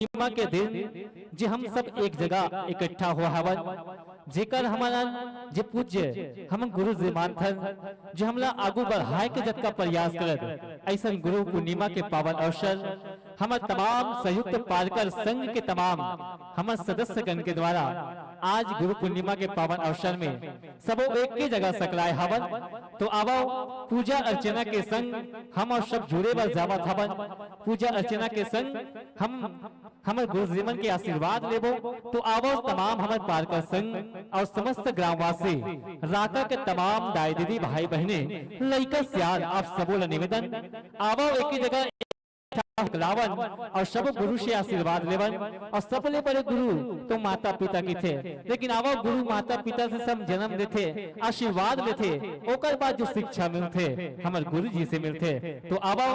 पूर्णिमा के दिन जे हम सब एक जगह इकट्ठा हुआ हवन जेकर हमारा जे पूज्य हम गुरु जी मानथन जो हमला आगू बढ़ाए के जत का प्रयास करत ऐसा गुरु पूर्णिमा के पावन अवसर हम तमाम संयुक्त पालकर संघ के तमाम हम सदस्यगण के द्वारा आज गुरु पूर्णिमा के पावन अवसर में सब एक ही जगह सकलाए हवन। तो आवो पूजा अर्चना के संग हम और सब जुड़े बर जावत हवन। पूजा अर्चना के संग हम गुरु जीवन के आशीर्वाद लेबो। तो आवो तमाम हमारे पालकर संघ और समस्त ग्रामवासी राका के तमाम दाई दीदी भाई बहने लइका सियाल आप सबों निवेदन आवो एक ही जगह लावन और सब गुरु से आशीर्वाद लेवन। और सबले बड़े गुरु तो माता पिता की थे, लेकिन आवो गुरु माता पिता से सब जन्म देते आशीर्वाद लेते ओकर बाद जो शिक्षा मिलते हमारे गुरु जी से मिलते। तो आवो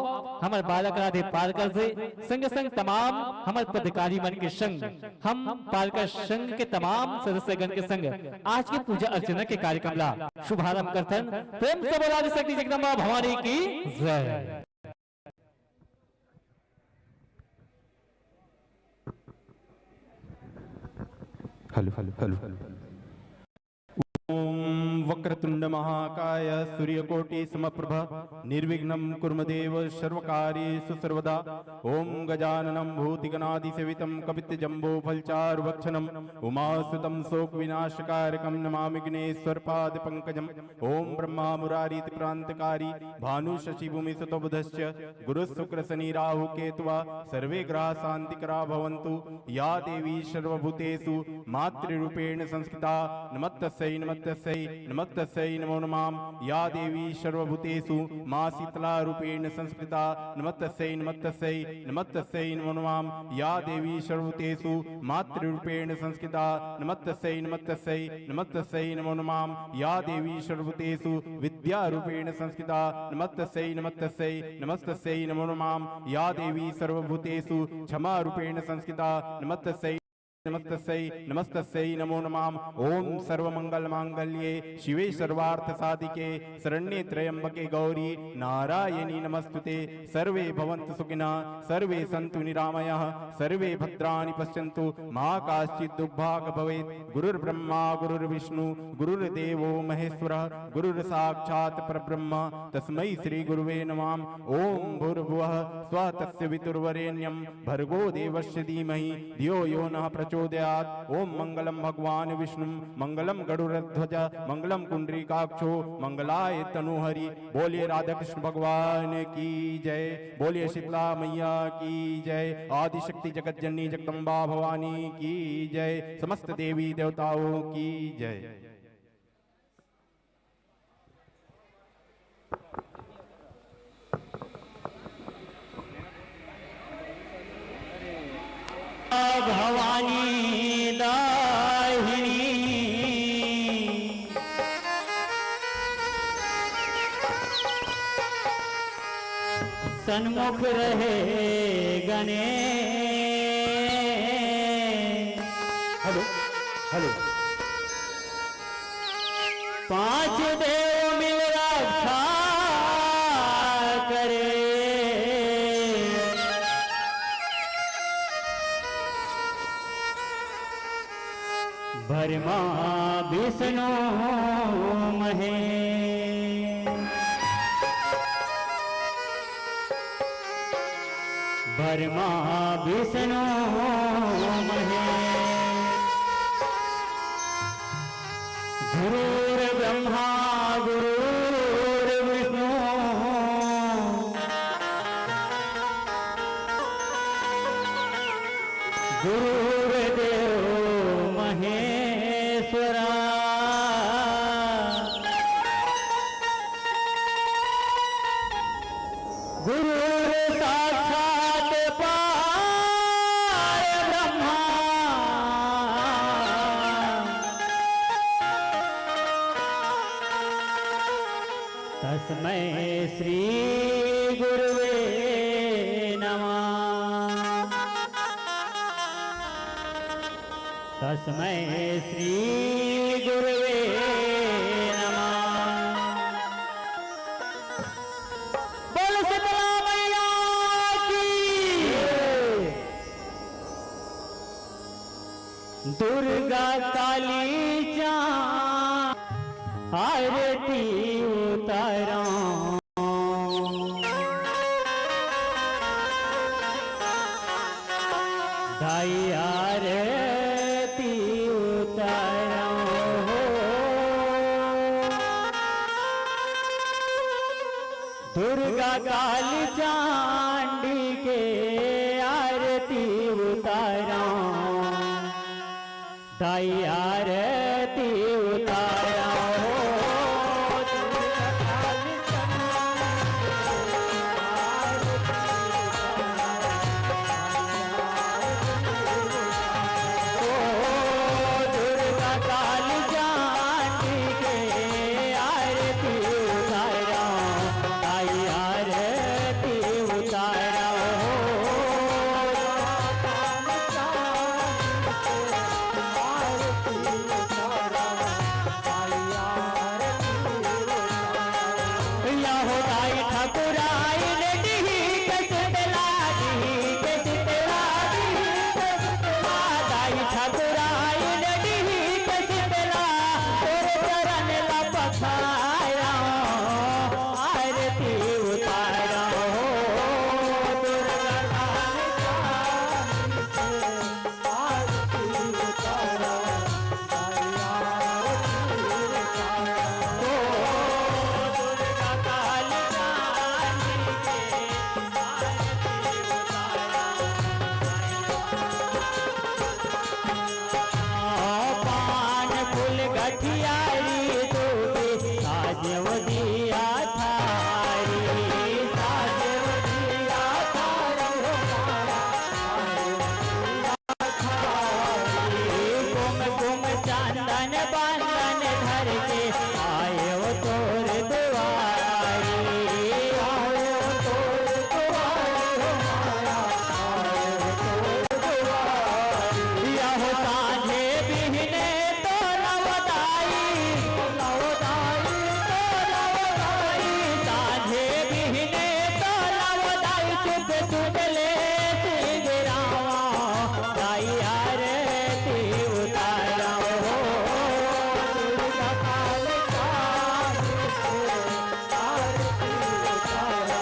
हमारे बालक राधे पालकर से संग संग तमाम हमारे पदाधिकारी मन के संग हम पालकर संघ के तमाम सदस्यगण के संग आज के पूजा अर्चना के कार्यक्रम ला शुभारंभ करथन। प्रेम से बोला शक्ति जगदम्बा भवानी की जय। हेलो हेलो हेलो ओम वक्रतुंड महाकाय सूर्यकोटि समप्रभ निर्विघ्नं कुर्मदेव सर्वकार्येषु सर्वदा। ओम गजाननं भूतिगणादिसेवितं कपित्तजम्बो फलचारुभक्षणं उमासुतं शोकविनाशकारकं नमामि विघ्नेश्वरपाद पंकजम्। ओम ब्रह्मा मुरारीति प्रान्तकारी भानुशशिभूमिसुतोबुधश्च गुरुशुक्रशनि राहु केतुवा सर्वे ग्रहा शान्तिकरा भवन्तु। या देवी सर्वभूतेषु मातृरूपेण संस्थिता नमस्तस्यै नमस्तस्यै नमस्तस्यै नमो नमः। या देवी सर्वभूतेषु मां शीतला रूपेण संस्कृता नमस्तस्यै नमस्तस्यै नमस्तस्यै नमो नमः। या देवी सर्वभूतेषु मातृरूपेण संस्कृता नमस्तस्यै नमस्तस्यै नमस्तस्यै नमो नमः। या देवी सर्वभूतेषु विद्यारूपेण संस्कृता नमस्तस्यै नमस्तस्यै नमस्तस्यै नमो नमः। या देवी सर्वभूतेषु क्षमारूपेण संस्कृता नमस्तस्यै नमस्तस्यै नमस्तस्यै नमो नमः। ओम सर्वमंगल मांगल्ये शिवे सर्वार्थ साधिके शरण्ये त्र्यंबके गौरी नारायणी नमस्तुते। सर्वे भवन्तु सुखिनः सर्वे सन्तु निरामयाः सर्वे भद्राणि पश्यन्तु मा काश्चित् दुर्भाग् भवेत्। गुरुर्ब्रह्मा गुरुर्विष्णु गुरुर्देवो महेश्वरः गुरुर्साक्षात् परब्रह्म तस्मै श्री गुरुवे नमः। ओम भूर्भुवः स्वः तस्य वितुर्वरेण्यं भर्गो देवस्य धीमहि धियो यो नः प्रचोदयात्। ओम मंगलम भगवान विष्णु मंगलम गरुड़ध्वज मंगलम कुंडरीकाक्षो मंगलाय तनुहरि। बोलिए राधा कृष्ण भगवान की जय। बोलिए शीतला मैया की जय। आदिशक्ति जगत जननी जगदम्बा भवानी की जय। समस्त देवी देवताओं की जय। भवानी दाहिनी सन्मुख रहे गणे। हेलो हेलो पांच देव मिल रक्षा करे। ब्रह्मा विष्णु महेश ब्रह्मा विष्णु महेश गुरुर्ब्रह्मा गुरुर्विष्णु गुरुर्देव महेश्वरा। गुरुर् साक्षात् परब्रह्मा तस्मै श्री गुरुवे नमः। तस्मै श्री गुरुवे नमः। बोल शीतला मैया की दुर्गा काली जा आरती उतारा दाई आरती उतारा हो दुर्गा काली चांडी के आरती उतारा दाई आरती उतारा हो दुर्गा काली दुर्गा काली चांदी के आरती उतारा दाई आरती उतारा हो या हो दाई ठाकुराई ने डी के शीतला दाई ठाकुराई ने डी के शीतला तेरे चरण ला पखाया आरती उतारा हो दुर्गा काली आरती उतारा दुर्गा काली पान फूल गठियारी दूबी साजव दिया थारी साजव दिया कुम चांदन बांधन धर के आए वो तोर दुआरी आए वो तोर दुआरी या हो साझे बिहने तो लवदाई साझे बिहने तो लवदाई चुप चुप ले सिगरावा दाई आरती उतारा हो दुर्गा काली आरती उतारा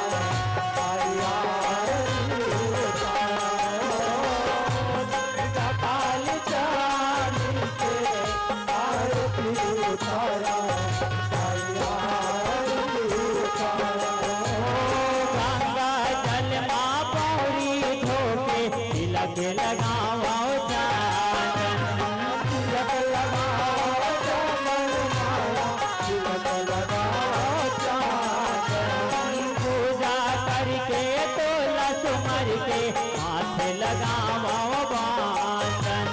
दाई आरती उतारा दुर्गा काली चांदी के आरती उतारा दाई आरती उतारा गंगा जल मां पौड़ी धोके तिलक लगावा चांदन तिलक लगावा चांदन तिलक लगावा चांदन पूजा करके तोला सुमर के माथे लगावा बांधन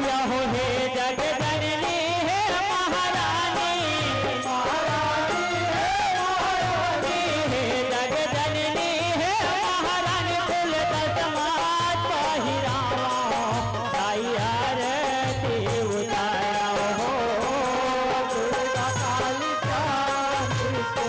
या हो हे जगदननी हे महारानी हे जगदननी हे महारानी कुल दसमात पहिरावा दाई आरती उतारा हो दुर्गा काली चांदी के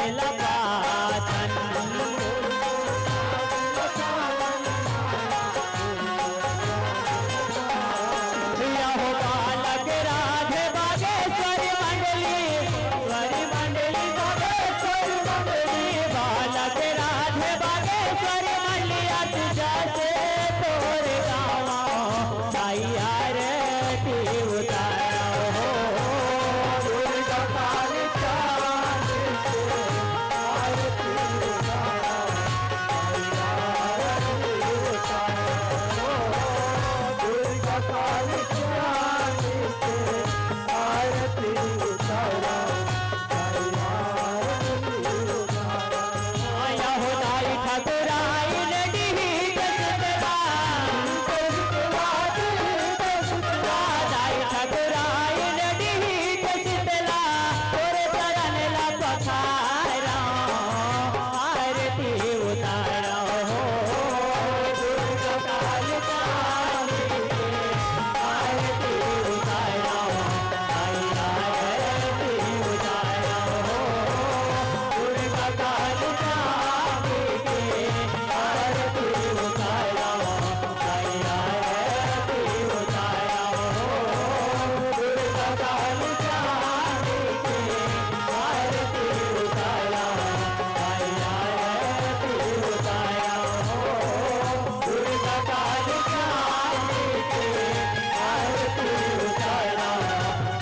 देला पाचन या हो बालक राधे बागेश्वरी मंडली बागेश्वरी मंडली बालक राधे बागेश्वरी मंडली तुझा से तोरे गावा साईया रे ती उतारा हो दुर्गा काली चांद से आरती उतारा साईया आरती उतारा हो दुर्गा काली चांद से आरती उतारा साईया आरती उतारा आया हो दाई ठाकुराई लड़ी जसबा दाई ठाकुराई लड़ी जसबला तोरे चरण ला पखारा आरती उतारा हो दुर्गा काली चांद से आरती उतारा साईया आरती उतारा हो दुर्गा काली चांद से आरती उतारा साईया आरती उतारा हो दुर्गा काली चांद से आरती उतारा साईया आरती उतारा हो दुर्गा काली चांद से आरती उतारा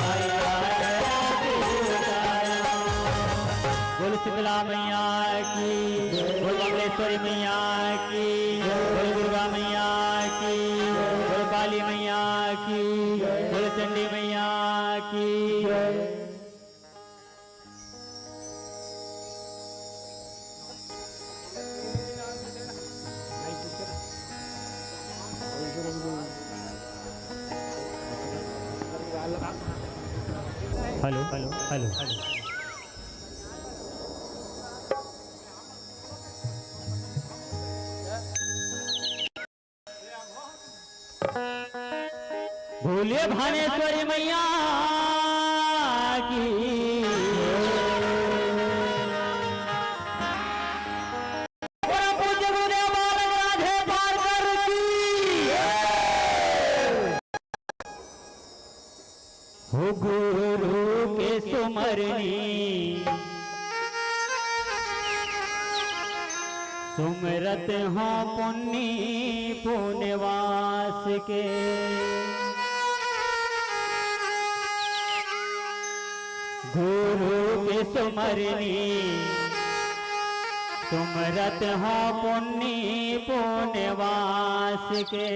साईया आरती उतारा बोल शीतला मैया की बोल मंगलेश्वरी मैया की बोल दुर्गा मैया की बोल काली मैया की बोल चंडी मैया की हेलो हेलो हेलो भोले भानेश्वरी मैया की परम पूज्य गुरुदेव बालक राधे पारकर की हो गुरु के सुमरनी सुमरत हो पुण्य पुण्यवास के गुरु के सुमरनी सुमरत हो पुण्य पुण्यवास के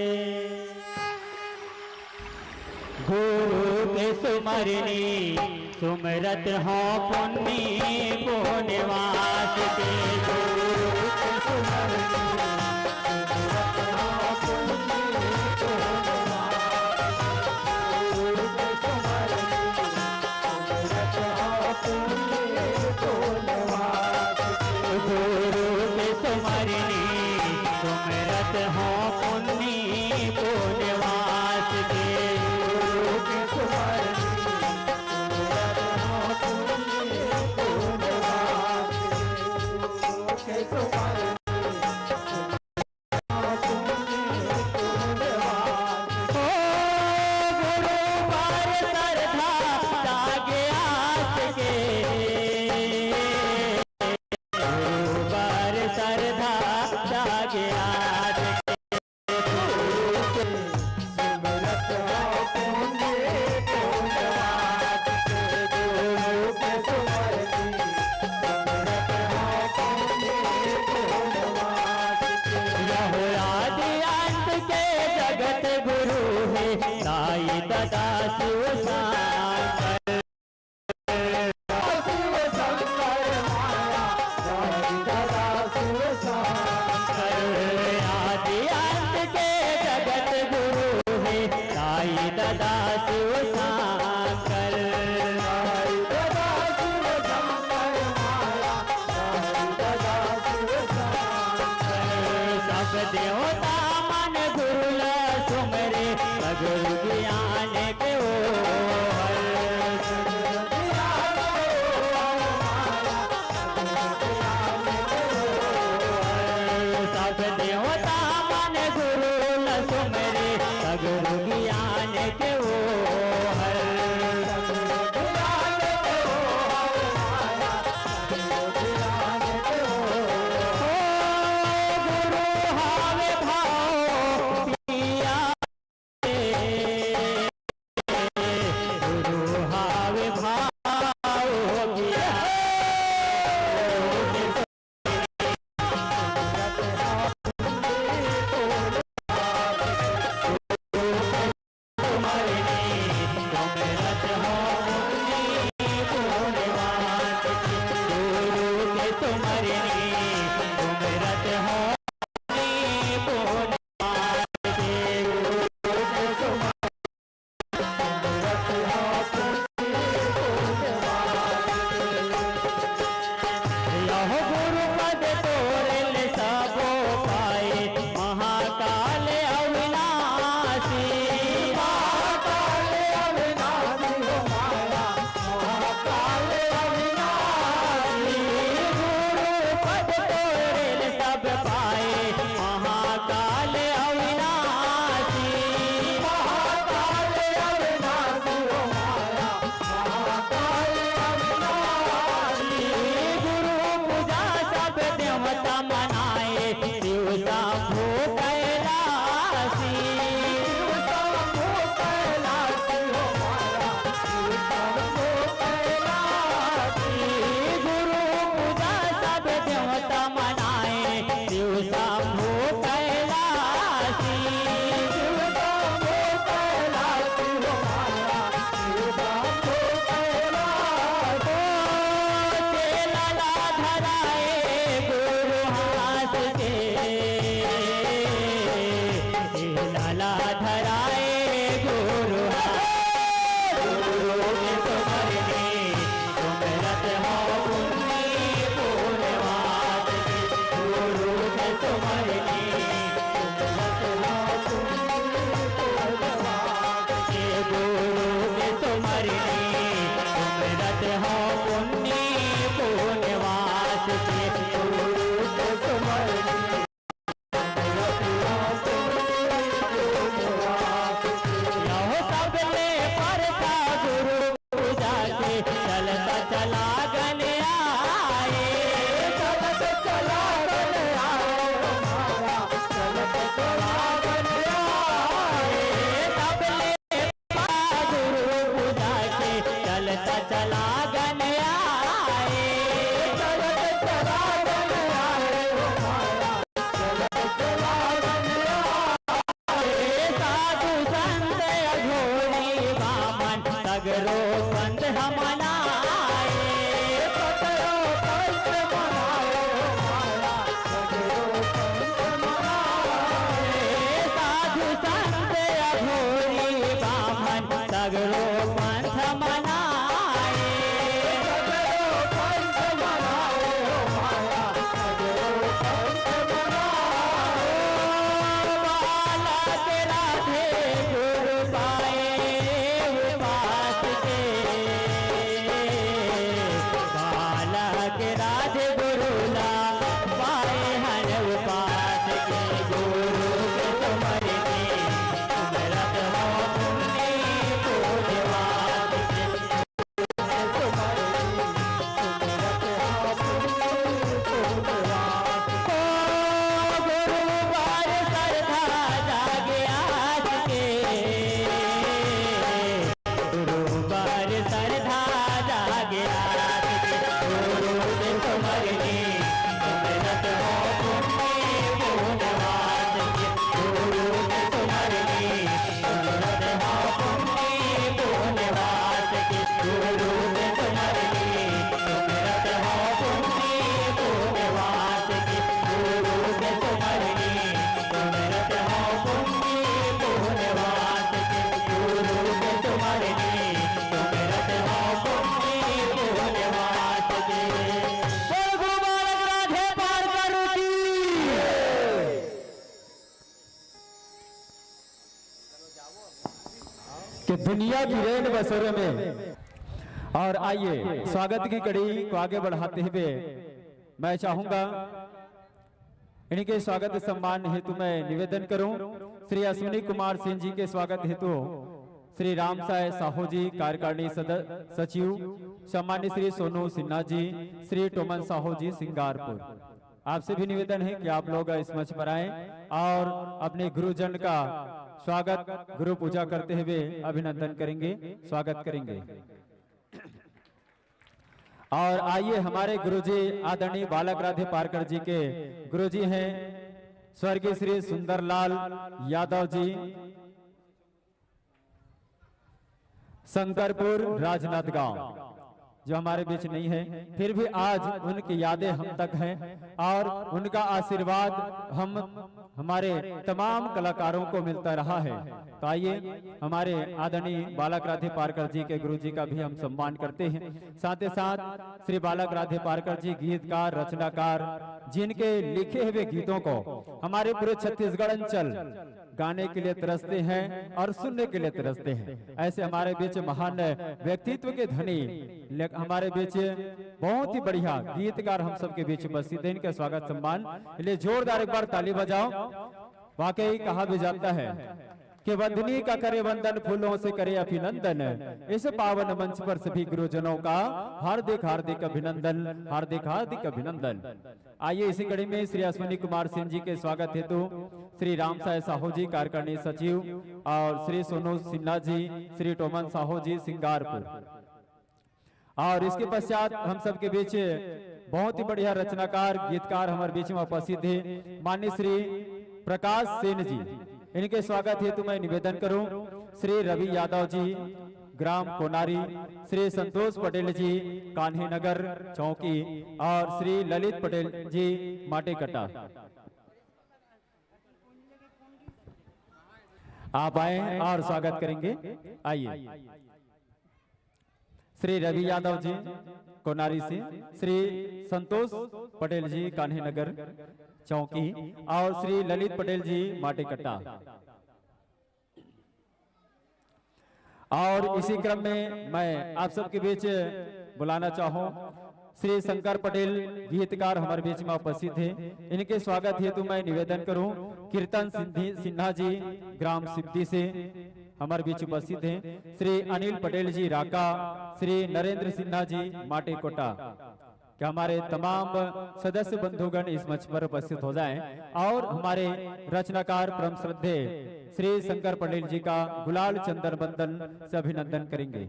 गुरु के सुमरनी सुमरत हो पुण्य पुण्यवास के गुरु के सुमरनी सुमरत हो पुण्य पुण्यवास गुरु के सुमरनी सुमरत हो पुण्य पुण्यवास गुरु के सुमरनी सुमरत हो पुण्य पुण्यवास के गुरु के सुमरनी सुमरत हो पुण्य पुण्यवास गुरु के सुमरनी दुनिया की रेल बसों में। और आइए स्वागत की कड़ी को आगे बढ़ाते हुए मैं चाहूंगा इनके स्वागत सम्मान हेतु मैं निवेदन करूं श्री अश्विनी कुमार सिंह जी के स्वागत हेतु श्री रामसाय साहू जी कार्यकारिणी सचिव, सम्मान्य श्री सोनू सिन्हा जी, श्री टोमन साहू जी सिंगारपुर। आपसे भी निवेदन है कि आप लोग इस मंच पर आए और अपने गुरुजन का स्वागत गुरु पूजा करते हुए अभिनंदन करेंगे, स्वागत करेंगे। और आइए हमारे गुरुजी आदरणीय बालक राधे पारकर जी के गुरुजी हैं स्वर्गीय श्री सुंदरलाल यादव जी, शंकरपुर राजनांदगांव, जो हमारे बीच नहीं है, फिर भी आज उनकी यादें हम तक हैं और उनका आशीर्वाद हमारे तमाम कलाकारों को मिलता रहा है। तो आइए हमारे आदरणीय बालक राधे पारकर जी के गुरुजी का भी हम सम्मान करते हैं। साथ ही साथ श्री बालक राधे पारकर जी गीतकार, रचनाकार, जिनके लिखे हुए गीतों को हमारे पूरे छत्तीसगढ़ अंचल गाने के लिए तरसते हैं और सुनने के लिए तरसते हैं। ऐसे हमारे बीच महान व्यक्तित्व के धनी हमारे बीच बहुत ही बढ़िया गीतकार हम सबके बीच उपस्थित हैं। इनका स्वागत सम्मान लिए जोरदार एक बार ताली बजाओ। वाकई कहा भी जाता है कि वंदनी का करे वंदन, फूलों से करे अभिनंदन। इस पावन मंच पर सभी गुरुजनों का हार्दिक हार्दिक अभिनंदन, हार्दिक हार्दिक अभिनंदन। आइए इसी कड़ी में श्री अश्विनी कुमार सिंह जी के स्वागत हेतु श्री रामसाय साहू जी कार्यकारिणी सचिव और श्री सोनू सिन्हा जी, श्री टोमन साहू जी सिंगारपुर। और इसके पश्चात हम सबके बीच बहुत ही बढ़िया रचनाकार, गीतकार हमारे बीच में उपस्थित है माननीय श्री प्रकाश सेन जी। इनके स्वागत हेतु मैं निवेदन करूं श्री रवि यादव जी ग्राम कोनारी, श्री संतोष पटेल जी कान्हे नगर चौकी और श्री ललित पटेल जी माटेकटा। आप आए और स्वागत करेंगे। आइए श्री रवि यादव जी कोनारी से, श्री संतोष पटेल जी कान्हे नगर चौकी और श्री ललित पटेल जी माटेकटा। और इसी क्रम में मैं आप सबके बीच बुलाना चाहूं श्री शंकर पटेल गीतकार हमारे बीच में उपस्थित हैं। इनके स्वागत हेतु मैं निवेदन करूं कीर्तन सिन्हा जी ग्राम सिद्धि से हमारे बीच उपस्थित हैं। श्री अनिल पटेल जी राका, श्री नरेंद्र सिन्हा जी माटेकोटा। कि हमारे तमाम सदस्य बंधुगण इस मंच पर उपस्थित हो जाएं और हमारे रचनाकार परम श्रद्धे श्री शंकर पटेल जी का गुलाल चंदन बंदन से अभिनंदन करेंगे।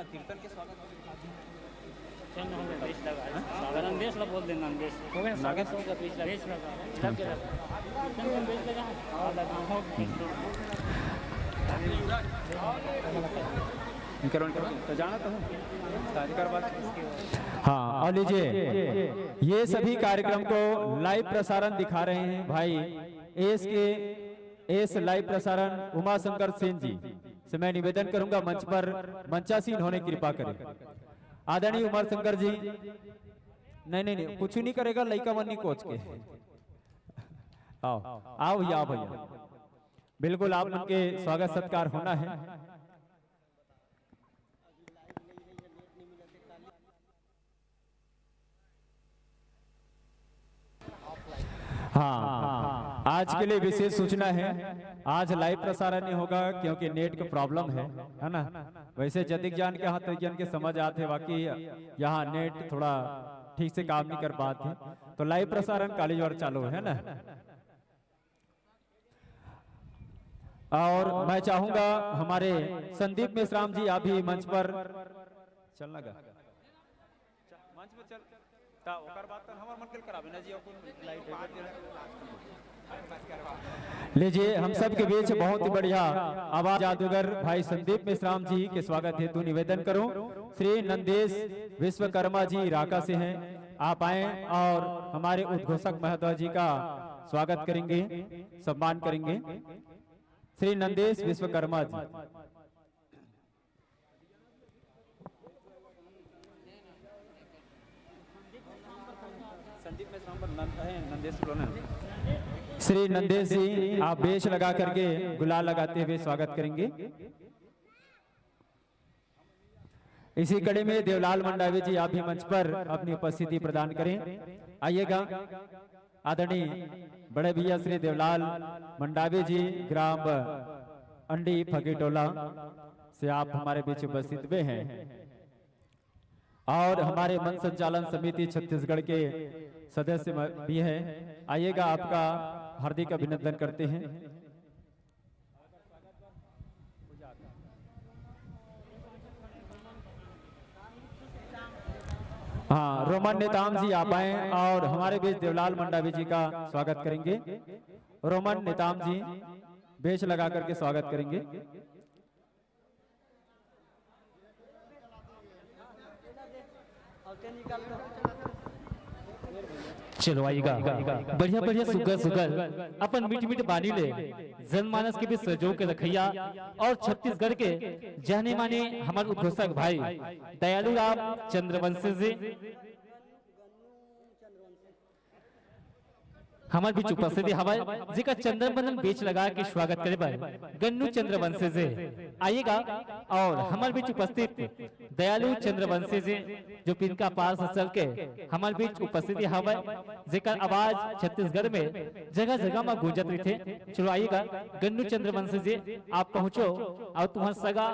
कीर्तन के स्वागत बोल देना तो जाना तो हाँ। और लीजिए ये सभी कार्यक्रम को लाइव प्रसारण दिखा रहे हैं भाई एस लाइव प्रसारण उमाशंकर सेन जी से मैं निवेदन करूंगा मंच पर मंचासीन होने की कृपा करें। आदरणीय उमाशंकर जी नहीं कुछ नहीं करेगा, लइका मन्नी कोच के आओ आओ भैया, भैया बिल्कुल आप उनके स्वागत सत्कार होना है। हाँ, आज के लिए विशेष सूचना है, आज लाइव प्रसारण नहीं होगा क्योंकि नेट का प्रॉब्लम है ना। वैसे जदिक जान के हाथ जन के समझ आते, बाकी यहाँ नेट थोड़ा ठीक से काम नहीं कर पाते, तो लाइव प्रसारण कॉलेज और चालू है ना। और मैं चाहूंगा हमारे संदीप मिश्राम जी आप भी मंच पर चलना गा मंच पर चल लीजिए हम सब के बीच बहुत ही बढ़िया आवाज जादूगर भाई संदीप मिश्राम जी के स्वागत हेतु निवेदन करूं श्री नंदेश विश्वकर्मा जी राका से हैं, आप आए और हमारे उद्घोषक महोदय जी का स्वागत करेंगे, सम्मान करेंगे। श्री नंदेश विश्वकर्मा जी श्री नंदेश जी आप बेच लगा करके गुलाल लगाते हुए स्वागत करेंगे। इसी कड़ी में देवलाल मंडावी जी आप भी मंच पर अपनी उपस्थिति प्रदान करें। आइएगा आदरणीय बड़े भैया श्री देवलाल मंडावी जी ग्राम अंडी फकीटोला से आप हमारे बीच उपस्थित हुए हैं और हमारे मन संचालन समिति छत्तीसगढ़ के सदस्य भी हैं। आइएगा आपका हार्दिक अभिनंदन करते हैं। हाँ, रोमन नेताम जी आप आए और हमारे बीच देवलाल मंडावी जी का स्वागत करेंगे। रोमन नेताम जी बेच लगा करके स्वागत करेंगे। चलो आइएगा बढ़िया बढ़िया सुगर सुगर अपन मीठ मीठ बानी ले जनमानस के भी सहयोग के रखैया और छत्तीसगढ़ के जाने माने हमारे उद्घोषक भाई दयालु राम चंद्रवंशी जी हमारे बीच उपस्थिति हवाई जी का चंद्रबंदन बेच लगा के स्वागत करे बार गन्नू चंद्रवंशी जी आइएगा और हमारे बीच उपस्थित दयालु चंद्रवंशी जी जो पिनका पार से चल के हमारे बीच उपस्थिति हवाई जेकर आवाज छत्तीसगढ़ में जगह जगह में गूंजत रही थे। चलो आइएगा गन्नू चंद्रवंशी जी आप पहुंचो और तुम्हारा सगा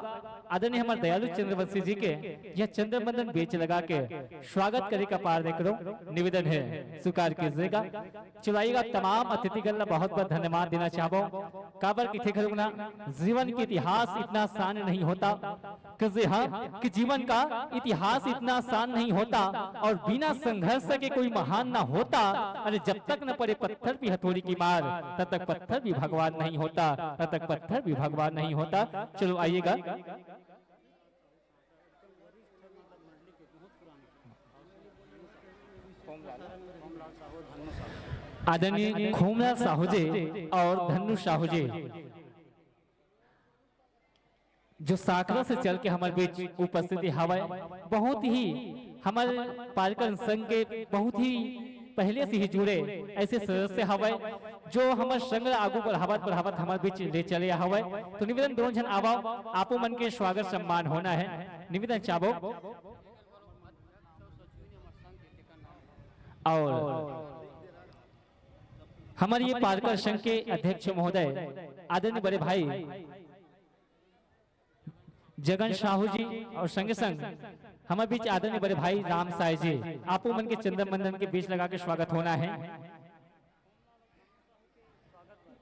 आदरणीय हमारे दयालु चंद्रवंशी जी के यह चंद्रबंदन बेच लगा के स्वागत करे का पार देख लो निवेदन है स्वीकार कीजिएगा। चलो तमाम अतिथिगण बहुत बहुत धन्यवाद देना चाहो काबर की थे ना जीवन के इतिहास इतना आसान नहीं होता कि जीवन का इतिहास इतना आसान नहीं होता और बिना संघर्ष के कोई महान ना होता। अरे जब तक न पड़े पत्थर भी हथौड़ी की मार तब तक पत्थर भी भगवान नहीं होता तब तक पत्थर भी भगवान नहीं होता। चलो आइएगा आदरणीय खोमलाल साहू जी और धन्नू साहू जी जो साकरा से चल के हमारे बीच उपस्थिति हवा बहुत ही हमारे पार्यक्रम संघ के बहुत ही पहले से ही जुड़े ऐसे सदस्य हवा जो हमारे संघ आगू बढ़ावत हमारे बीच ले चले हवा। तो निवेदन दोनों जन आवाओ आपो मन के स्वागत सम्मान होना है निवेदन चाहो और हमारे ये पार्कर संघ के अध्यक्ष महोदय आदरणीय बड़े भाई जगन साहू जी और संगे संग हमारे बीच आदरणीय बड़े भाई राम साय जी आपो मन के चंद्रबंदन के बीच लगा के स्वागत होना है।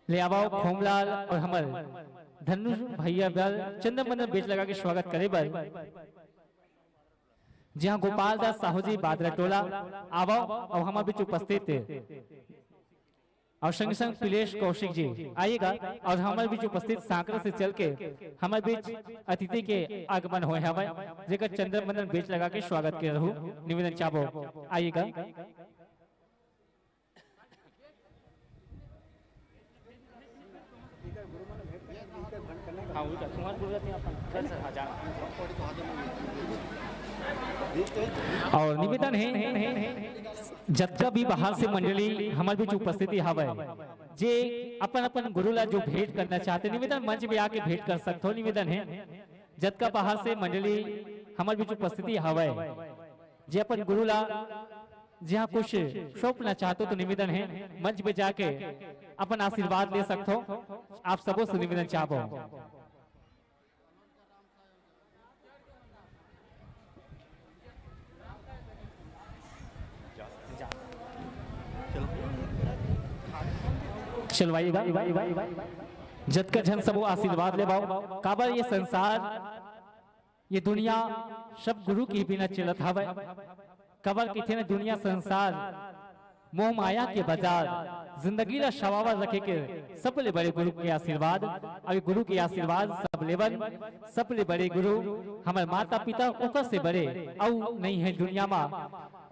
ले आओ खोमलाल और हमारे धनु भैया चंद्रबंदन बीच लगा के स्वागत करे बर जहाँ गोपाल दास साहू जी बादरा टोला आवो और हमारे बीच उपस्थित और संग संग पिलेश कौशिक जी आइएगा और हमारे बीच उपस्थित सांकरा से चल के हमारे बीच अतिथि के आगमन हुए हमें जेकर चंद्रबंदन बेच लगा के स्वागत के रहूं निवेदन चाहो आइएगा। और निवेदन है जत्का भी बाहर से मंडली हमारे बीच उपस्थिति हवा जे अपन अपन गुरुला जो भेंट करना चाहते निवेदन मंच में आके भेंट कर सकते हो। निवेदन है जत्का बाहर से मंडली हमारे बीच उपस्थिति हवा जे अपन गुरुला जहाँ कुछ सौंपना चाहते हो तो निवेदन है मंच में जाके अपन आशीर्वाद ले सकते हो। आप सबों से निवेदन चाहो चलवाइएगा जत का जन सब आशीर्वाद ले बाओ काबर ये संसार ये दुनिया सब गुरु की बिना चलत हवे काबर किथे न दुनिया संसार मोह माया के बाजार जिंदगी ला शवावा रखे के सबले बड़े गुरु के आशीर्वाद अभी गुरु के आशीर्वाद सब लेवन सबले बड़े गुरु हमारे माता पिता ओकर से बड़े औ नहीं है दुनिया में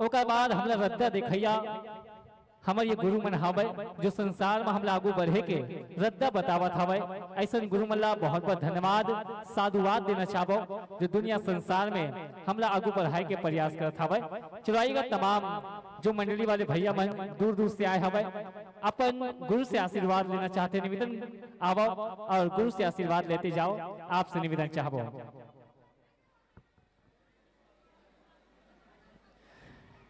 ओकर बाद हमला रद्दा देखैया हमारे ये गुरु मन हवे जो संसार में हम लागू बढ़े के रद्दा बतावत हवे ऐसा गुरु मल्ला बहुत बहुत धन्यवाद साधुवाद देना चाहो जो दुनिया संसार में हमला आगू बढ़ाए के प्रयास करत हवे। चलाइएगा तमाम जो मंडली वाले भैया मन दूर दूर से आए हवे अपन गुरु से आशीर्वाद लेना चाहते हैं, निवेदन आवो और गुरु से आशीर्वाद लेते जाओ। आपसे निवेदन चाहबो।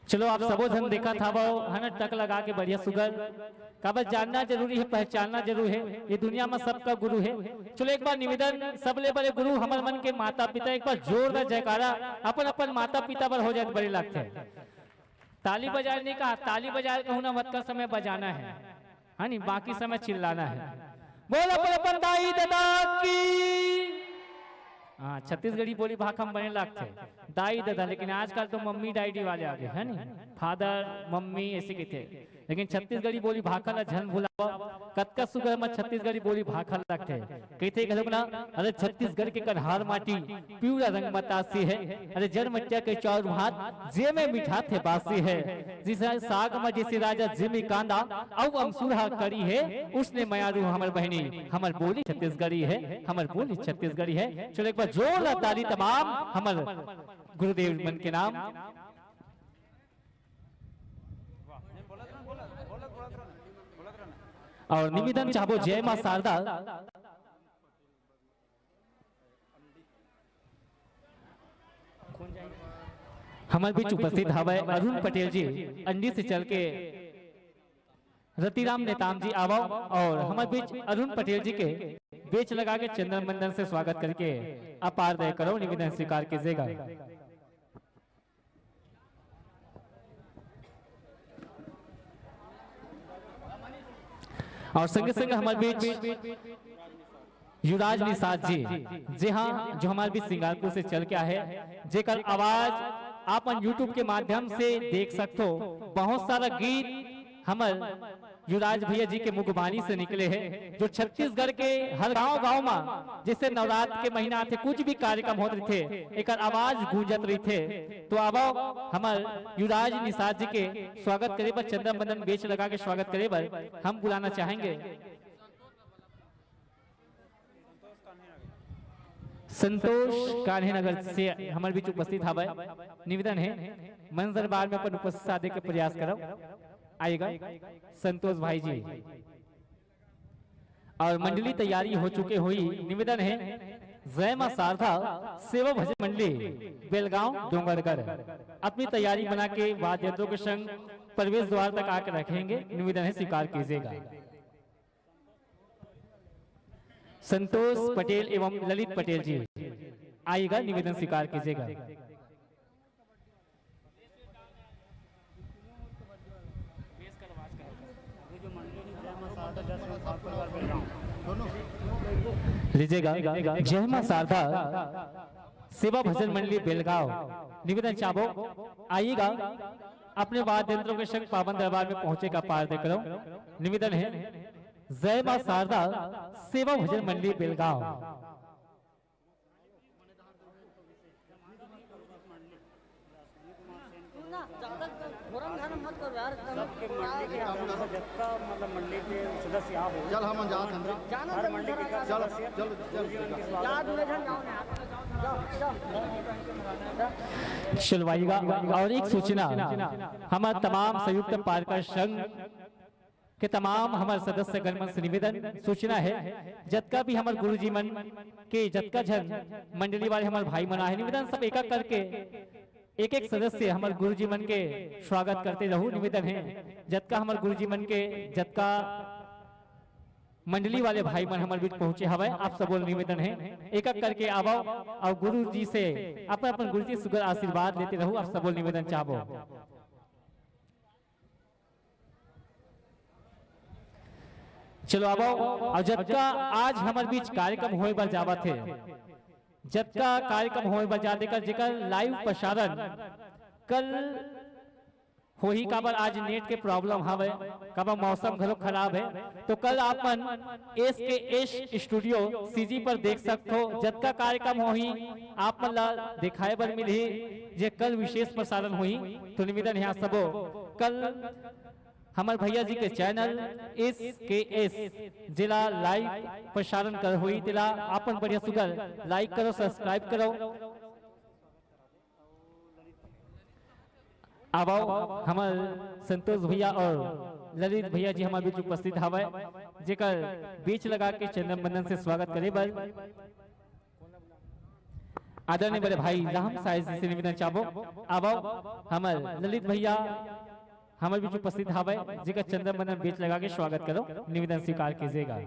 चलो आप सबो धन देखा था वो है ना, टक लगा के बढ़िया सुगर का बस जानना जरूरी है, पहचानना जरूरी है, ये दुनिया में सबका गुरु है। चलो एक बार निवेदन सबले बड़े गुरु हमारे मन के माता पिता, एक बार जोरदार जयकारा अपन अपन माता पिता पर हो जाए बड़े लगते हैं। ताली बजाने का ताली बजा के होना मत का समय बजाना है, हाँ नहीं, बाकी समय चिल्लाना है। बोल अपन अपन दाई दादा की। हाँ, छत्तीसगढ़ी बोली भाषा हम बने लगते दाई दादा, लेकिन आजकल तो मम्मी डैडी वाले आ गए है नी, फादर मम्मी ऐसे के थे, लेकिन छत्तीसगढ़ी बोली भाषा ला झन भुलावा। कतका सुगर में छत्तीसगढ़ी बोली भाषा लगते कहते घलोक ना, अरे छत्तीसगढ़ के कन्हार माटी पिवरा रंग मतासी है, अरे जर मटिया के चाउर भात जे में मीठा थे बासी है, जिसे साग में जैसे राजा जिमी कांदा औ अमसुरहा करी है, उसने मयारू हमर बहनी, हमर बोली छत्तीसगढ़ी है, हमर बोली छत्तीसगढ़ी है। चलो एक बार जोरदार ताली तमाम हमर गुरुदेव मन के नाम। और निवेदन चाहबो जय मां शारदा। हमारे बीच उपस्थित हवे अरुण पटेल जी, अंडी से चल के रतिराम नेताम जी आवो और हमारे बीच अरुण पटेल जी के बेच लगा के चंदन बंदन से स्वागत करके अपार दया करो, निवेदन स्वीकार कीजिएगा। और संगे संगे हमारे बीच युवराज निषाद जी हाँ, जो हमारे बीच सिंगारपुर से चल के आए, जेकर आवाज आप यूट्यूब के माध्यम से देख सकते हो। बहुत सारा गीत हमारे युवराज भैया जी के मुखबानी से निकले हैं, जो छत्तीसगढ़ के हर गांव में जैसे नवरात्र के महीना थे कुछ भी कार्यक्रम होते थे, एक आवाज गूंजत रही थे। तो अब हमारे युवराज निषाद जी के स्वागत करे पर चंदन बंदन बेच लगा के स्वागत करे पर हम बुलाना चाहेंगे संतोष कान्हे नगर से हमारे बीच उपस्थित हवा। निवेदन है मंच दरबार में अपन उपस्थित साधे के प्रयास करो, आएगा संतोष भाई जी। और मंडली तैयारी हो चुके हुई। निवेदन है जय मां शारदा सेवा भजन मंडली बेलगांव डोंगरगढ़ अपनी तैयारी बना के वाद्य यंत्रों के संग प्रवेश द्वार तक आकर रखेंगे। निवेदन है स्वीकार कीजिएगा। संतोष पटेल एवं ललित पटेल जी आइएगा, निवेदन स्वीकार कीजिएगा। लीजिएगा जय मां शारदा सेवा भजन मंडली बेलगांव। निवेदन चाहो आइएगा, अपने वाद्य यंत्रों के संग पावन दरबार में पहुंचे का पार दे करो। निवेदन है जय मां शारदा सेवा भजन मंडली बेलगांव। चल हम चलवाइएगा। और एक सूचना हमारे तमाम संयुक्त पार्कर संघ के तमाम हमारे सदस्य गणमन से निवेदन सूचना है, जतका भी हमारे गुरुजी मन के जतका जन मंडली वाले हमारे भाई मना है, निवेदन सब एक करके एक एक सदस्य हमारे गुरुजी मन के स्वागत करते रहू। निवेदन है जतका हमारे गुरुजी मन के जतका मंडली वाले भाई मन हमारे बीच पहुंचे हवे, आप सब निवेदन है एक एक करके आवो और गुरु जी से अपने अपन गुरु जी सुगर आशीर्वाद लेते रहू। आप सब निवेदन चाहो। चलो अब और जबका आज हमारे बीच कार्यक्रम होए बर जावा थे, जबका कार्यक्रम होए बर जा देकर जेकर लाइव प्रसारण कल हो ही काबर आज नेट के प्रॉब्लम हवे, काबर मौसम घलो खराब है, तो कल आपन एस स्टूडियो सीजी पर देख सकते हो। जबका कार्यक्रम हो ही आप मन ला दिखाए बर मिली जे कल विशेष प्रसारण हुई। तो निवेदन है सबो कल हमारे भैया जी के चैनल SKS जिला लाइव प्रसारण कर हुई, तिला आपन बढ़िया सुगर लाइक करो, सब्सक्राइब करो अब आओ हमार संतोष भैया और ललित भैया जी हमारे बीच उपस्थित हवे, जेकर बीच लगा के चंदन बंदन से स्वागत करे बर आदरणीय बड़े भाई राम साहिब जी से निवेदन चाहबो। अब आओ हमार ललित भैया हमारे बीच उपस्थित हवे, जेकर चंदन बंदन बीच लगा के स्वागत करो, निवेदन स्वीकार कीजिएगा।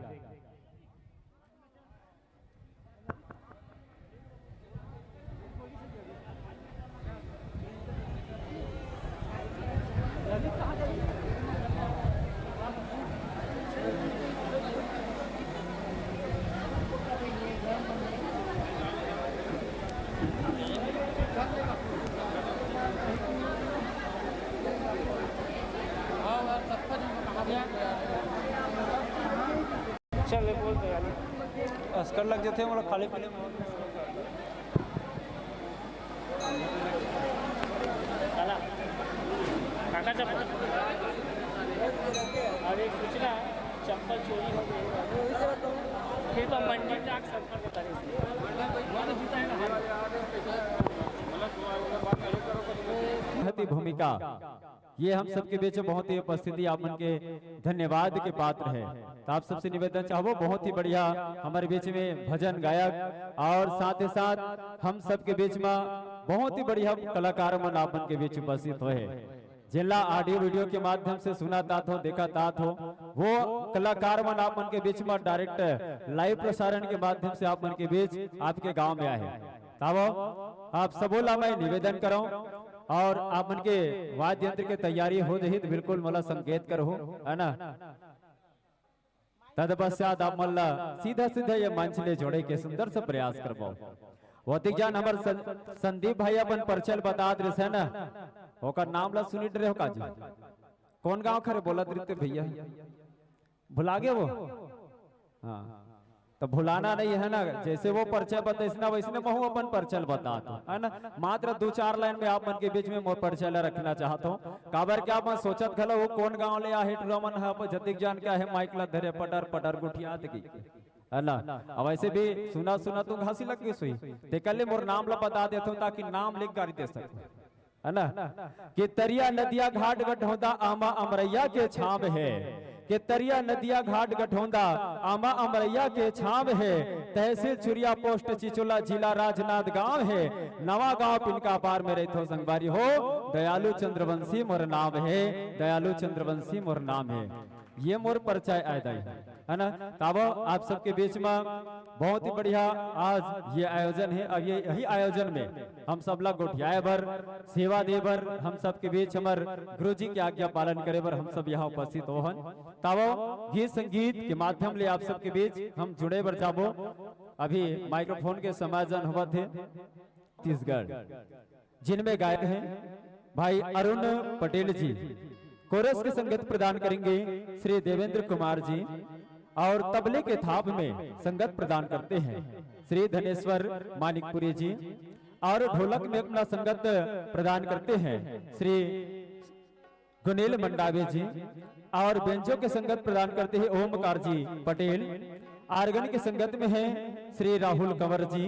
चल बोल दे यार अस्कर लग जाते मतलब खाली पीले काला काका चप्पल अरे कुछ ना चप्पल चोरी हो गई फिर तो मंडी जाके संपर्क बता महती भूमिका ये हम सबके बीच बहुत ही उपस्थिति आप उनके धन्यवाद के पात्र है। तो आप सबसे निवेदन चाहो बहुत ही बढ़िया हमारे बीच में भजन गायक और साथ ही साथ हम सबके बीच में बहुत ही बढ़िया कलाकार मन आप उनके बीच उपस्थित हुए जिला ऑडियो वीडियो के माध्यम से सुना तात हो देखा तात हो वो कलाकार मन आप उनके बीच में डायरेक्ट लाइव प्रसारण के माध्यम से आप उनके बीच आपके गाँव में आए। तब आप सबोला मैं निवेदन करो और आप उनके वाद्य यंत्र की तैयारी हो रही तो बिल्कुल मला संकेत करो है ना। तदपश्चात आप मल्ला सीधा सीधा ये मंच ले जोड़े के सुंदर से प्रयास करवाओ। भौतिक जान हमार संदीप भाई अपन परचल बता रहे ना ओकर नाम ला सुनी रहे हो काजी कौन गांव खरे बोला दृत्य भैया भुला गए वो हाँ तो भुलाना नहीं है ना, जैसे वो परिचय बता वैसने मैं अपन परिचय बताता है ना। मात्र 2-4 लाइन में आप मन के बीच में मोर परिचय रखना चाहता हूँ। काबर क्या मैं सोचत खला वो कौन गांव ले आहे रमन है पर जतिक जान क्या है माइक ला धरे पटर पटर गुठिया की है ना। अब ऐसे भी सुना सुना तू घासी लग गई सुई ते कल मोर नाम ला बता देता हूँ ताकि नाम लिख गाड़ी दे सके है ना। कि तरिया नदिया घाट गठौदा आमा अमरैया के छाव है कि तरिया नदिया घाट गठौंदा आमा अमरैया के छाव है। तहसील चुरिया पोस्ट चिचोला जिला राजनाथ गांव है। नवा गांव पिनका पार में रहते संगवारी हो दयालु चंद्रवंशी मोर नाम है। दयालु चंद्रवंशी मोर नाम है। ये मोर परिचय आयदाई है ना। तब आप सबके बीच में बहुत ही बढ़िया आज ये आयोजन है। अब ये यही आयोजन में हम सब लोग गोठियाए बर सेवा दे बर हम सबके बीच हमार गुरुजी की आज्ञा पालन करे बर हम सब यहाँ उपस्थित हो हन। तब गीत संगीत के माध्यम ले आप सबके बीच हम जुड़े बर जाबो। अभी माइक्रोफोन के समाजन हुआ थे छत्तीसगढ़ जिनमें गायक हैं भाई अरुण पटेल जी। कोरस के संगीत प्रदान करेंगे श्री देवेंद्र कुमार जी और तबले के थाप में संगत प्रदान करते हैं श्री धनेश्वर मानिकपुरी जी और ढोलक में अपना संगत प्रदान करते हैं श्री गुनील मंडावे जी और बेंजो के संगत प्रदान करते हैं ओमकार जी पटेल। आर्गन के संगत में है श्री राहुल कंवर जी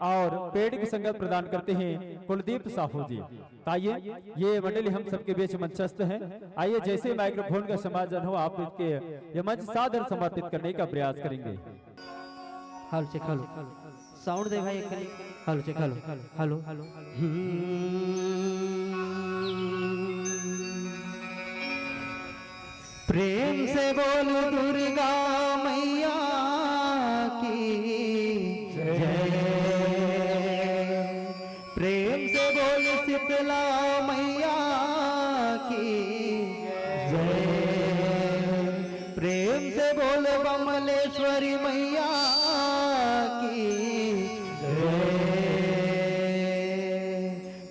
और पेड़ की संगत प्रदान करते हैं कुलदीप साहू जी। आइए ये मंडली हम सबके बीच मंचस्थ है। आइए जैसे माइक्रोफोन का समाजन हो आप इसके ये मंच सादर समर्पित करने का प्रयास करेंगे। हेलो चेक हेलो साउंड दे भाई हेलो चेक हेलो हेलो प्रेम से बोलो दुर्गा मैया की जय। प्रेम से बोलो शीतला मैया की जय। प्रेम से बोलो बमलेश्वरी मैया की जय।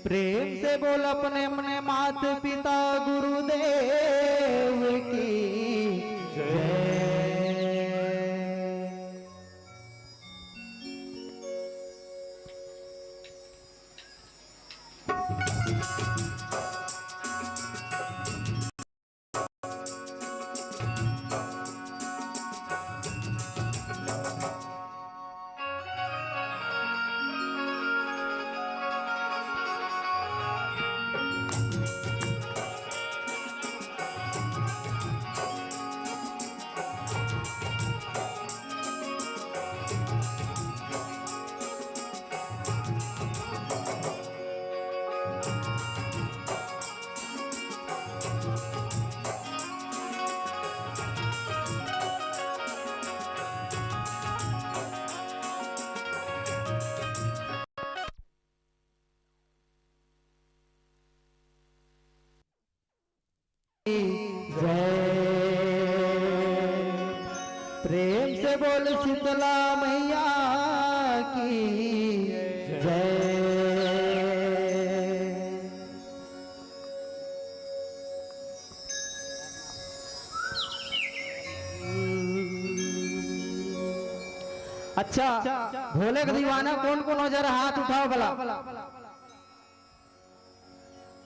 प्रेम से बोल अपने अपने माता पिता गुरुदेव की जय। प्रेम से बोल शीतला मैया की जय। अच्छा, भोले का दीवाना कौन कौन हो, जरा हाथ उठाओ भला।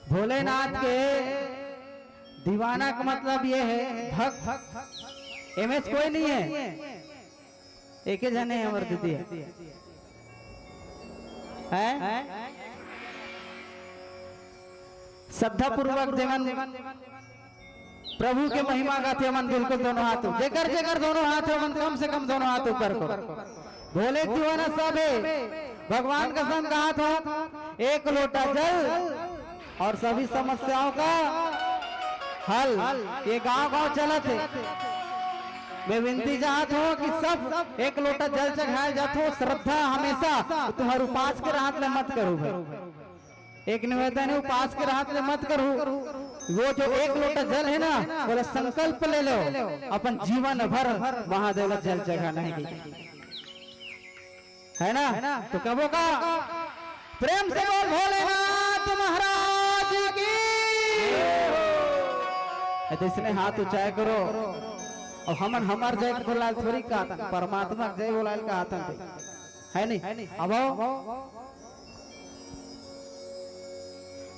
भोलेनाथ के दीवाना का मतलब ये है भक्त। एमएस कोई नहीं है, एक ही जने अमर दीदी है। श्रद्धा पूर्वक जगन प्रभु के महिमा गाते मन बिल्कुल दोनों हाथ जेकर जेकर दोनों हाथ हो मन कम से कम दोनों हाथ ऊपर करो। भोले दीवाना सब है, भगवान का संग हाथ हो, एक लोटा जल और सभी समस्याओं का हल। ये गांव गांव चलत है। मैं विनती चाहत हो कि सब एक लोटा जल चढ़ाए जात हो। श्रद्धा हमेशा तुम्हारे उपास के हाथ में मत करो भाई। एक निवेदन है, उपास के हाथ में मत करो। वो जो एक लोटा जल है ना, बोले संकल्प ले लो अपन जीवन भर महादेव जल चढ़ाना है ना। तो कबो का प्रेम से बोल भोलेनाथ महाराज की। इसने हाथ ऊंचाई करो और हमन हमार जय बोलाल थोड़ी का परमात्मा जय बोलाल का हाथ है नहीं। अब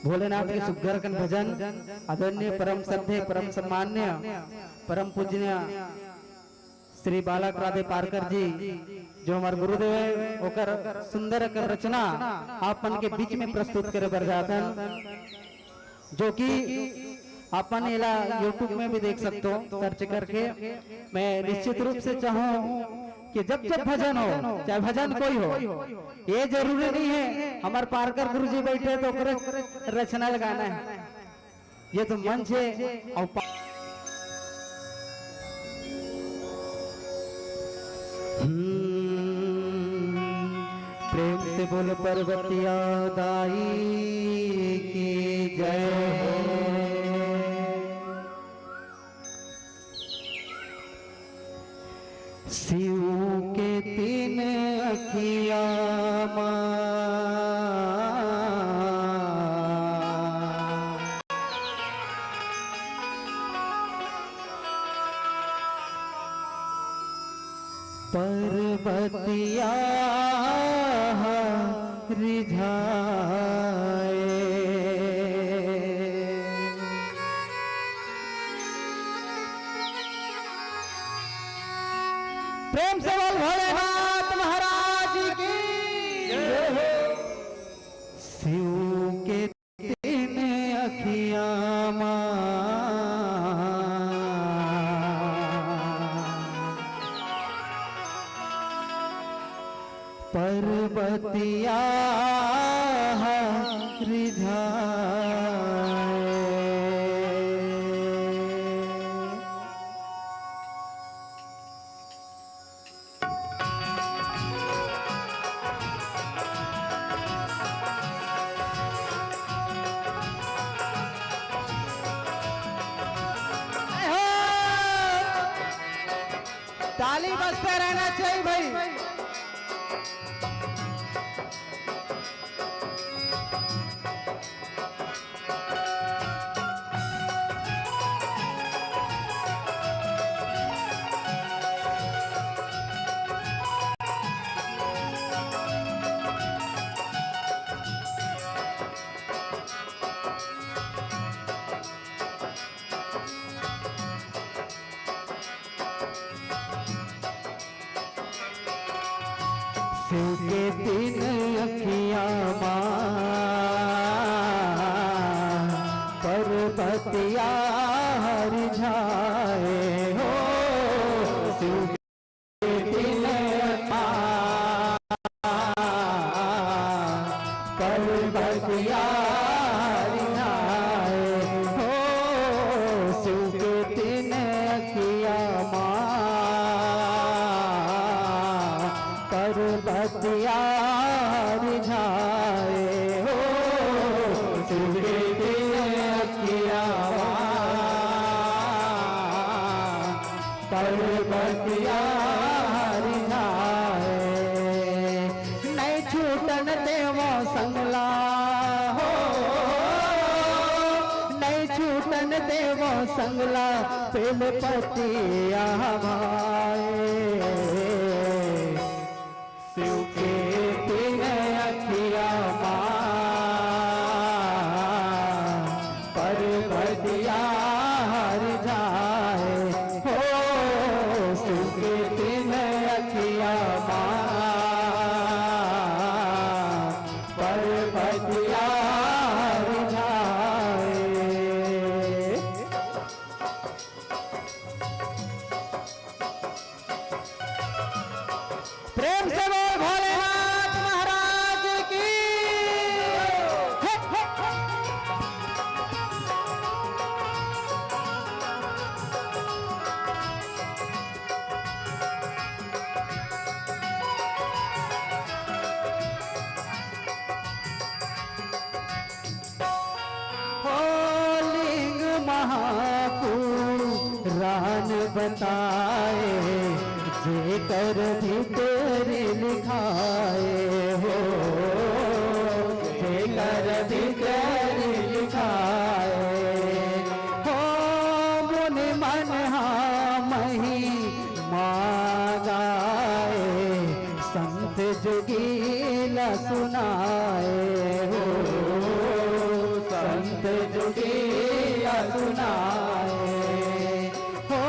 भोलेनाथ के सुग्गर कन भजन आदरणीय परम श्रद्धेय परम सम्मान्य परम पूजनीय श्री बालक राधे पारकर जी जो हमारे गुरुदेव है, ओकर सुंदर कर रचना आपन के बीच में प्रस्तुत करे बर जातन, जो कि अपन इला यूट्यूब में भी देख सकते हो सर्च करके। मैं निश्चित रूप से चाहूँ कि जब जब भजन हो, चाहे भजन कोई हो, ये जरूरी नहीं है हमारे पारकर गुरु जी बैठे तो रचना लगाना है। ये तो मंच है और प्रेम से बोल पर्वतिया दाई की जय। शिव के तीन अखिया पर्वतिया रिझाए। प्रेम से बोल भोलेनाथ महाराज की जय। शिव के तीन अखिया पर्वतिया रिझाए। ताली बजते रहना चाहिए भाई। शिव के तीन अखिया पर्वतिया रिझाए हो। शिव के तीन पर्वतिया रिझाए हो। शिव के तीन अखिया पर्वतिया रिझाए हो। शिव के तीन अखिया पर्वतिया संगला हो, नहीं छूटन देवो संगला प्रेम पतिया भाई। शिव के तीन अखिया पर बदिया हर जाए हो, शिव के तीन अखिया पर बदिया हर जाए। प्रेम से बोल भोलेनाथ महाराज की। हे, हे, हे। हो लिंग महापुराण बताए, जे कर भीतर लिखाए हो, जे कर भीतर लिखाए हो। मुनि मन मही मागाए, संत जुगीला सुनाए हो, संत जुगीला सुनाए हो।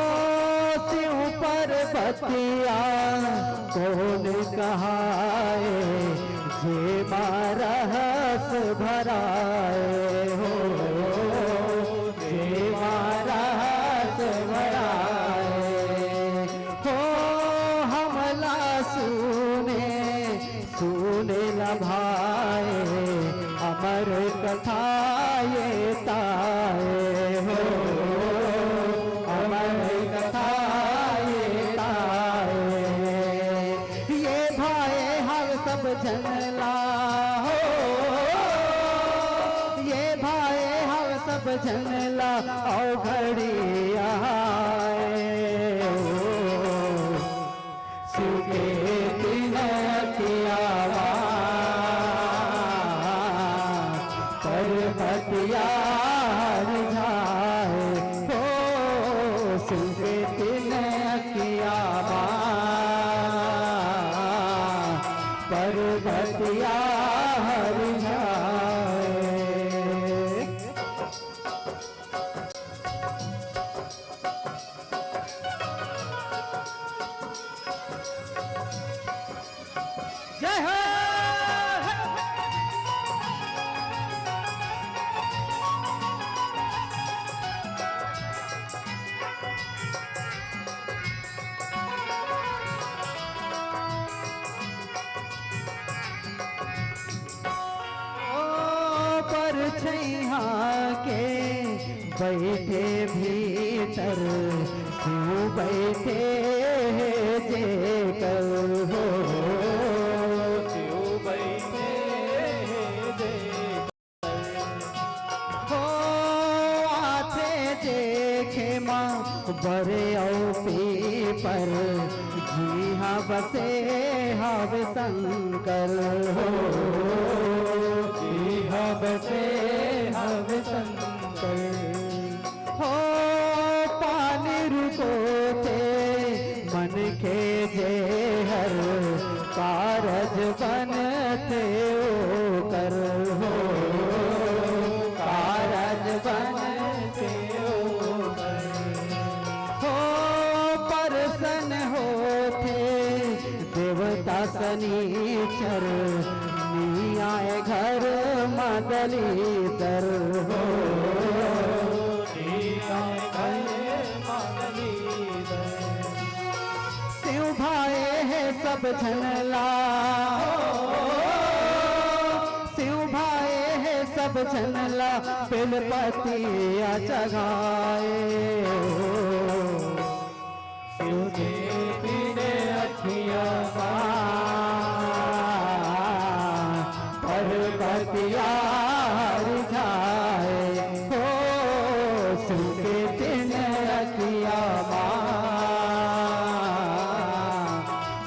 शिव पर्वतिया कौन कहाए, जे मारहस भराए हो, जे मारहस भराए हो। हमला सुने सुने न भाए, अमर कथा ये ताए हो, अमर कथा ये ताए। ये भाए हम सब जनला हो, ये भाए हम सब जनला और घड़िया शिव के तीन अखिया पर बतिया हर जाए हो, शिव के तीन अखिया पर बतिया हर जाए। जय हो। पर छैया के बैठे भीतर, शिव बैठे जे कर हो, शिव बैठे जे हो। आते देखे माँ बड़े औपी पर, जी हाँ बसे हव शंकर हो, बसे हव शंकर हो। पानी रुको थे मन के जे हर, कारज बनते ओ कर हो, कारज बनते ओ कर हो। परसन होते देवता शनिचर, आए घर दलीदर हो, शिव भाए है सब झनला हो, शिव भाए है सब झनला बेलपतिया जगाए हो। शिव के बिने अखिया बतिया हर जाए हो, शिव के तीन अखिया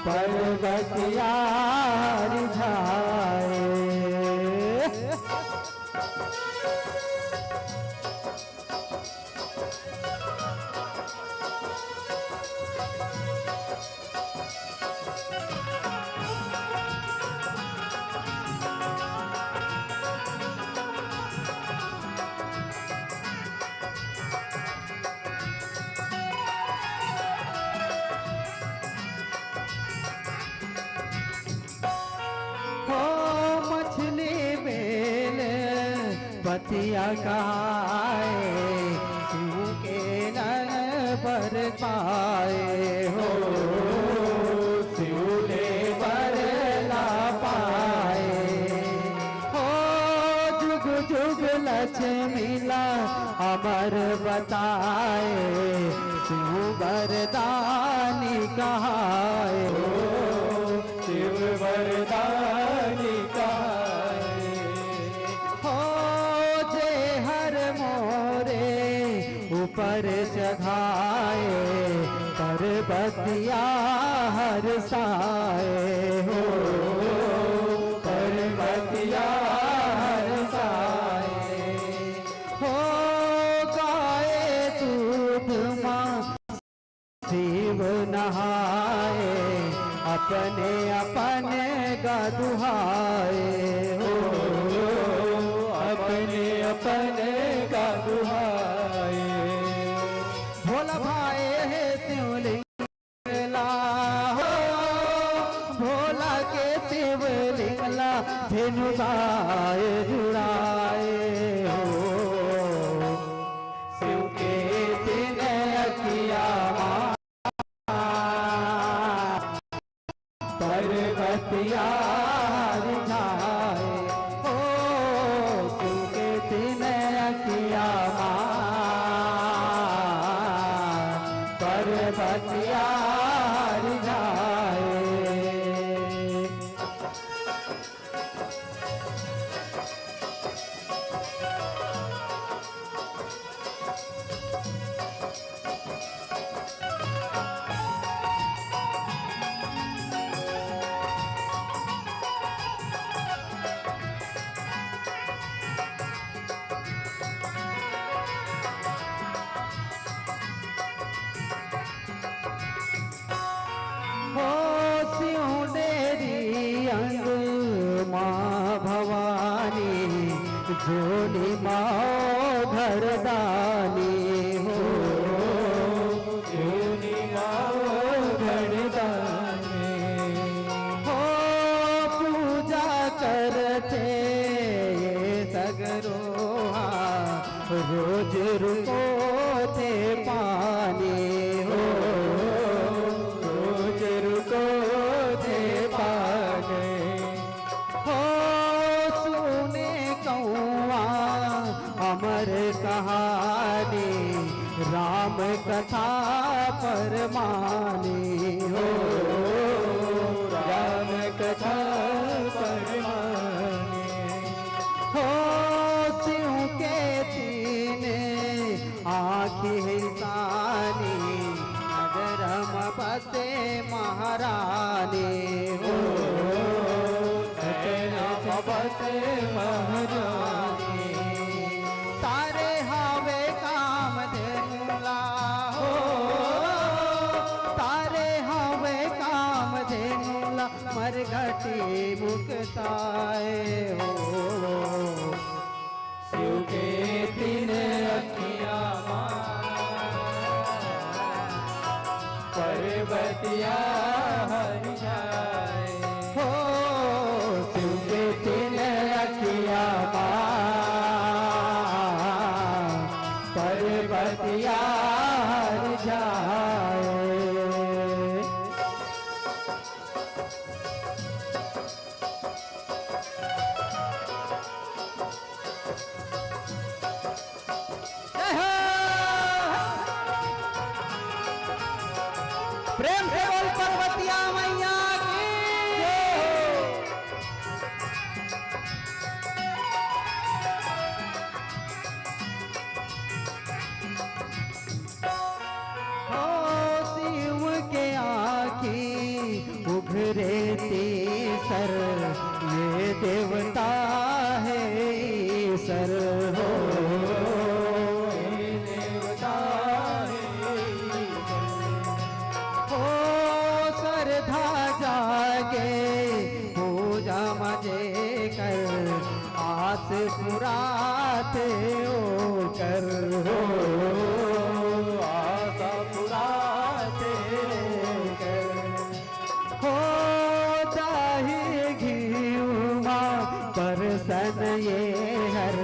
पर बतिया हर जाए। बतिया कहाए शिव के नन पर पाए हो शिव ने बरला पाए हो जुग जुग लक्ष्मीला अमर बताए शिव वरदानी कहाए हो शिव वरदानी कहाए हो जे हर मोरे ऊपर चढ़ाए पर्वतिया हर साए हो पर्वतिया हर साए हो गाए दूध माँ शिव नहाए अपने अपने का दुहाए हो अपने अपने का दुहाए भोला भाई है शिवलिंगला हो भोला के शिवलिंगला धेनु गाय जुड़ाए हो शिव के दिन अखिया पर्वतिया रिझाए हो शिव के दिन अखिया पर्वतिया रिझाए हो सिंहनेरी अंग माँ भवानी जोनी माँ घरदानी हो जोनी माँ घरदानी हो पूजा करते ये सगरोहा रोज रुको थे पानी हो रोज रुको थे पानी हो सुने कौआ अमर कहानी राम कथा परमानी हो राम कथा परमानी हो शिव के तीन आँखी सानी नगरम बसे महारानी हो बसे महारानी तारे हावे काम धेनुला हो तारे हावे काम धेनुला मरघटी मुक्ताए हो शिव के दिन अखिया पर्वतिया हरि जाए हो शिव के दिन अखिया पर्वतिया हरि जाए प्रेम से बोल पर्वतिया मैया की हो शिव के आँखी उभरे तीसर ये देवता है ईसर हो ये देवता हो श्रद्धा जागे पूजा मजे कर आस पुराते ओ कर हो आशा पुराते कर हो चाहे घीमा परसन ये हर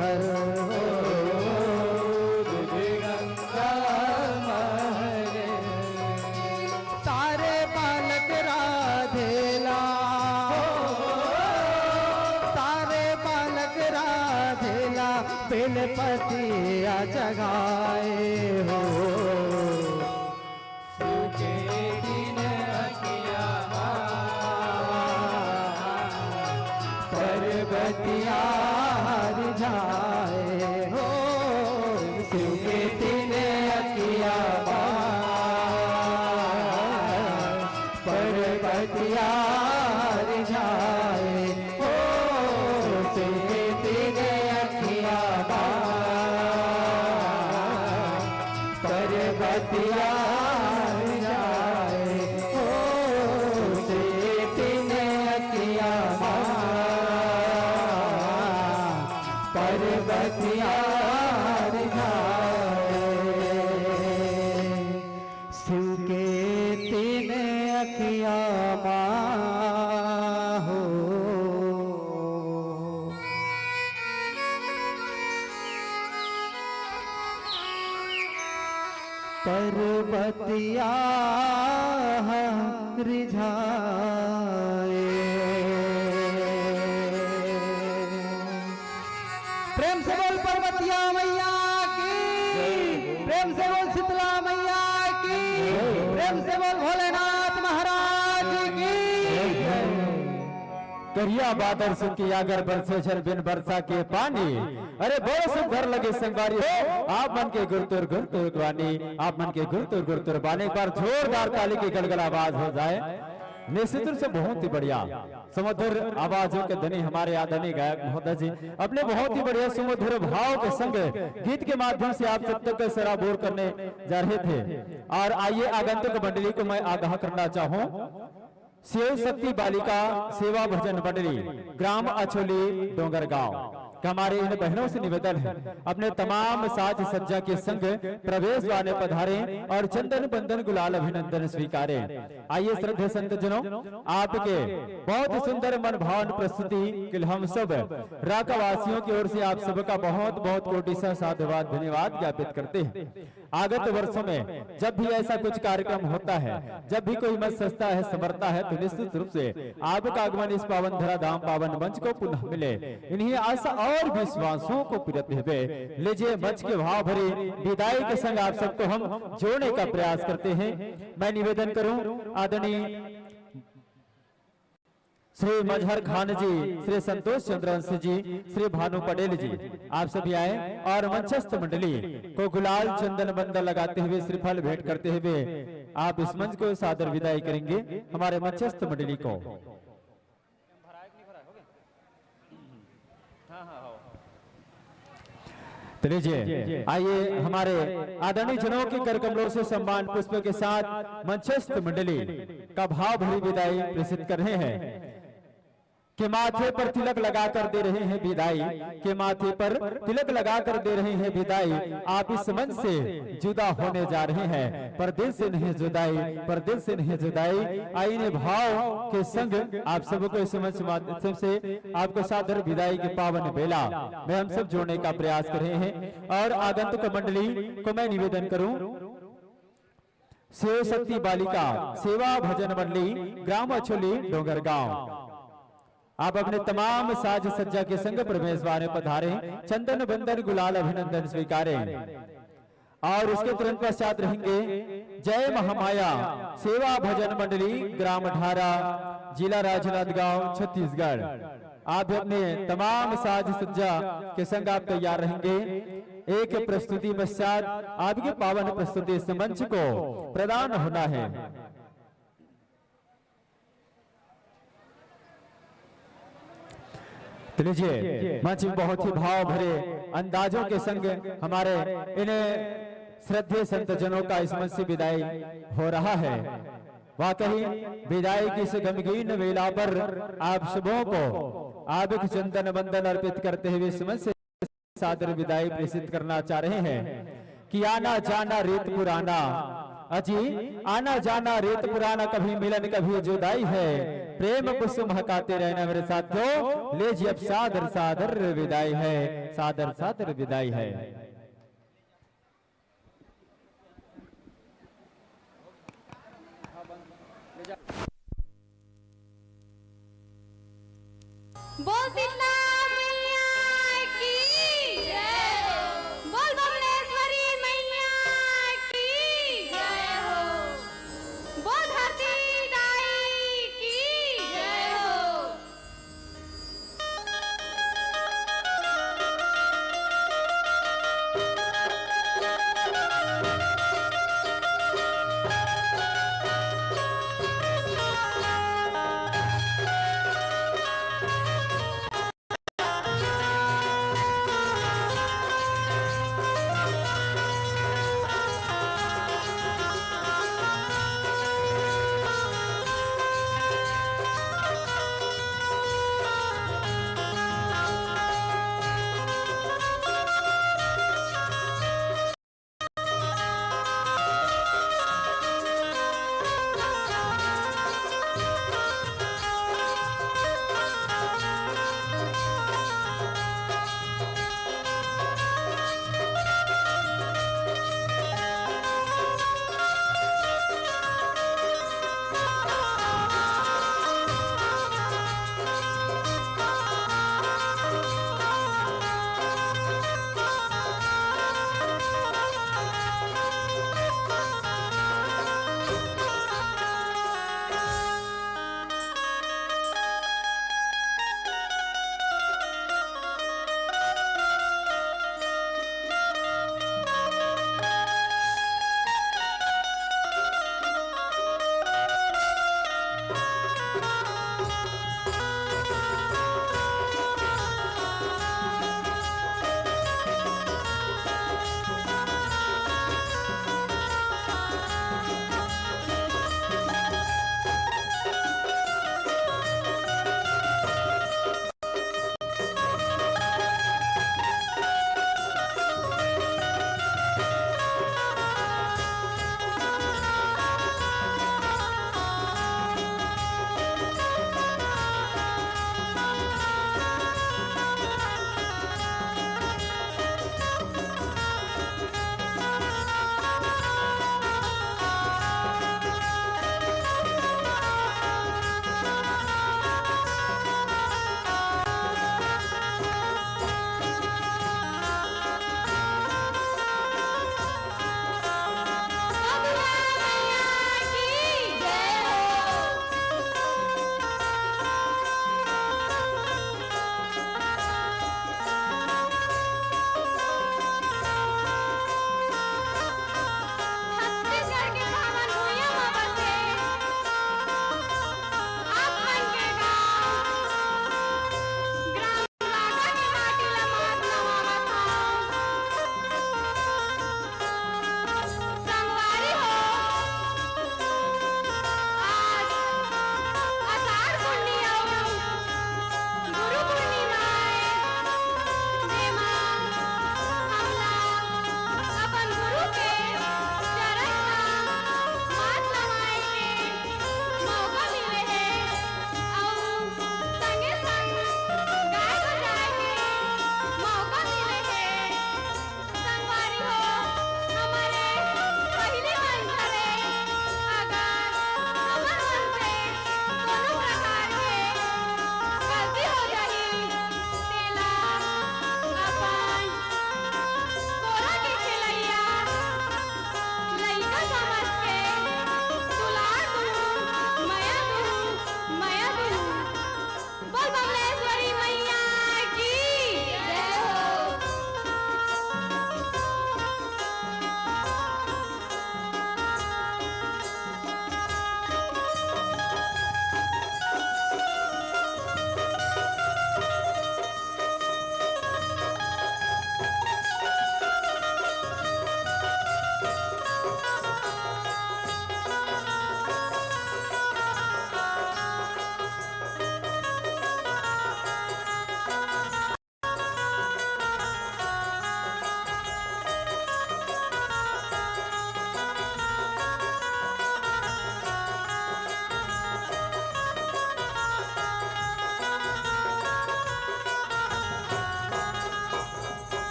हर गंगा महरे सारे बालक राधेला सारे बालक राधेला बेलपतिया जगाए हो सूखे दिन अखिया पर्वतिया रिझाए हो सूखे दिन अखिया पर्वतिया रिझाए हो सूखे दिन अखिया पर्वतिया रिझाए हो सूखे दिन अखिया पर्वतिया शिव के तीन अखिया हो पर्वतिया रिझाए प्रेम से बोल पर्वतिया मैया की प्रेम से बोल शीतला मैया की प्रेम से बोल भोलेनाथ महाराज की करिया बादल सुखी अगर बरसे झर बिन बरसा के पानी अरे बड़े सुख घर लगे संगवारी हो आप मन के गुरतुर वानी आप मन के गुरतुर बाने पर जोरदार ताली की गलगल आवाज हो जाए निश्चित रूप से बहुत ही बढ़िया सुमधुर आवाजों के धनी हमारे आदरणीय गायक महोदय जी अपने बहुत ही बढ़िया सुमधुर भाव के संग गीत के माध्यम से आप सब तक सराबोर करने जा रहे थे। और आइए आगंतुक मंडली को मैं आगाह करना चाहूं शिव शक्ति बालिका सेवा भजन मंडली ग्राम अछोली डोंगरगांव हमारे इन बहनों से निवेदन है अपने तमाम साज सज्जा के संग प्रवेश द्वार में पधारे और चंदन बंदन गुलाल अभिनंदन स्वीकारे। आइए श्रद्धेय संत जनों आपके बहुत सुंदर मन भावन प्रस्तुति के हम सब राकावासियों की ओर से आप सबका बहुत बहुत कोटि सा साधुवाद धन्यवाद ज्ञापित करते हैं। आगत वर्षों में जब भी ऐसा कुछ कार्यक्रम होता है जब भी कोई मत सस्ता है समरता है तो निश्चित रूप से आपका आगमन इस पावन धरा धाम पावन मंच को पुनः मिले इन्हीं आशा और विश्वासों को पूरते हुए लीजिए मंच के भाव भरे विदाई के संग आप सबको हम जोड़ने का प्रयास करते हैं। मैं निवेदन करूं आदरणीय श्री मजहर खान जी श्री संतोष चंद्रवंश जी श्री भानु पटेल जी आप सभी आए और मंचस्थ मंडली को गुलाल चंदन बंदन लगाते हुए श्रीफल भेंट करते हुए आप इस मंच को सादर विदाई करेंगे हमारे मंचस्थ मंडली को। लीजिए आइए हमारे आदरणीय जनों के कर कमलों से सम्मान पुष्प के साथ मंचस्थ मंडली का भाव भरी विदाई प्रेषित कर रहे हैं के माथे पर तिलक लगाकर दे रहे हैं विदाई के माथे पर तिलक लगाकर दे रहे हैं विदाई आप इस मंच से जुदा होने जा रहे हैं पर दिल से नहीं जुदाई पर दिल से नहीं जुदाई आईने भाव के संग आप सबको इस मंच माध्यम से आपको सादर विदाई के पावन बेला में हम सब जोड़ने का प्रयास कर रहे हैं। और आगंतुक मंडली को मैं निवेदन करूं शिव शक्ति बालिका सेवा भजन मंडली ग्राम अछोली डोंगरगांव आप अपने तमाम साज सज्जा के संग प्रवेश द्वार में पधारे चंदन बंदन गुलाल अभिनंदन स्वीकारें और उसके तुरंत पश्चात रहेंगे जय महामाया सेवा भजन मंडली ग्राम ढारा जिला राजनांदगांव छत्तीसगढ़ आप अपने तमाम साज सज्जा के संग आप तैयार रहेंगे। एक प्रस्तुति पश्चात आपके पावन प्रस्तुति इस मंच को प्रदान होना है। तो लीजिए मंच में बहुत ही भाव भरे अंदाजों के संग हमारे इन्हें श्रद्धेय संत जनों का इस मंच से विदाई हो रहा है। वाकई विदाई की इस गमगीन वेला पर आप सबों को आबिक चंदन बंदन अर्पित करते हुए इस मंच से सादर विदाई प्रेषित करना चाह रहे हैं कि आना जाना रीत पुराना अजी आना जाना रेत पुराना, कभी मिलन कभी जुदाई है, प्रेम कुसुम महकाते रहना मेरे साथियों, ले जी अब सादर सादर विदाई है, सादर सादर विदाई है। बोल शीतला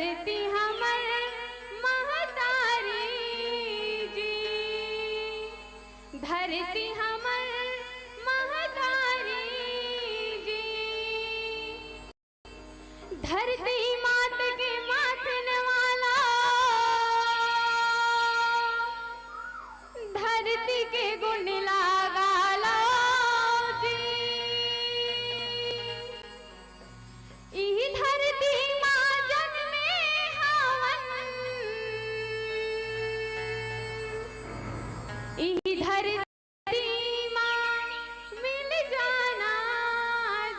धरती हमर महतारी जी, धरती हमर महतारी जी, धरती मात के माथन वाला, धरती के गुण लगाला जी। ई धरती माँ जग में हवन, ई धरती माँ मिल जाना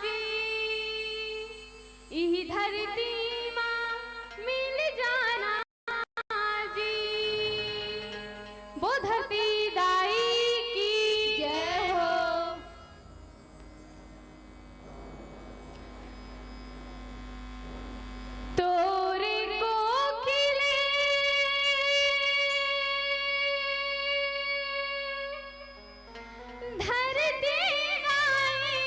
जी, ई धरती माँ मिल जाना जी। वो धरती दाई की जय हो। तोरे कोकिले धरती गाई,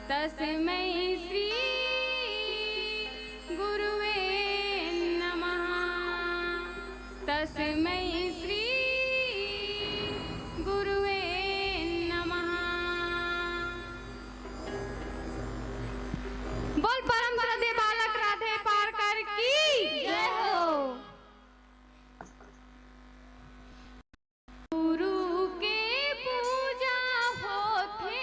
तस्मै श्री गुरुवे नमः। तस्मै श्री गुरुवे नमः। बोल परम श्रद्धे बालक राधे पारकर की जय हो। गुरु के पूजा होते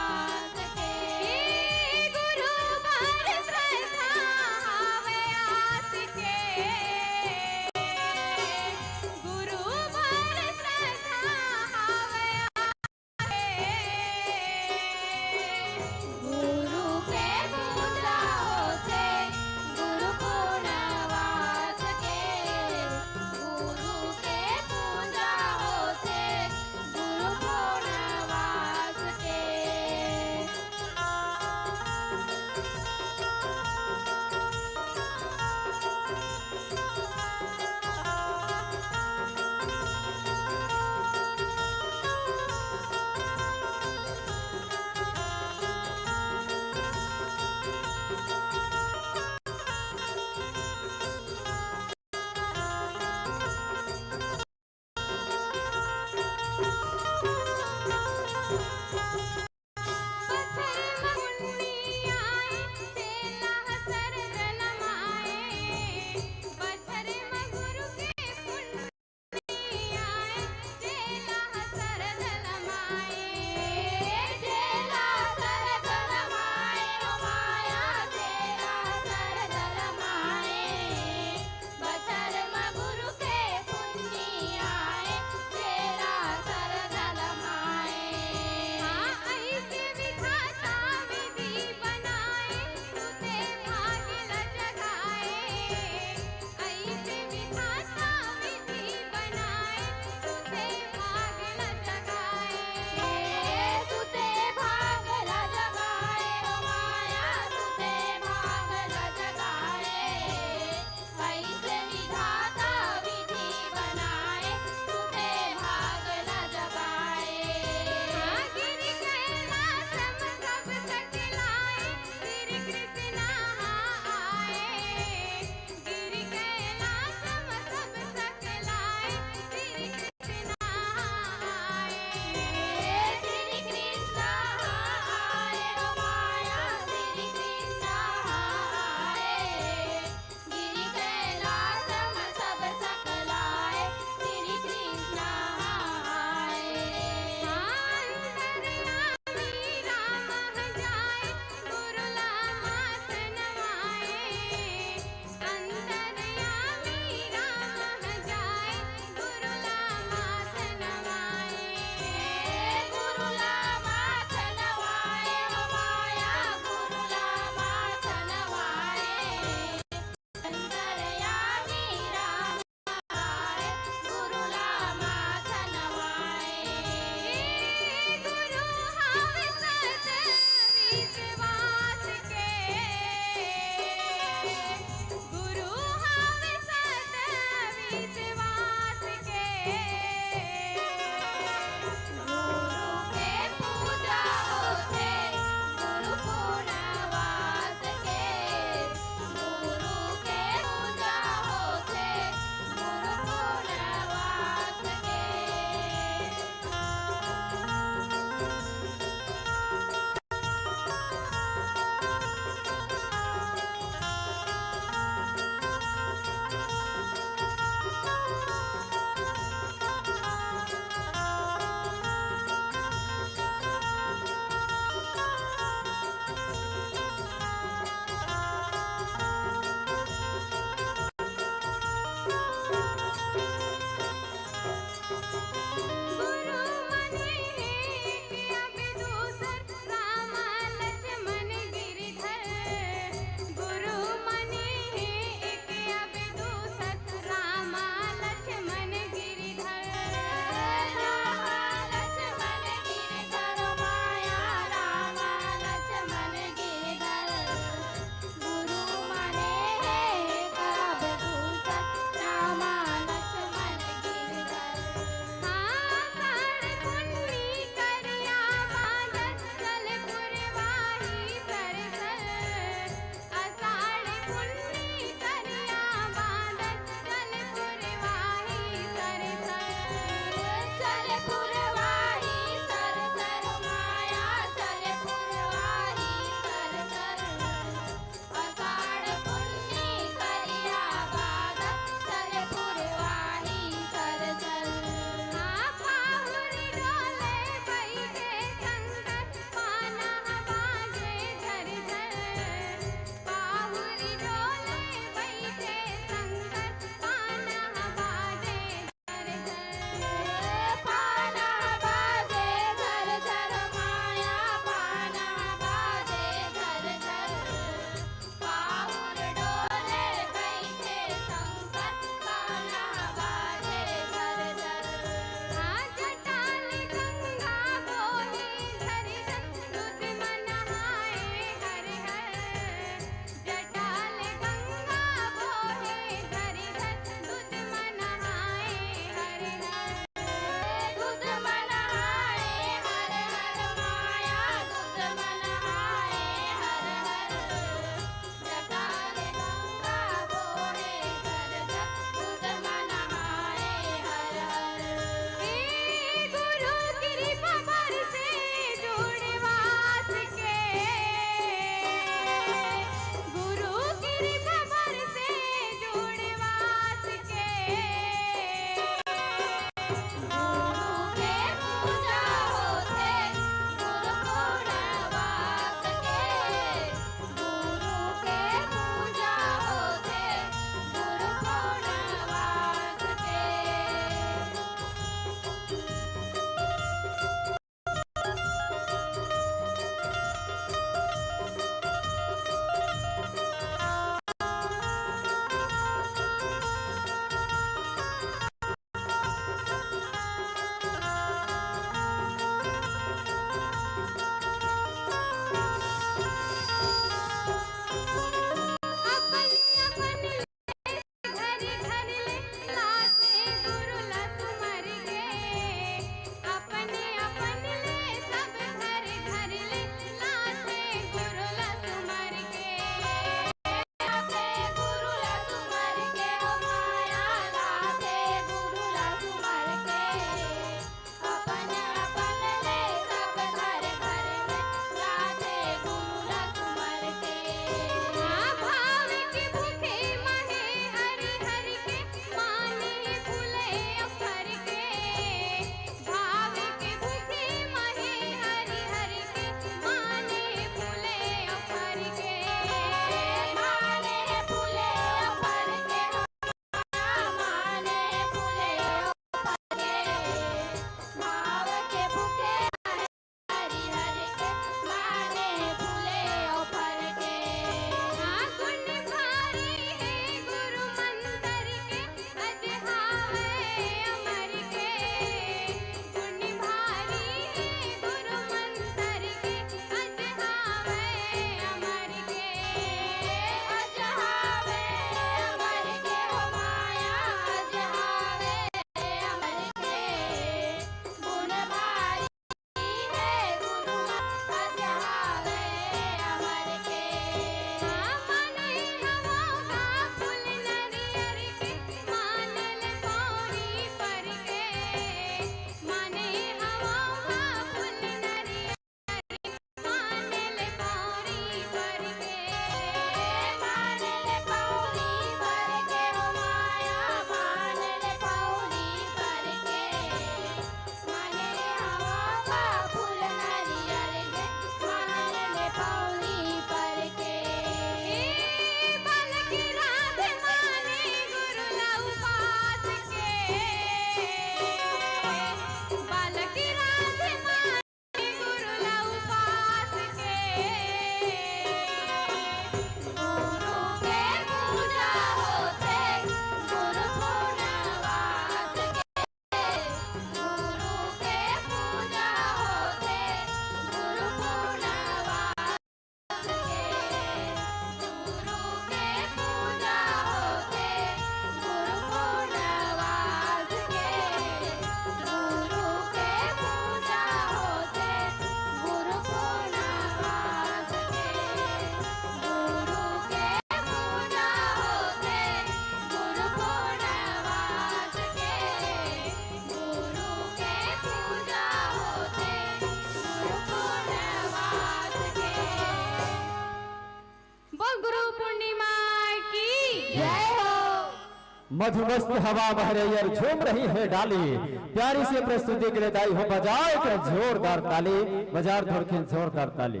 मधुमस्त हवा बह रही है, झूम रही है डाली, प्यारी से प्रस्तुति के लिए दाई हो बजाए के जोरदार ताली, बाजार धोड़ के जोरदार ताली।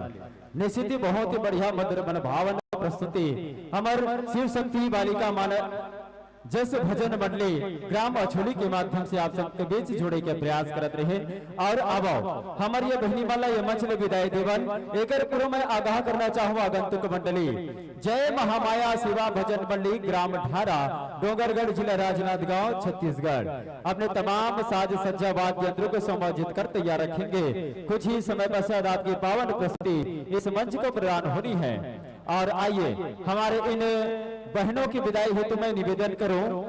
निश्चित ही बहुत ही बढ़िया मधुर मन भावन प्रस्तुति हमर शिव शक्ति बालिका मान जस भजन मंडली ग्राम अछोली के माध्यम से आप सबके बीच जोड़े के प्रयास करत रहे। और अब हमारी ये बहनी वाला ये मंच में विदाई देवन एकर पूर्व में आगाह करना चाहूँ आगंतुक मंडली जय महामाया सेवा भजन मंडली ग्राम ढारा डोंगरगढ़ जिला राजनांदगांव छत्तीसगढ़ अपने तमाम साज सज्जा वाद्य यंत्रों को समायोजित कर तैयार रखेंगे। कुछ ही समय पश्चात आपकी पावन प्रस्तुति इस मंच को प्रदान होनी है। और आइए हमारे इन बहनों की विदाई हेतु मैं निवेदन करूं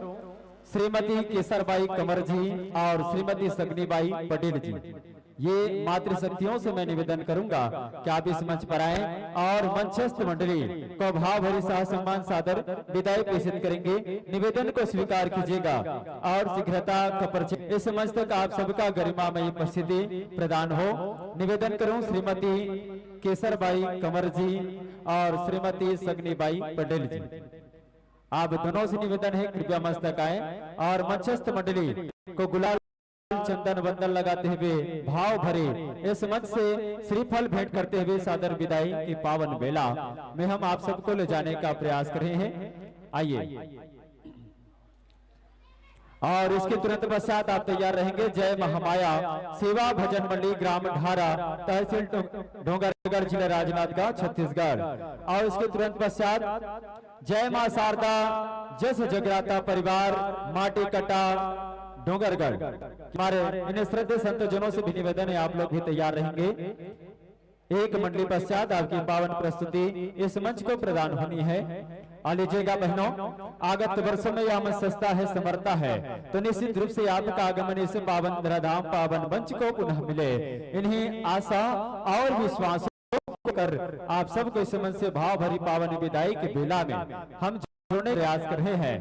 श्रीमती केसरबाई कंवर जी और श्रीमती सगनीबाई पटेल जी, ये मातृशक्तियों से मैं निवेदन करूंगा कि आप इस मंच पर आएं और मंचस्थ मंडली को भाव भरी सह सम्मान सादर विदाई प्रेषित करेंगे। निवेदन को स्वीकार कीजिएगा और शीघ्रता का परिचय इस मंच तक आप सबका गरिमामयी उपस्थिति प्रदान हो। निवेदन करूं श्रीमती केसरबाई कंवर जी और श्रीमती सगनीबाई पटेल जी, आप दोनों से निवेदन है कृपया मंच तक आए और मंचस्थ मंडली को गुलाल चंदन वंदन लगाते हुए भाव भरे इस मंच से श्रीफल भेंट करते हुए सादर विदाई की पावन बेला में हम आप सबको ले जाने का प्रयास कर रहे हैं। आइए और इसके तुरंत पश्चात आप तैयार रहेंगे। जय महामाया सेवा भजन मंडली ग्राम ढारा तहसील डोंगरगढ़ जिला राजनांदगांव छत्तीसगढ़ और इसके तुरंत पश्चात जय मां शारदा जस जगराता परिवार माटी कटा डोंगरगढ़। हमारे इन श्रद्धेय संतजनों से भी निवेदन है आप लोग भी तैयार रहेंगे। एक मंडली पश्चात आपकी पावन प्रस्तुति इस मंच को प्रदान होनी है। आ लीजिएगा बहनों, आगत वर्षों में यह मंच सस्ता है समर्था है, तो निश्चित रूप से आपका आगमन इस पावन धराधाम पावन मंच को पुनः मिले। इन्हीं आशा और विश्वास कर आप सबको इस मंच से भाव भरी पावन विदाई के बेला में हम जोड़ने प्रयास कर रहे हैं।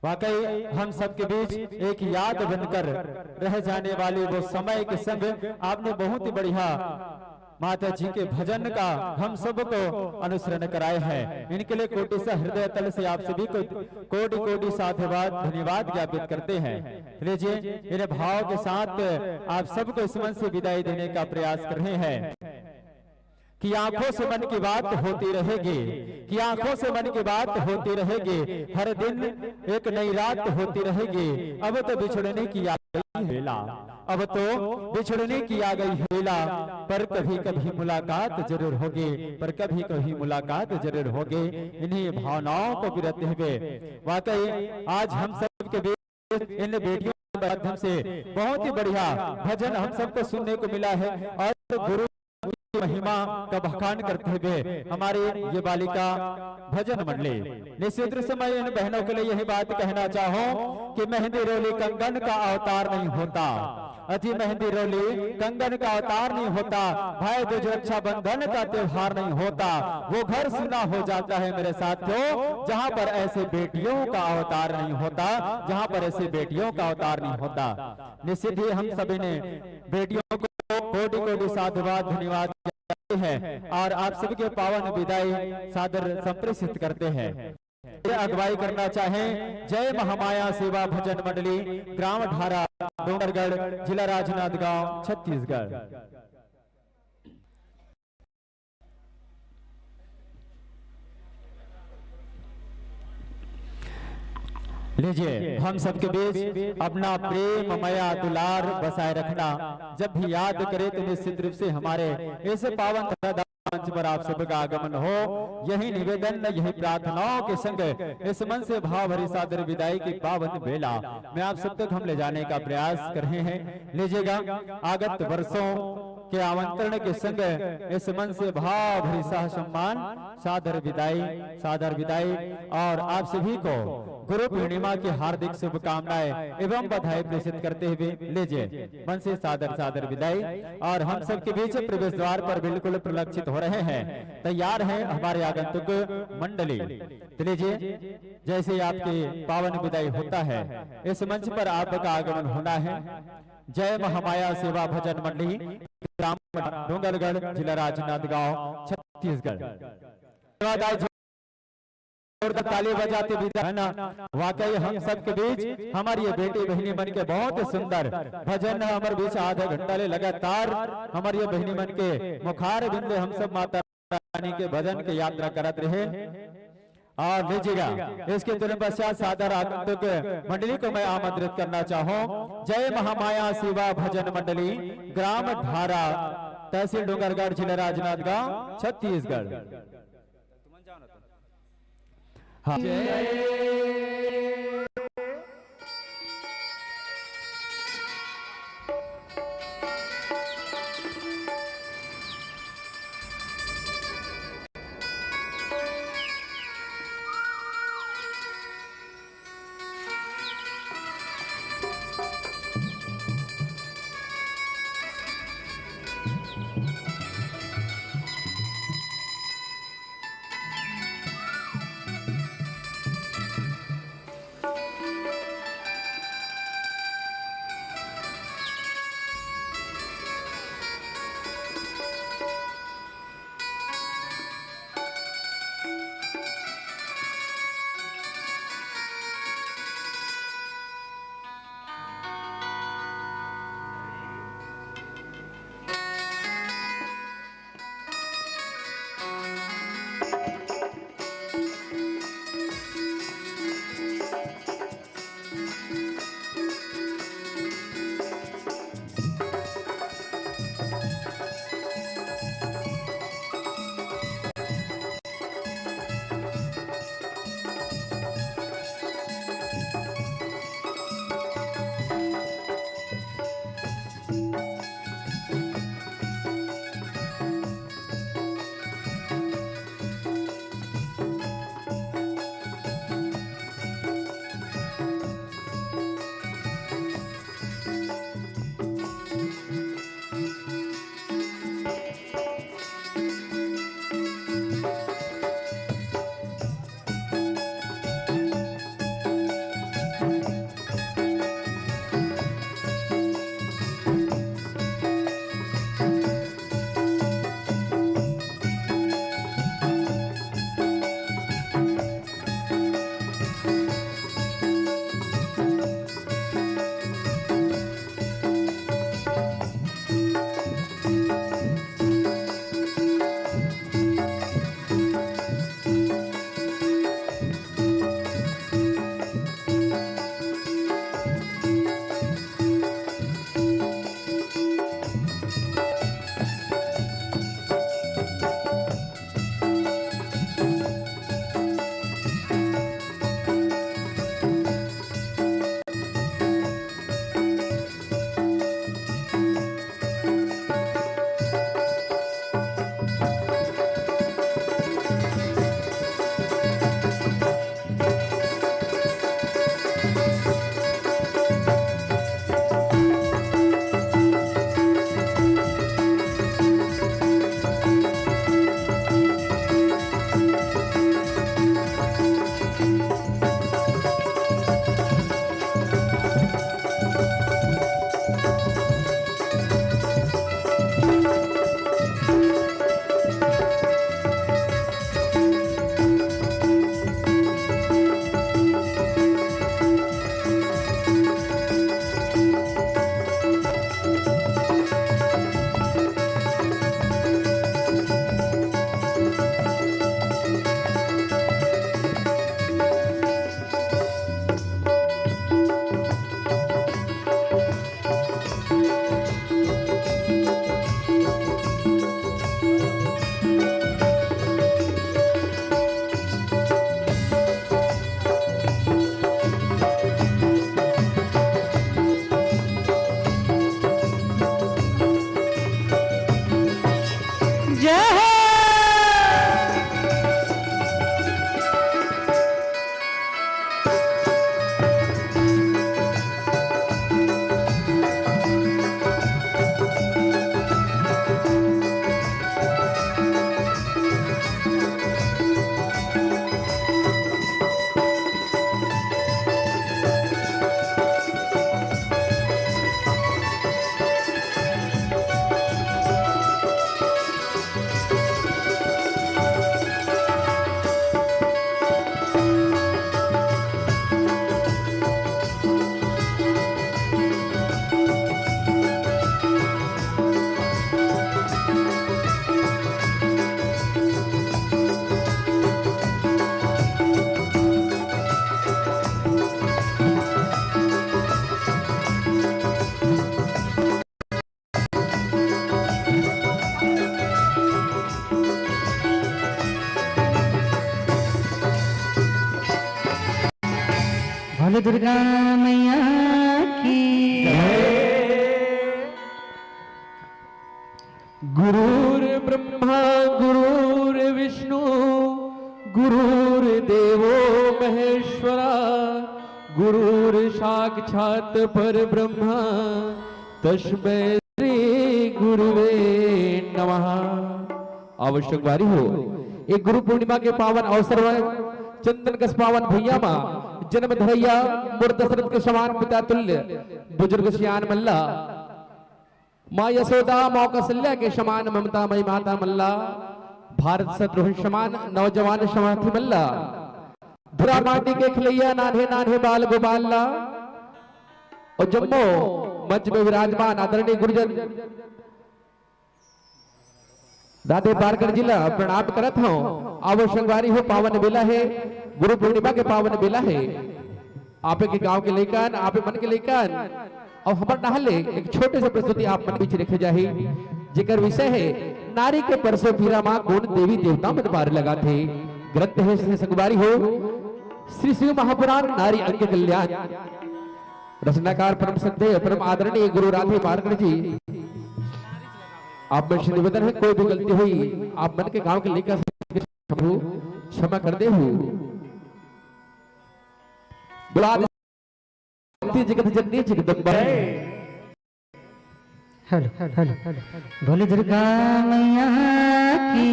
वाकई हम सबके बीच एक याद बनकर रह जाने वाले वो समय के संग आपने बहुत ही बढ़िया माता जी के भजन का हम सबको अनुसरण कराए हैं। इनके लिए कोटि से हृदय तल से आप सभी को कोटि कोटि साधुवाद धन्यवाद ज्ञापित करते हैं। लीजिए इन भाव के साथ आप सबको इस मन से विदाई देने का प्रयास कर रहे हैं कि आंखों से मन की बात होती रहेगी, कि आंखों से मन की बात होती रहेगी, हर दिन एक नई रात होती रहेगी। अब तो बिछड़ने की आ गई बेला, अब तो बिछड़ने की आ गई बेला, पर कभी कभी मुलाकात जरूर होगी, पर कभी कभी मुलाकात जरूर होगी। इन्हीं भावनाओं को बिरते हुए वाकई आज हम सब के बीच इन बेटियों के माध्यम से बहुत ही बढ़िया भजन हम सबको सुनने को मिला है। और गुरु महिमा का बखान करते हुए हमारी ये बालिका भजन मंडली निश्चित समय इन बहनों के लिए यही बात कहना चाहो कि मेहंदी रोली कंगन का अवतार नहीं होता, अति मेहंदी रोली कंगन का अवतार नहीं होता, भाई दूज रक्षा बंधन का त्योहार नहीं होता। वो घर सुना हो जाता है मेरे साथियों जहाँ पर ऐसे बेटियों का अवतार नहीं होता, जहाँ पर ऐसे बेटियों का अवतार नहीं होता। निश्चित ही हम सभी ने बेटियों को कोटि कोटि साधुवाद धन्यवाद है और आप सबके पावन विदाई सादर संप्रेषित करते हैं। अगुवाई करना चाहें जय महामाया सेवा भजन मंडली ग्राम ढारा डोंगरगढ़ जिला राजनांदगांव छत्तीसगढ़। लीजिए हम सबके बीच अपना प्रेम मया दुलार बसाए रखना, जब भी याद करे तो निश्चित रूप से हमारे इस पावन मंच पर आप सबका आगमन हो। यही निवेदन यही प्रार्थनाओं के संग इस मन से भाव भरी सादर विदाई की पावन बेला में आप सब तक हम ले जाने का प्रयास कर रहे हैं। लीजिएगा आगत वर्षों के आमंत्रण के संग इस मन से भाव भरी सह सम्मान सादर विदाई और आप सभी को गुरु पूर्णिमा की हार्दिक शुभकामनाएं एवं बधाई प्रेषित करते हुए लीजिए मन से सादर विदाई। और हम सबके बीच प्रवेश द्वार पर बिल्कुल प्रलक्षित हो रहे हैं, तैयार हैं हमारे आगंतुक मंडली। तो लीजिए जैसे आपकी पावन विदाई होता है इस मंच पर आपका आगमन होना है। जय महामाया सेवा भजन मंडली ग्राम डोंगरगढ़ जिला राजनांदगांव छत्तीसगढ़। जोरदार ताली बजाते विदा है ना। वाकई हम सबके बीच हमारी ये बेटी बहनी मन के बहुत सुंदर भजन हमारे बीच आधा घंटा ले लगातार हमारी ये बहनी मन के मुखार बिंदे हम सब माता रानी के भजन के यात्रा करत रहे। और लीजिएगा इसके तुरंत पश्चात सादर आगंतुक मंडली को मैं आमंत्रित करना चाहूँ। जय महामाया शिवा भजन मंडली, ग्राम धारा, तहसील डूंगरगढ़, जिला राजनांदगांव, छत्तीसगढ़। हाँ। बोलो दुर्गा मैया की गुरुर्ब्रह्मा गुरुर्विष्णु गुरुर्देवो महेश्वरा गुरुर्साक्षात् परब्रह्मा तस्मै श्री गुरुवे नमः। आवश्यक बारी हो एक गुरु पूर्णिमा के पावन अवसर में चंदन कस पावन भैया माँ जन्म धरैया मुर दशरथ के समान पिता तुल्य बुजुर्ग सियान मल्ला माँ यशोदा माँ कौशल्या के समान ममता मई माता मल्ला भारत शत्रुघ्न समान नौजवान समाधि मल्ला धुरा माटी के खिलैया नान्हे नान्हे बाल गोपाला और जम्मो मंच में विराजमान आदरणीय गुरुजन दादे पारकर जिला प्रणाम करत हूँ। आवश्यक बारी हो पावन बेला है गुरु पूर्णिमा के पावन बेला है आप के गांव के लेकर आप मन के लेकर और हमारे नहले एक छोटे से प्रस्तुति आप मन बीच रखे जाही जिकर विषय है नारी के परसों पीरा माँ कौन देवी देवता मन बार लगा थे। ग्रंथ है श्री संगवारी हो श्री शिव महापुराण नारी अंग कल्याण रचनाकार परम सत्य परम आदरणीय गुरु राधे पारकर जी। आप में निवेदन है कोई भी गलती हुई आप मन के गांव के लेकर क्षमा कर दे जगत जननी जगदम्बा। हेलो हेलो बोलो दुर्गा मैया की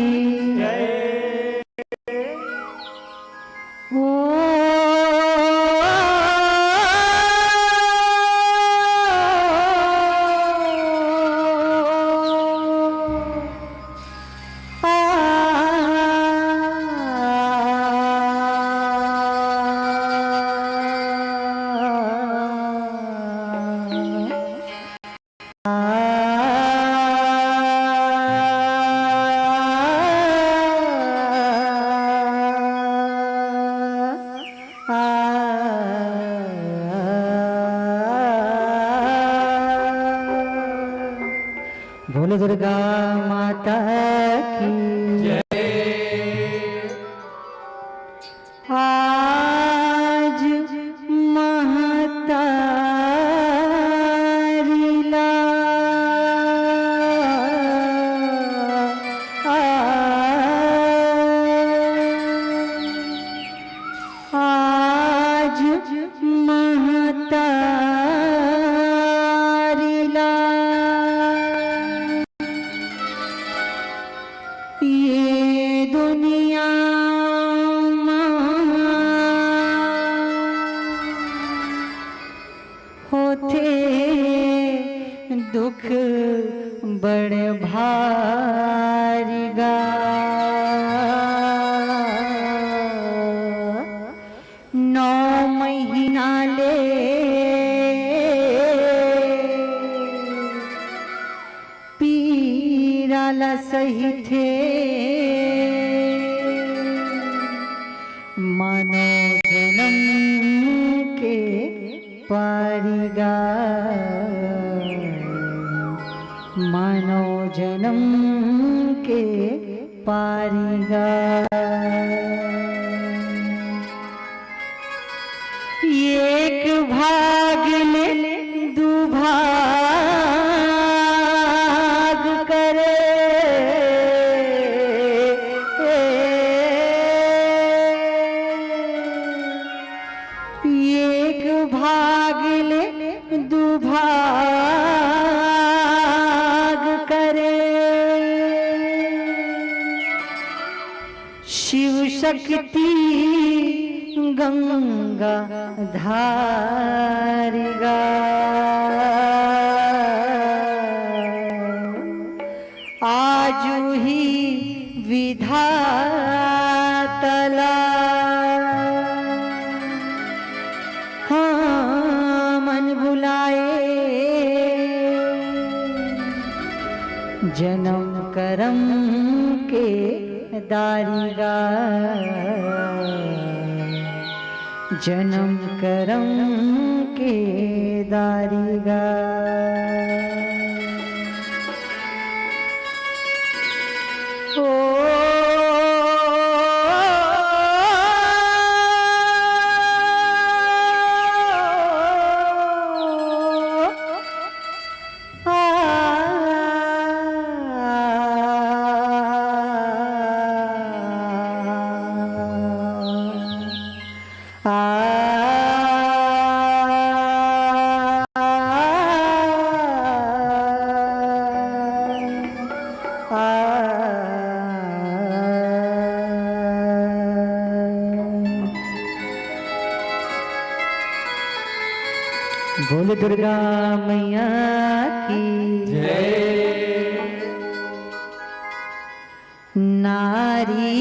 बोलो दुर्गा माता की आज महतारी आज महतारी ये दुनिया होते दुख बड़े भारी गा नौ महीना ले पीराला सही थे मानो जन्म के पारिगा मानो जन्म के पारिगा एक भाग ले दू भाग करे एक भाग ले दू भाग करे शिव शक्ति गंगा धारिगा आजू ही विधातला हाँ मन बुलाए जन्म करम के दारिगा जन्म करम के दारिगा ओ बोल दुर्गा मैया की नारी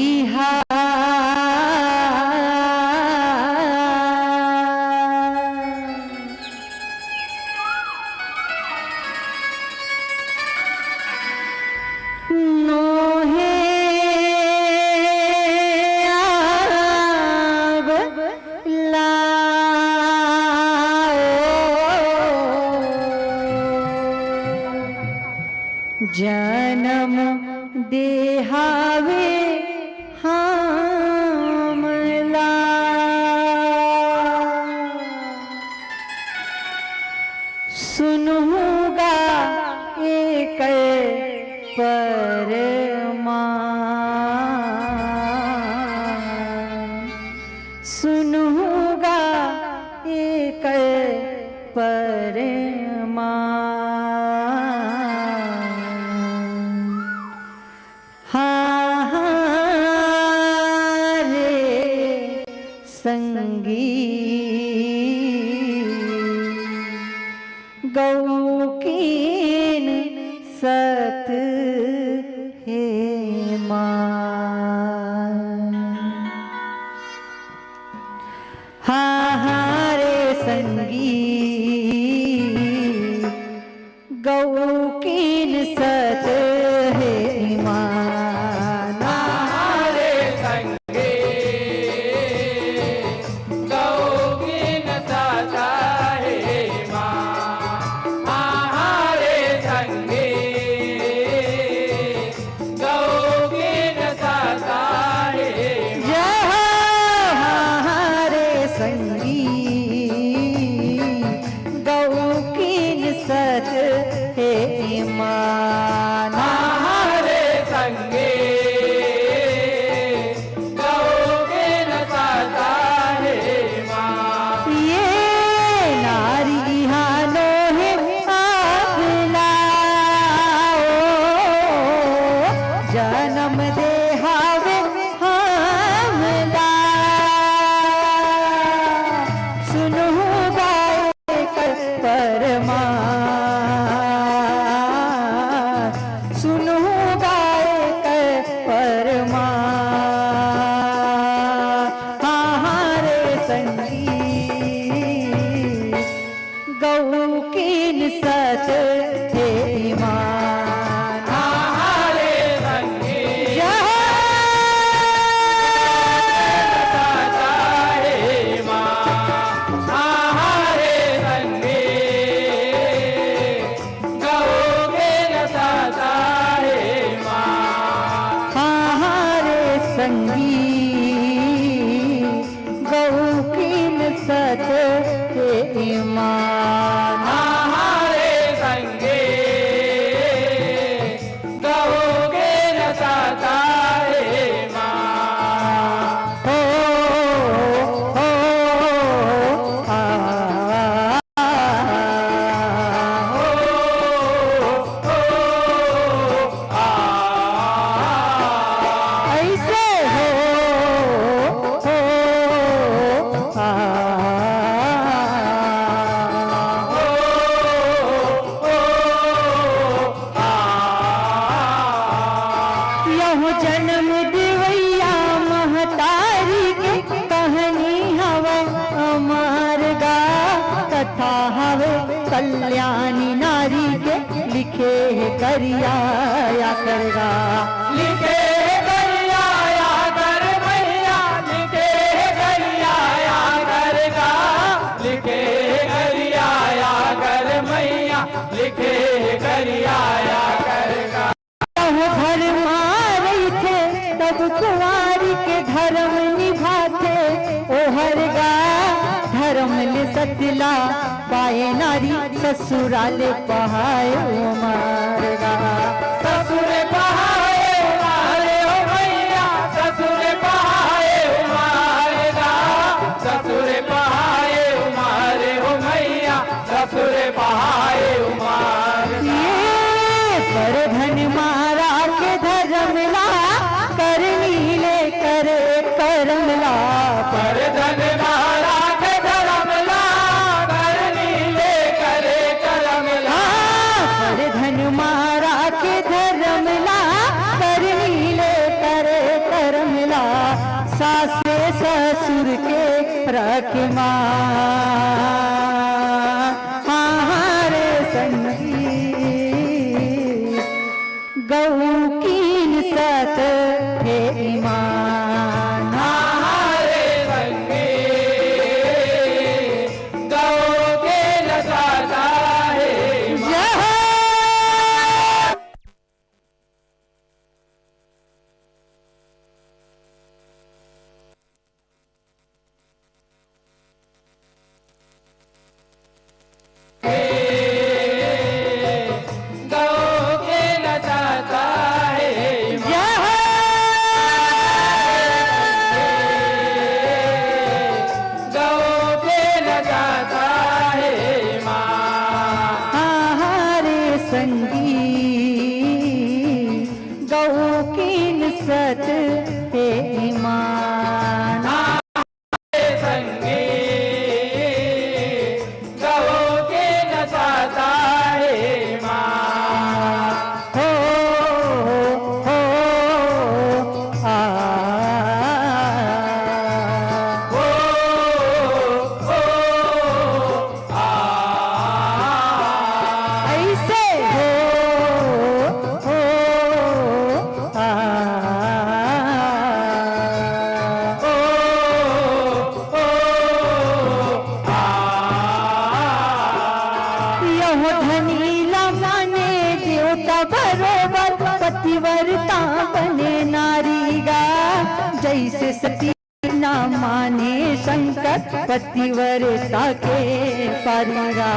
जन्म देहावे हमला सुनूगा एक परमान सुनूगा एक परमान हारे संगी गौकीन सत हे मान हारे संगी गौकीन सत हे मान कल्याणी नारी के लिखे करिया या करगा लिखे करिया या कर मैया लिखे करिया या करगा लिखे करिया या कर मैया लिखे करिया या करगा घर मारे थे तब कुंवारी के धर्म निभाते ओ हरगा धर्म ले सतला पाए नारी ससुराल पहाए ओ मारगा ससुर पहाए मारे ओ मैया ससुर पहाए मारेगा ससुर पहाए मारे ओ मैया ससुर पहाए मारेगा ये पर धन मारा के धर्मला करनी ले करे करमला पर धन मारा के धर्मला करनी ले संगी गौ कीन सत हे ईमान संगी गौ के न साता है माँ हो आ ऐसे हो यहो धनीला माने देवता बरोबर पतिव्रता बने नारीगा जैसे सती ना माने शंकर पतिव्रता के परिगा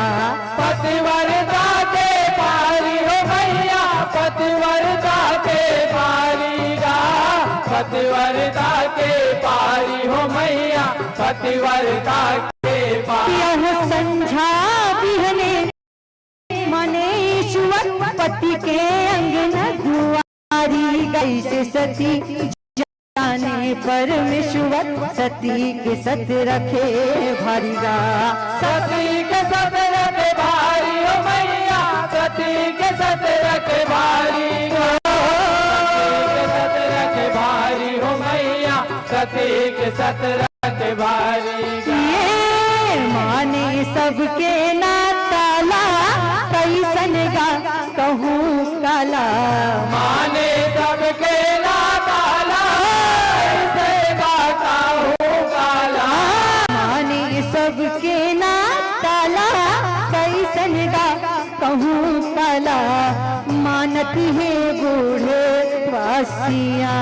पतिव्रता के पारी हो भैया पतिव्रता के पारी गा पतिव्रता के पारी हो मैया पतिव्रता के पारी यह संझा बिहने माने ईश्वर पति के अंगन दुआरी गैसे सती जाने परमेश्वर सती के सत रखे भारीगा सती के सत रखे भारी हो मैया सती के सत रखे भारी हो सती के सत रखे भारी हो मैया सती के सत रखे भारी ये माने सबके नाताला कैसन गा कहूँ काला माने सबके नाताला ऐसे गाता हूँ काला माने सबके नाताला कैसन गा कहूँ काला मानती है बूढ़े वासिया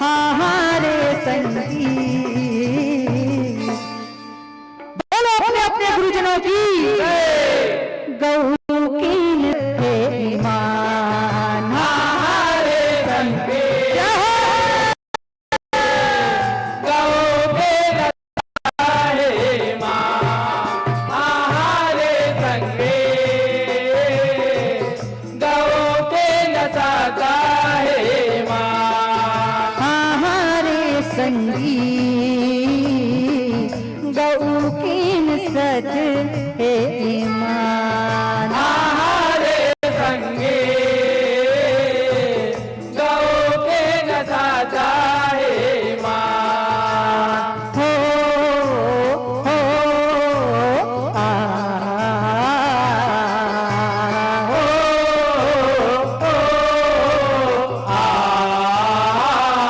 हमारे संगी बोलो अपने अपने गुरुजनों की गौ कीन है ईमान हमारे संगे गौ के रता है माँ हमारे संगे गौ के नचाता है माँ हमारे संगी गौ कीन सत है ईमान हमारे संगे गौ के नचाता है माँ हो आ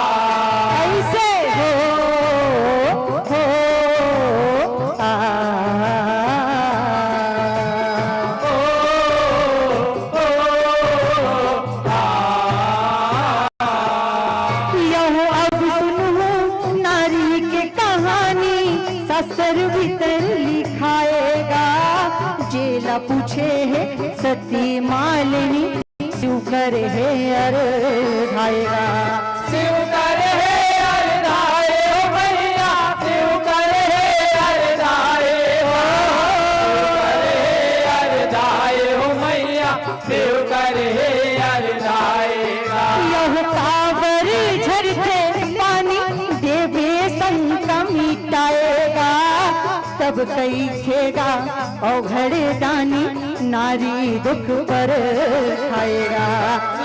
ऐसे हो आ यहो अब सुनो नारी के कहानी ससुर भीतर लिखाएगा जेला पूछे है सती मालिनी शिव करे है अर ढाएगा शिव करे है अरधाए हो भैया शिव करे है अरधाए हो अरधाए हो मैया शिव करे है अरधाएगा यह काबर झरते पानी देवे संकम मिटाएगा तब कई खेगा औघड़ दानी नारी दुख पर खाएगा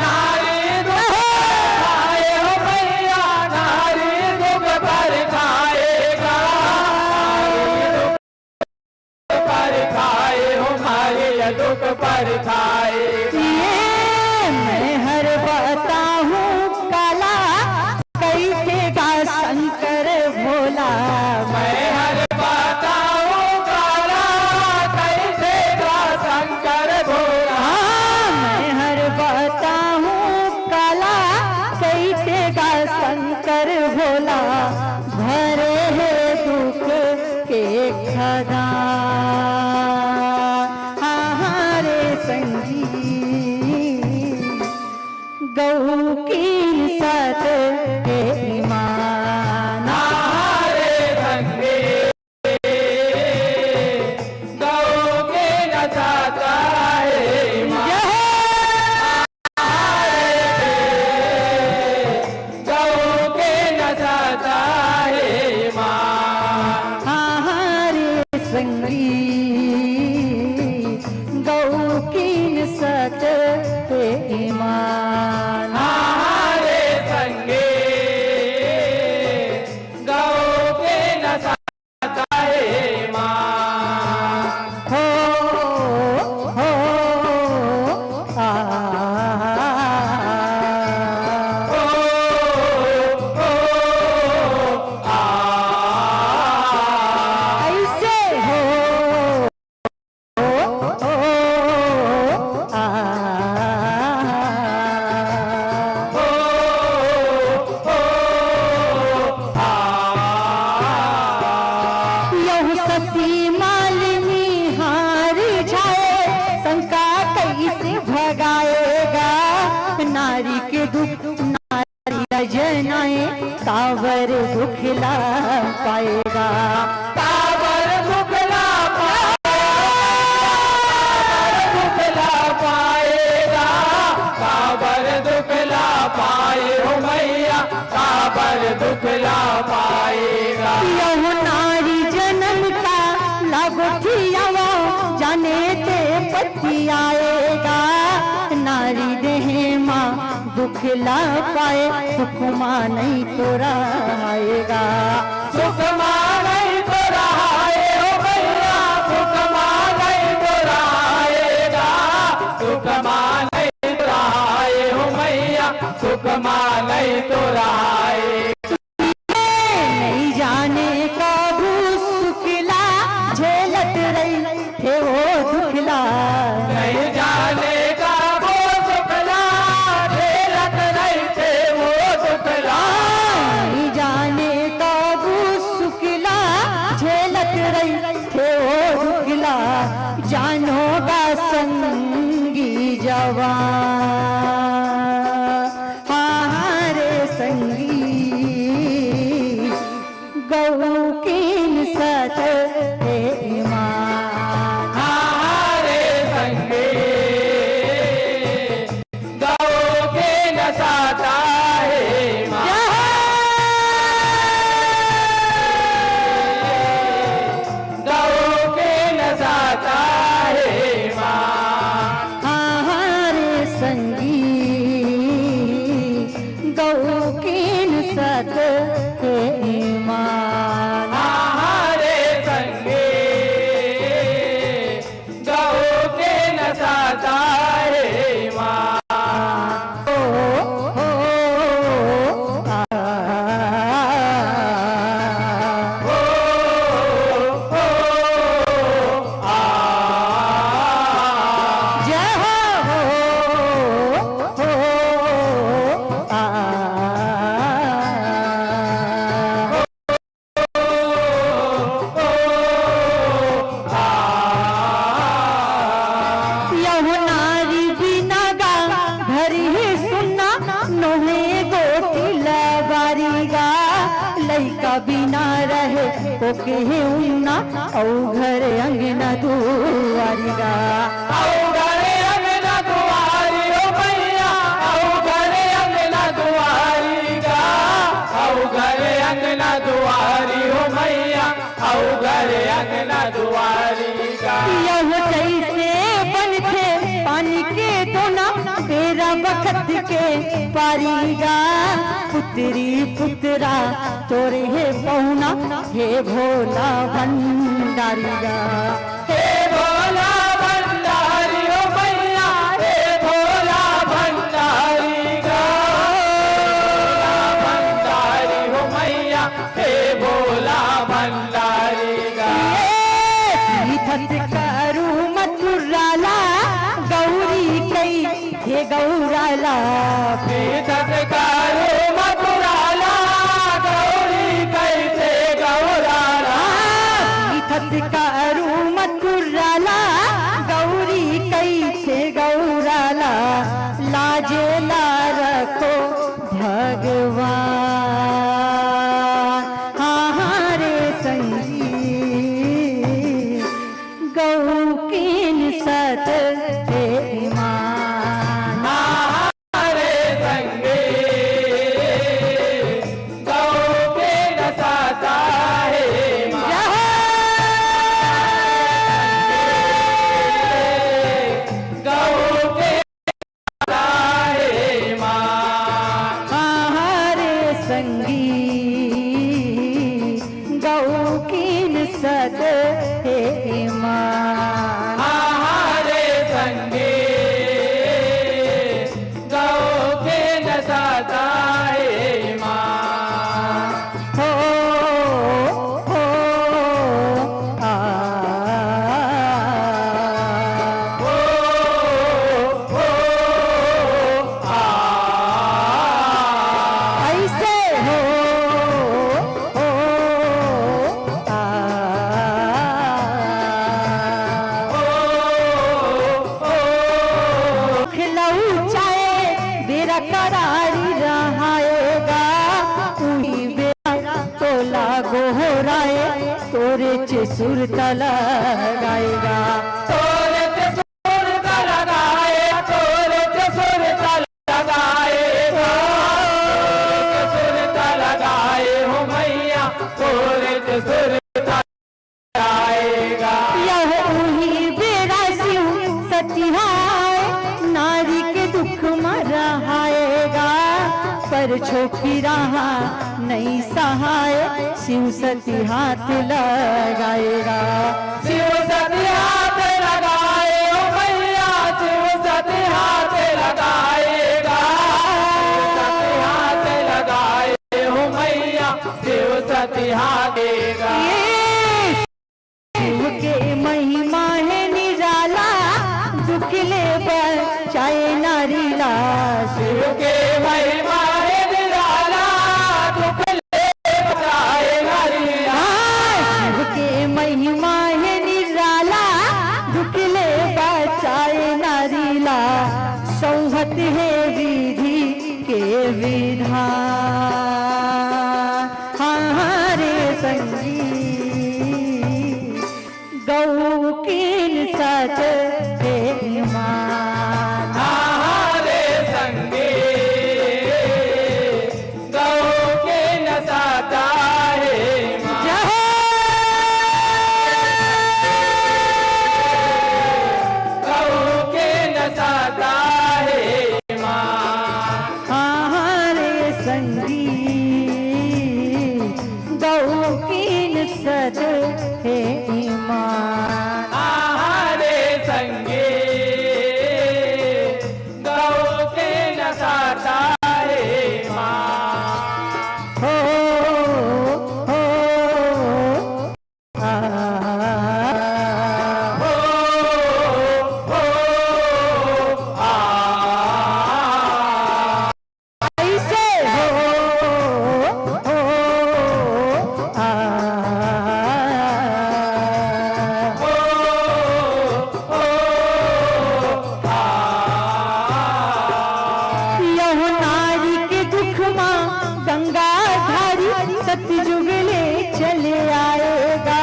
नारी दुख खाए हो भैया नारी दुख पर खाएगा पर खाए हो मारे दुख पर खाएगा ये मैं हर बता हूँ काला कैसे गा शंकर भोला मैं हर बाता हूँ काला कैसे गा शंकर भोला मैं हर बता हूँ काला कैसे गा शंकर भोला भरे है दुख के खदा हमारे संगी गौ की सत है ईमान हमारे संगे गौ के नचाता यह सती मालिनी हार जाए, शंका कैसे भगाएगा। नारी के दुख नारी जनाए, कावर दुखला पाएगा। कावर दुखला पाएगा, कावर दुखला पाए हो मैया, कावर दुखला पाएगा। यह नारी जन्म का लागोठियावा, जाने ते पति आएगा। नारी देह माँ दुखला पाए, सुख माँ नहीं तो रहेगा। सुख माँ नहीं तो रहाए हो मैया, सुख माँ नहीं तो रहेगा। सुख माँ नहीं तो रहाए हो मैया, सुख माँ नहीं तो रहाए। नहीं जाने कबू सुखला, झेलत रही थे वो दुखला। नहीं जाने कबू सुखला, झेलत रही थे वो दुखला। नहीं जाने कबू सुखला, झेलत रही थे वो दुखला। जानोगा संगी जवान, हाँ रे संगी, गौ कीन सत है ईमान। हाँ रे संगी, गौ कीन सत है ईमान। गौ कीन सत है ईमान। हाँ रे संगी, गौ कीन सत है ईमान। हाँ रे संगी, गौ कीन सत है ईमान। यह नारी बिना गा घर ही सुनना, नोहे गोटी लबारीगा। लइका बिना रहे को के उन्ना, औ घर अंगना दुआरीगा। औ घर अंगना दुआरी ओ मैया, औ घर अंगना दुआरीगा। औ घर अंगना दुआरी ओ मैया, औ घर अंगना दुआरीगा। यह जैसे बनते पानी के दोना, तेरा बखत के पारीगा। पुत्री पुत्रा तोरे है पहुना, हे भोला भंडारीगा। हे भोला भंडारी ओ मैया, हे भोला भंडारीगा। भंडारी हो मैया, हे भोला भंडारीगा। करू मथुराला, गौरी कई हे गौराला। करू मथुराला, गौरी कई थे गौराला। करू मथुराला, गौरी कई थे गौराला। लाजे ला रखो भगवान, हाँ रे संगी, गौ कीन सत है ईमान। हाँ रे संगी, गौ कीन सत है ईमान। गौ कीन सत है ईमान। हाँ रे संगी, गौ कीन सत है ईमान। हाँ रे संगी, गौ कीन सत है ईमान। हो आ ऐसे हो आ सुर लगाएगा। तोरे ते सुर लगाए, तोरे ते सुर लगाएगा, तोरे ते सुर लगाए हो मैया, तोरे ते सुर लगाएगा। यह वही बेड़ा शिव सतिहाय, नारी के दुख मरहाएगा, पर छोकी रहा नहीं सहाय, शिव सती हाथ लगाएगा। शिव सती हाथ लगाए हो मैया, शिव सती हाथ लगाएगा, शिव सती हाथ लगाए हो मैया, शिव सती हाथ देगा। शिव के महिमा है निराला, दुखले पर चाहे नारी लाश। शिव के महिमा है निराला, दुखले बचाए नारी लाश। शिव के महिमा है निराला, दुखले बचाए नारी लाश। सौहत है विधि के विधान, हाँ रे संगी गौ कीन सत है ईमान। हमारे संगे गौ के नसाता है माँ। गौ के नसाता है माँ। हमारे संगी गौ कीन सत है ईमान। हमारे संगे गौ के नसाता है माँ। हो आ, हो आ ऐसे हो आ, यह नारी के दुख माँ गंगा धारी, सतयुग ले चले आएगा,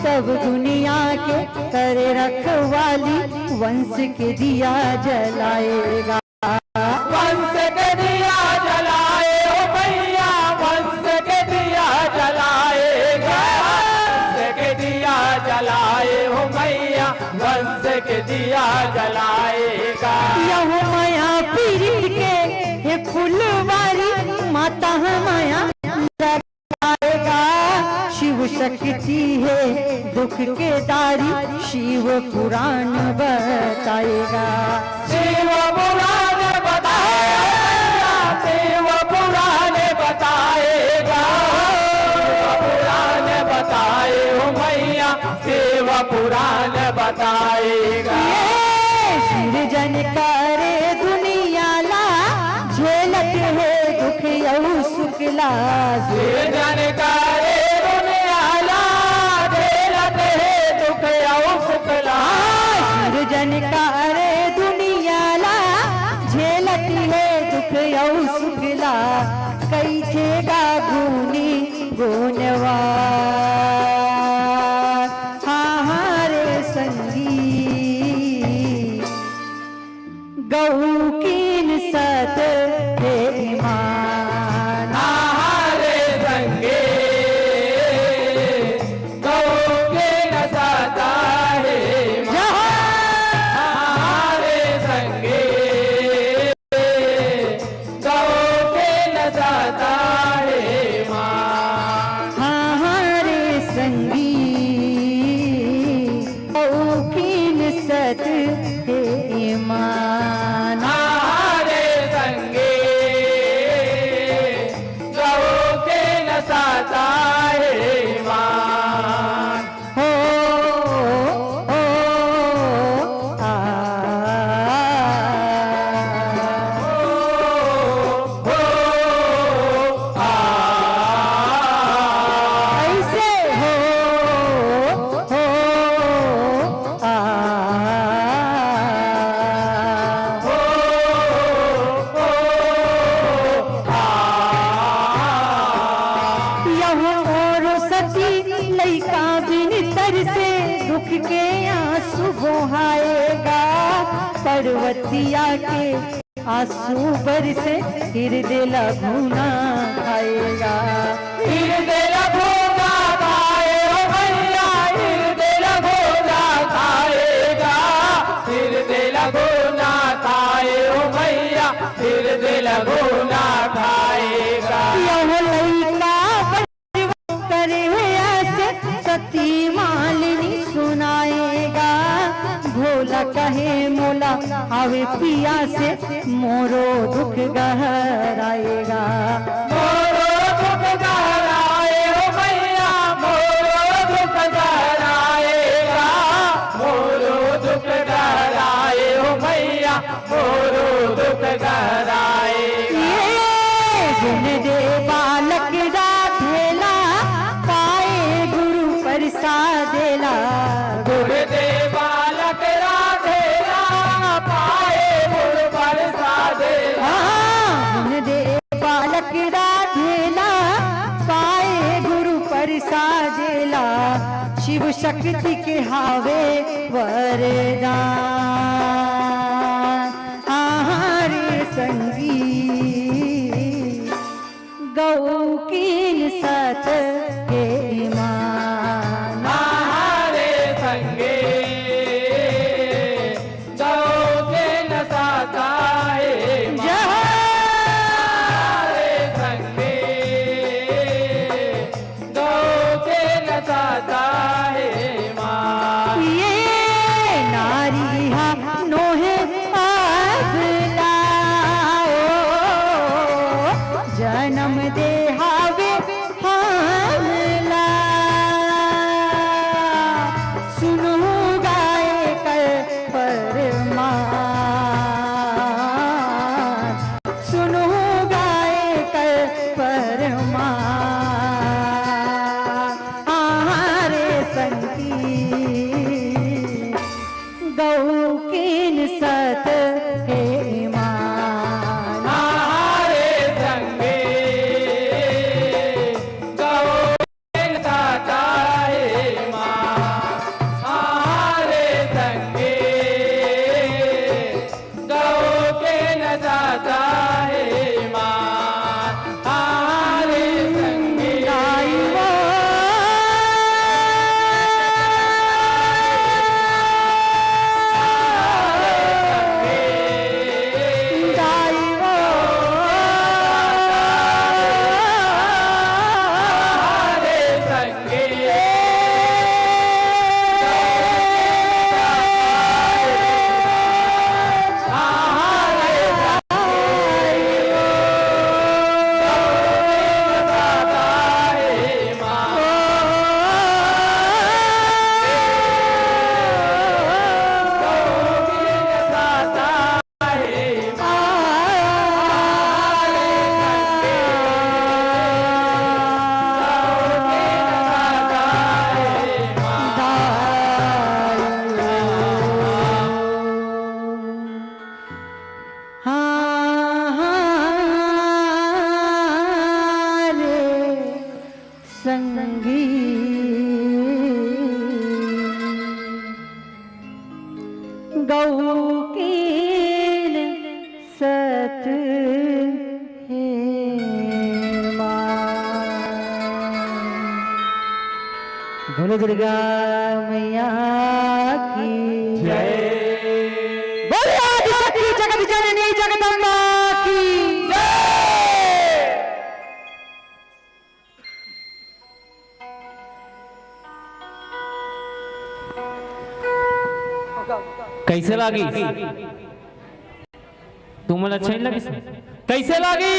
सब दुनिया के करे रखवाली, वंश के दिया जलाएगा। वंश के दिया जलाए ओ भैया, वंश के दिया जलाएगा, वंश के दिया जलाए हो मैया, वंश के दिया जलाएगा। यह माया पीरित के हे फुलवारी, माता माया जगाएगा, शिव शक्ति है दुख के दारी, शिव पुराण बताएगा। शिव पुराण बताएगा, शिव पुराण बताएगा, शिव पुराण बताए हो मैया, शिव पुराण बताएगा। सृजन करे दुनिया ला, झेलत है दुख यऊ शुक्ला। सृजन करे दुनिया ला, झेलत है दुख यऊ शुक्ला। सृजन करे दुनिया ला, झेलत है दुख यऊ शुक्ला। कई थेगा गुनी गुणवान, हाँ रे संगी गौ कीन सत है ईमान। हमारे संगे के आंसू बहाएगा, पर्वतिया के आंसू बरसे हृदय लगुना खाएगा। हृदय लगुना खाए ओ भैया, हृदय लगुना खाएगा, हृदय लगुना खाए ओ भैया, हृदय लगुना खाएगा। यह लइका करे ऐसे सती मालिनी सुनाएगा, भोला कहे मोला आवे पिया से मोरो दुख गहराएगा। मोरो दुख गहराए ओ भैया, मोरो दुख गहराएगा, मोरो दुख गहराए ओ भैया, मोरो दुख गहराएगा। गुण दे बालक राधेला, पाए गुरु प्रसादेला। गुण दे बालक राधेला, पाए गुरु प्रसादेला। गुण दे बालक राधेला, पाए गुरु प्रसादेला। शिव शक्ति के हावे वरदान, आहारे संगी गौ कीन सत के ईमान। हमारे संगे गौ के न साता है जय हमारे संगे गौ के न साता है माँ। ये नारी हा नोहे बदलाओ, जन्म दे हावे हमला। सुनो गाए कर परमान, सुनो गाए कर परमान। आहारे संगी गौ कीन सत हे ईमान। हमारे संगे गौ के न साता है माँ। हमारे संगे गौ के न साता है माँ। हमारे संगे हमारे संगे संगी गौ कीन सत हे बोलो दुर्गा मैया की जय। बोलो आदिशक्ति जगत जननी जगदम्बा की कैसे लागी तुम्हाला अच्छा नहीं लगी कैसे लागी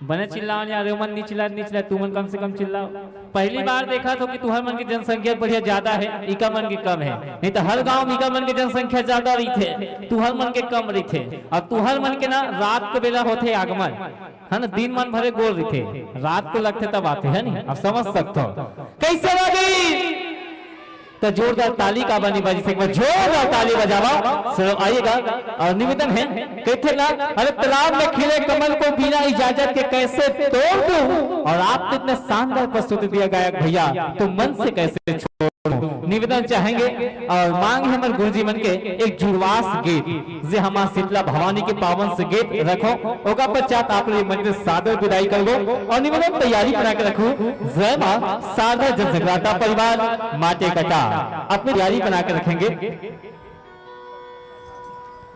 बने चिल्लाओ यार मन नहीं चिल्ला तुमन कम से कम चिल्लाओ। पहली बार देखा तो कि तुहर मन की जनसंख्या बढ़िया ज्यादा है, इका मन की कम है। नहीं तो हर गांव में इका मन की जनसंख्या ज्यादा रही थे, तुहर मन के कम रही थे। और तुहर मन के ना रात को बेला होते आगमन है ना, दिन मन भरे गोल रही थे, रात को लगते तब आते है नहीं। अब समझ सकते हो कैसे लगी। तो जोरदार ताली का बनी बाजी से एक बार जोरदार ताली बजावा सब आइएगा। और निवेदन है कहते ना, अरे तालाब में खिले कमल को बिना इजाजत के कैसे तोड़ दूं, और आपको इतने शानदार प्रस्तुति दिया गायक भैया तो मन से कैसे छोड़ दूं। निवेदन चाहेंगे और मांग हमारे गुरुजी मन के एक जुड़वास गीत जे हमार शीतला भवानी के पावन से गीत रखो ओका पश्चात आप लोग मंदिर सादर विदाई कर लो और निवेदन तैयारी बना के रखो। जय मां शारदा जनसंग्राता परिवार माटे कटा अपनी तैयारी बना के रखेंगे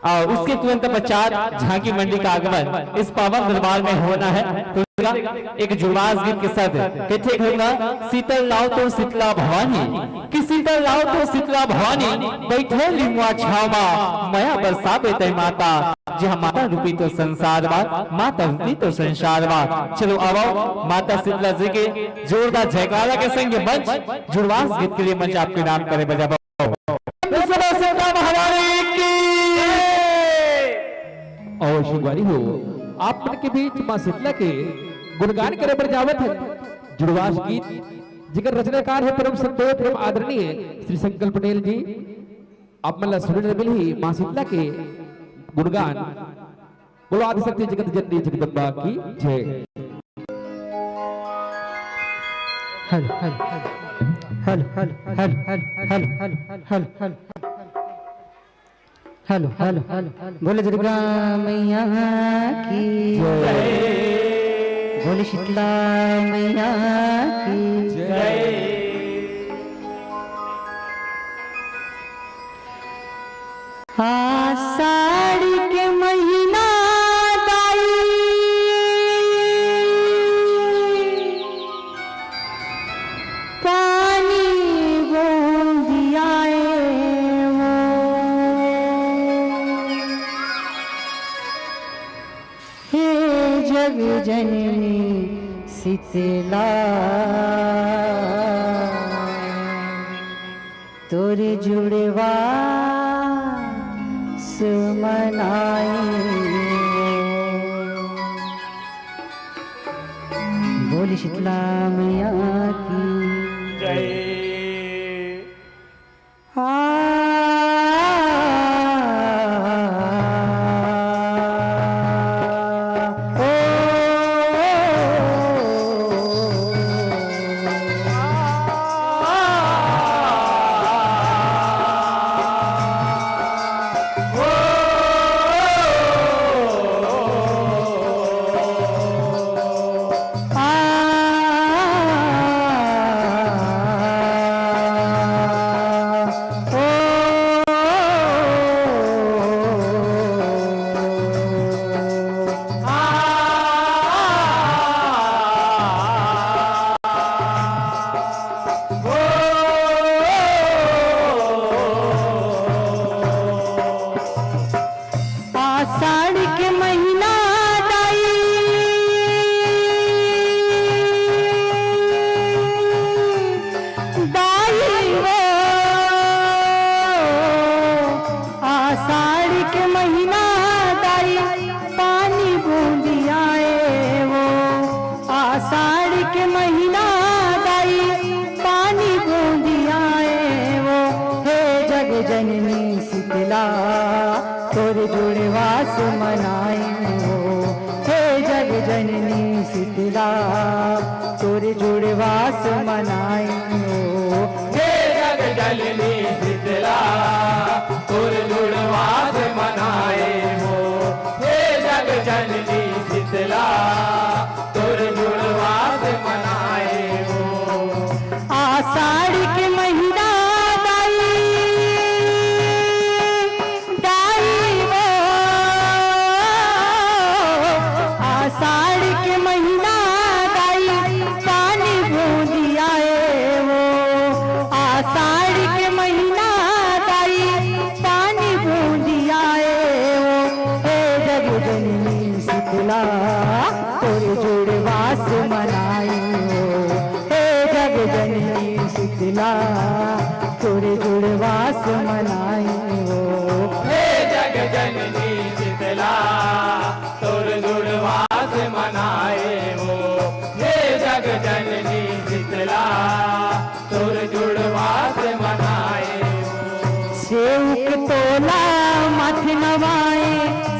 और उसके तुरंत पश्चात झांकी मंडी का आगमन इस पावन दरबार में होना है। तो एक जुड़वास गीत के साथ कैथे होगा शीतल लाओ तो शीतला भवानी कि शीतल लाओ तो शीतला भवानी बैठे लिमुआ छावा माया बरसावे तय माता जहाँ माता रूपी तो संसार माता रूपी तो संसार चलो आओ माता शीतला जी के जोरदार जयकारा के संग मंच जुड़वास गीत के लिए मंच आपके नाम करे बजाओ। और शिववारी हो आप मन के बीच मां शीतला के गुणगान करे पर जावत है जुड़वास गीत जिगर रचनाकार है परम संतोष परम आदरणीय श्री संकल्प पटेल जी। आप मन सुनने मिली मां शीतला के गुणगान बोलो आदिशक्ति जगत जननी जगदम्बा की जय। हल हल हल हल हल हल हल हल हल हेलो हेलो बोले दुर्गा मैया की जय, बोले शीतला मैया की जय। आषाढ़ के महीना दाई पानी बूंदियाए जग जननी शीतला तोरे जुड़वा सुमनाई बोली शीतला मैया की जय।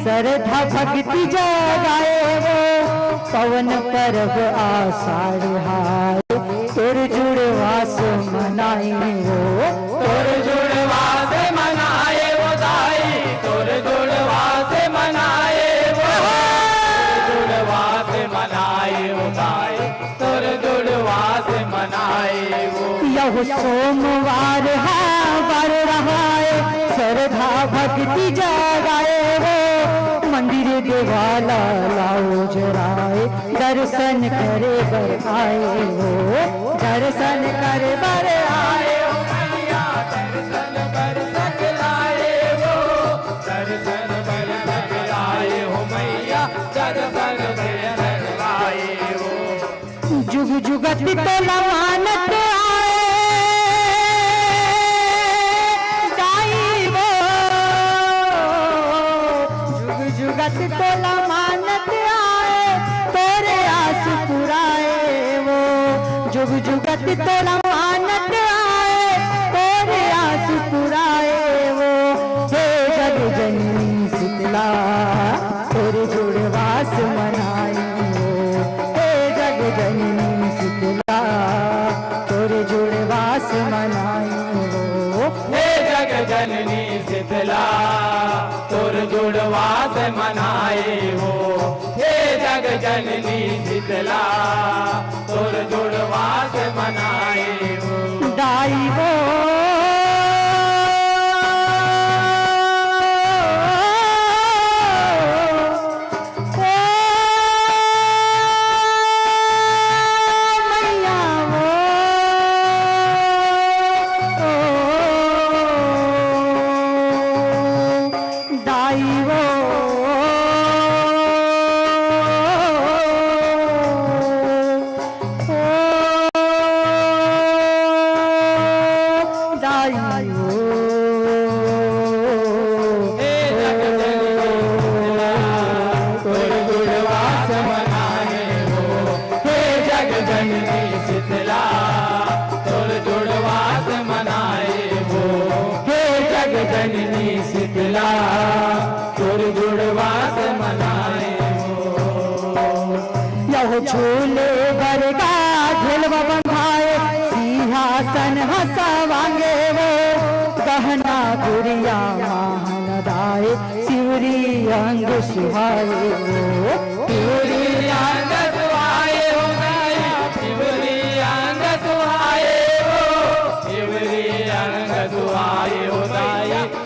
श्रद्धा भक्ति जगाए वो पवन पर्व आषाढ़ हाय तोर जुड़वास मनाए वो यह सोमवार है बर रहा है श्रद्धा भक्ति जगाए हो मंदिर देवाला लाओ जराए दर्शन करे बर आए हो दर्शन करे बर आए हो मैया दर्शन बर सकलाए हो दर्शन बर सकलाए हो मैया दर्शन बर सकलाए हो जुग जुगत तो लवानत तो लमानत आए तोरे आस पुराए वो जुग जुगत तो लमानत आए तोरे आस पुराए वो हे जग जननी शीतला तोरे जुड़वास मनाई हो हे जग जननी शीतला तोरे जुड़वास मनाई हो हे जग जननी शीतला तोर जुड़वास मनाए हो हे जग जननी शीतला तोर जुड़वास मनाए हो दाई हो झूले बरगा झुलवा बंधाए सिंहासन हंसावांगे वो गहना गुड़िया महानदाए शिवरी अंग सुहाए वो शिवरी अंग सुहाए हो शिवरी अंग सुहाए हो शिवरी अंग सुहाए हो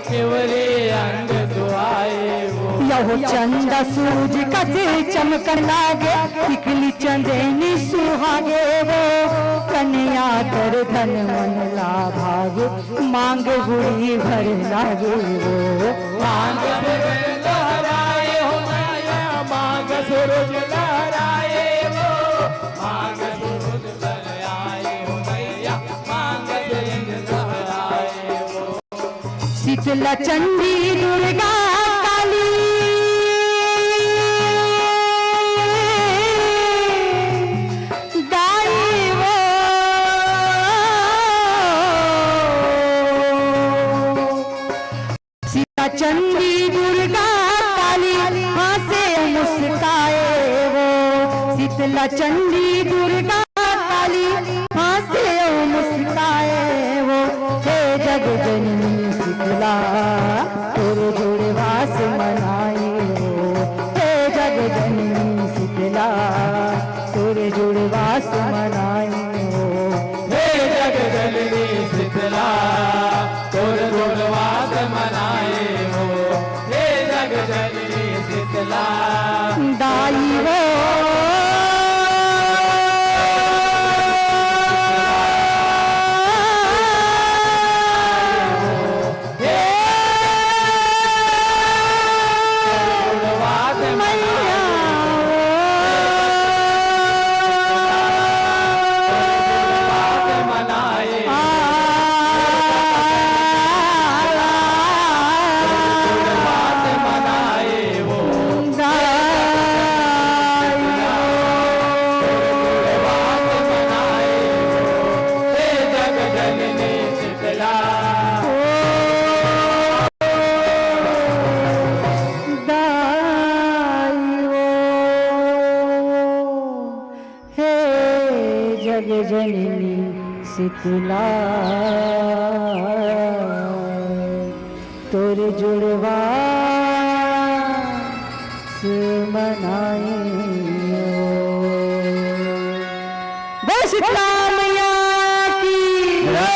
शिवरी अंग सुहाए यहो चंदा सूरज कसे चमकन लागे टिकली चंदेनी सुहागे वो कन्या कर धन मन ला भागे मांग गुड़ी भर लागे वो मांग लहराए हो मांग सूरज लहराए वो मांग सूरज लहराए हो मैया मांग सूरज लहराए वो शीतला चंडी दुर्गा चंडी दुर्गा काली हंसे मुस्काए वो शीतला चंडी दुर्गा काली हंसे मुस्काए वो हे जग जननी शीतला तोरे जुड़वास मनाए हो हे जग जननी शीतला तोरे जुड़वास मनाए हो हे जग जननी शीतला तोरे जुड़वास मनाए दाई हो जननी शीतला तोर जुड़वा मनाए शीतला मैया की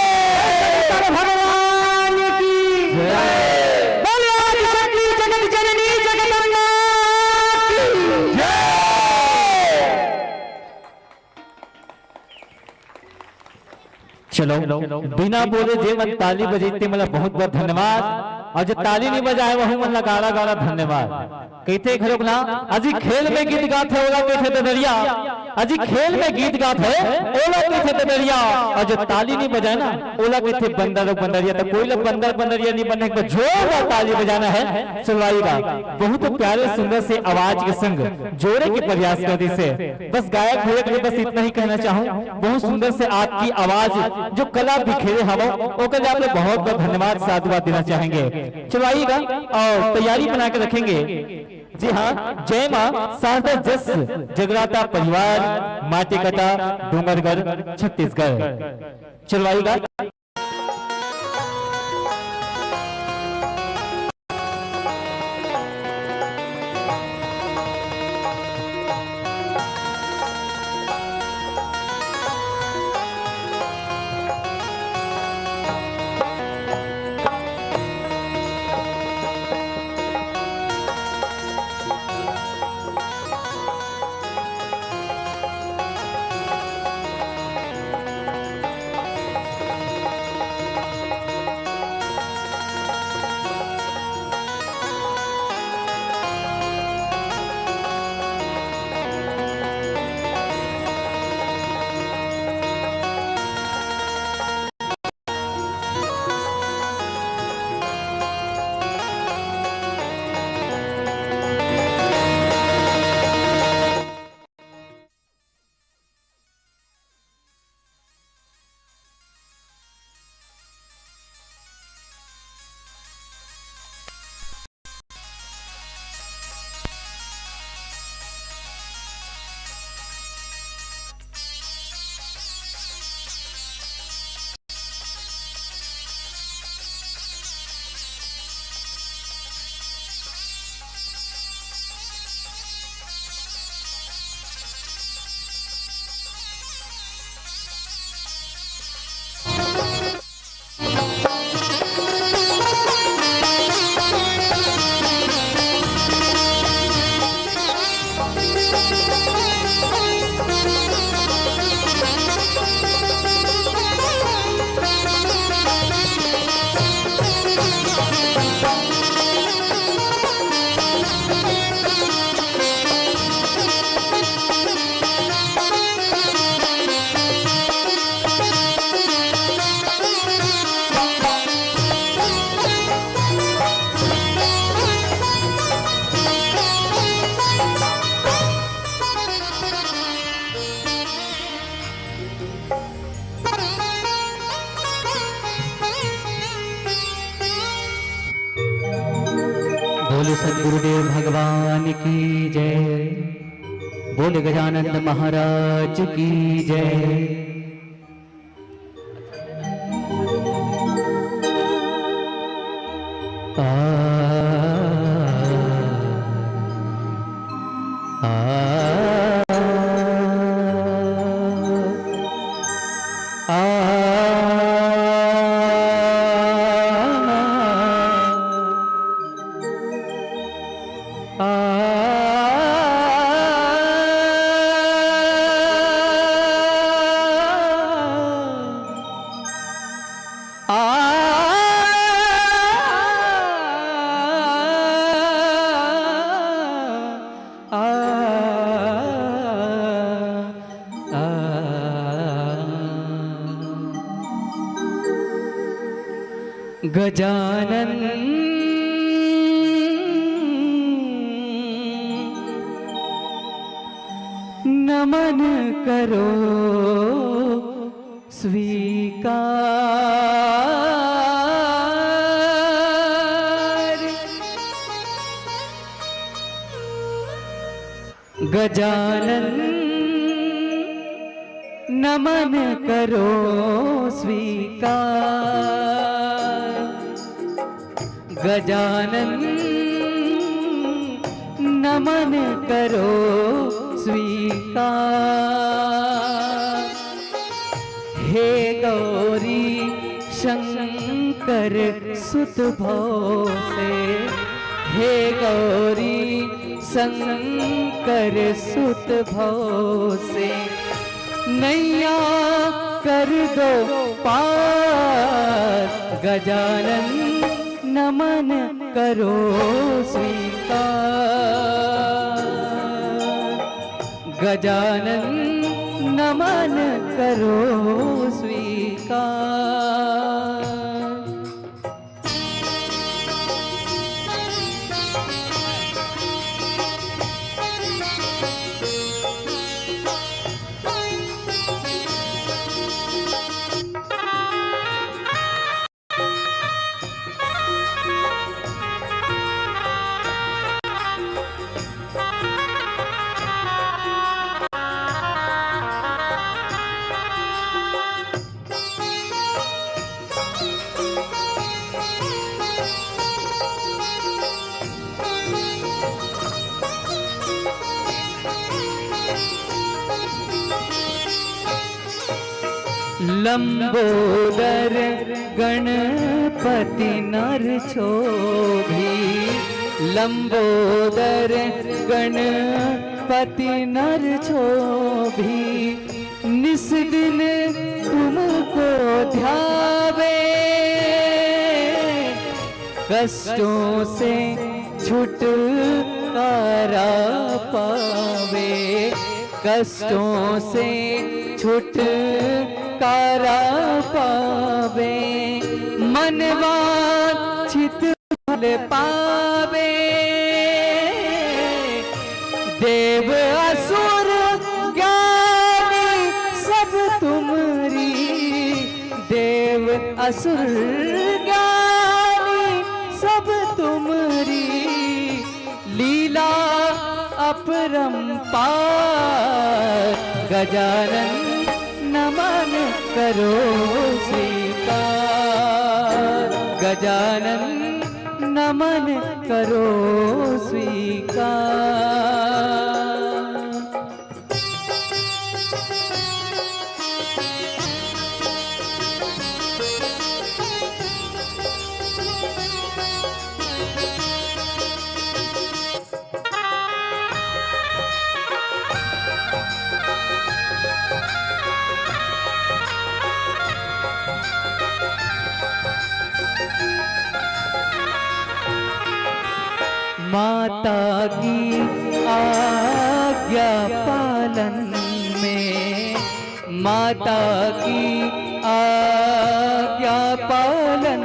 चलो बिना बोले जे मन ताली बजाते मतलब बहुत बहुत धन्यवाद, और जो ताली नहीं बजाए वह मन गाड़ा गाड़ा धन्यवाद कहते घरों ना। अजी खेल में गीत गात है ओला कहते ददरिया, अजी खेल में गीत गात है ओला कहते ददरिया, और जो ताली नहीं बजाए ना ओला कहते बंदर बंदरिया। तो कोई लोग बंदर बंदरिया नहीं बनने के जोर ताली बजाना है चलवाइएगा। बहुत प्यारे सुंदर से आवाज के संग जोड़े के प्रयास करने से बस गायक हुए के लिए बस इतना ही कहना चाहूँ। बहुत सुंदर से आपकी आवाज जो कला बिखेरे हवा ओकर आप लोग बहुत बहुत धन्यवाद साधुवाद देना चाहेंगे। चलवाइएगा और तैयारी बना के रखेंगे। जी हाँ, जय माँ शारदा जस जगराता परिवार माटीकटा डूंगरगढ़ छत्तीसगढ़। चलवाइएगा। बोले सद्गुरुदेव भगवान की जय, बोले गजानंद महाराज की जय। गजानन नमन करो स्वीकार, गजानन नमन करो स्वीकार, गजानन नमन करो स्वीकार। हे गौरी शंकर सुत भव से, हे गौरी शंकर सुत भव से, नैया कर दो पार, गजानन नमन करो स्वीकार, गजानन नमन करो स्वीकार। लंबोदर गणपति नर क्षोभी, लंबोदर गणपति नर क्षोभी, निस दिन तुमको ध्यावे, कष्टों से छुटकारा पावे, कष्टों से छुटकारा पावे, मन वांछित फल पावे, देव असुर ज्ञानी सब तुमरी, देव असुर ज्ञानी सब तुमरी, लीला अपरंपार, गजानन नमन करो स्वीकार, गजानन नमन करो स्वीकार। माता की आज्ञा पालन में, माता की आज्ञा पालन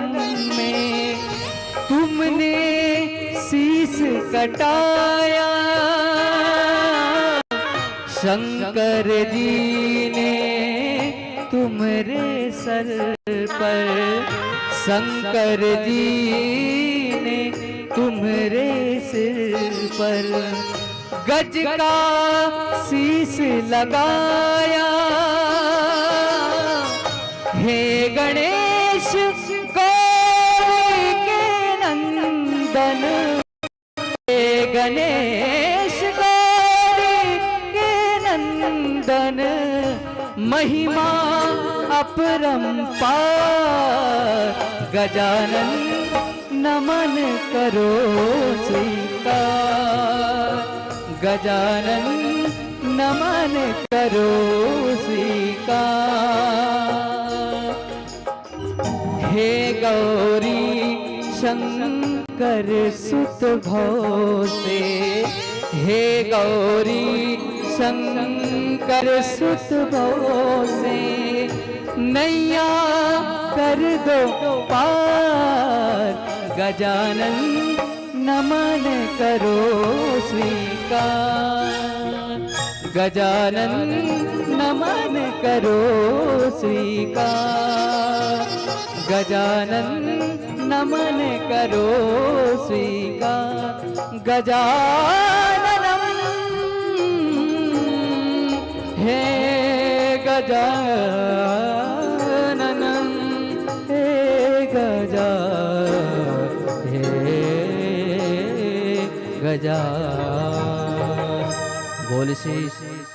में, तुमने शीश कटाया, शंकर जी ने तुम्हारे सर पर, शंकर जी ने तुम्हारे सिर पर गज का शीश लगाया, हे गणेश गौरी के नंदन, हे गणेश गौरी के नंदन, महिमा अपरंपार, गजानन नमन करो स्वीकार, गजानन नमन करो स्वीकार। हे गौरी शंकर सुत घोषे, हे गौरी शंकर सुत घोषे, नैया कर दो पार, गजानन नमन करो स्वीकार, गजानन नमन करो स्वीकार, गजानन नमन करो स्वीकार, गजाननम हे गजाननम, हे गजा गजा। बोल श्री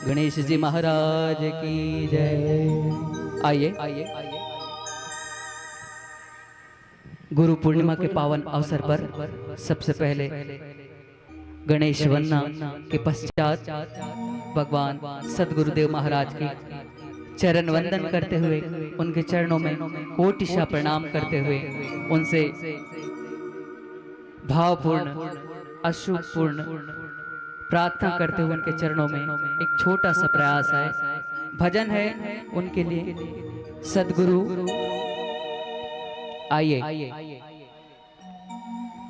गणेश जी महाराज की जय। आइए गुरु पूर्णिमा के पावन अवसर पर सबसे पहले गणेश वंदना के पश्चात भगवान सदगुरुदेव महाराज की चरण वंदन करते हुए उनके चरणों में कोटिशा प्रणाम करते हुए उनसे भावपूर्ण अश्रुपूर्ण प्रार्थना करते हुए उनके चरणों में एक छोटा सा प्रयास है, भजन है उनके लिए। सदगुरु आइए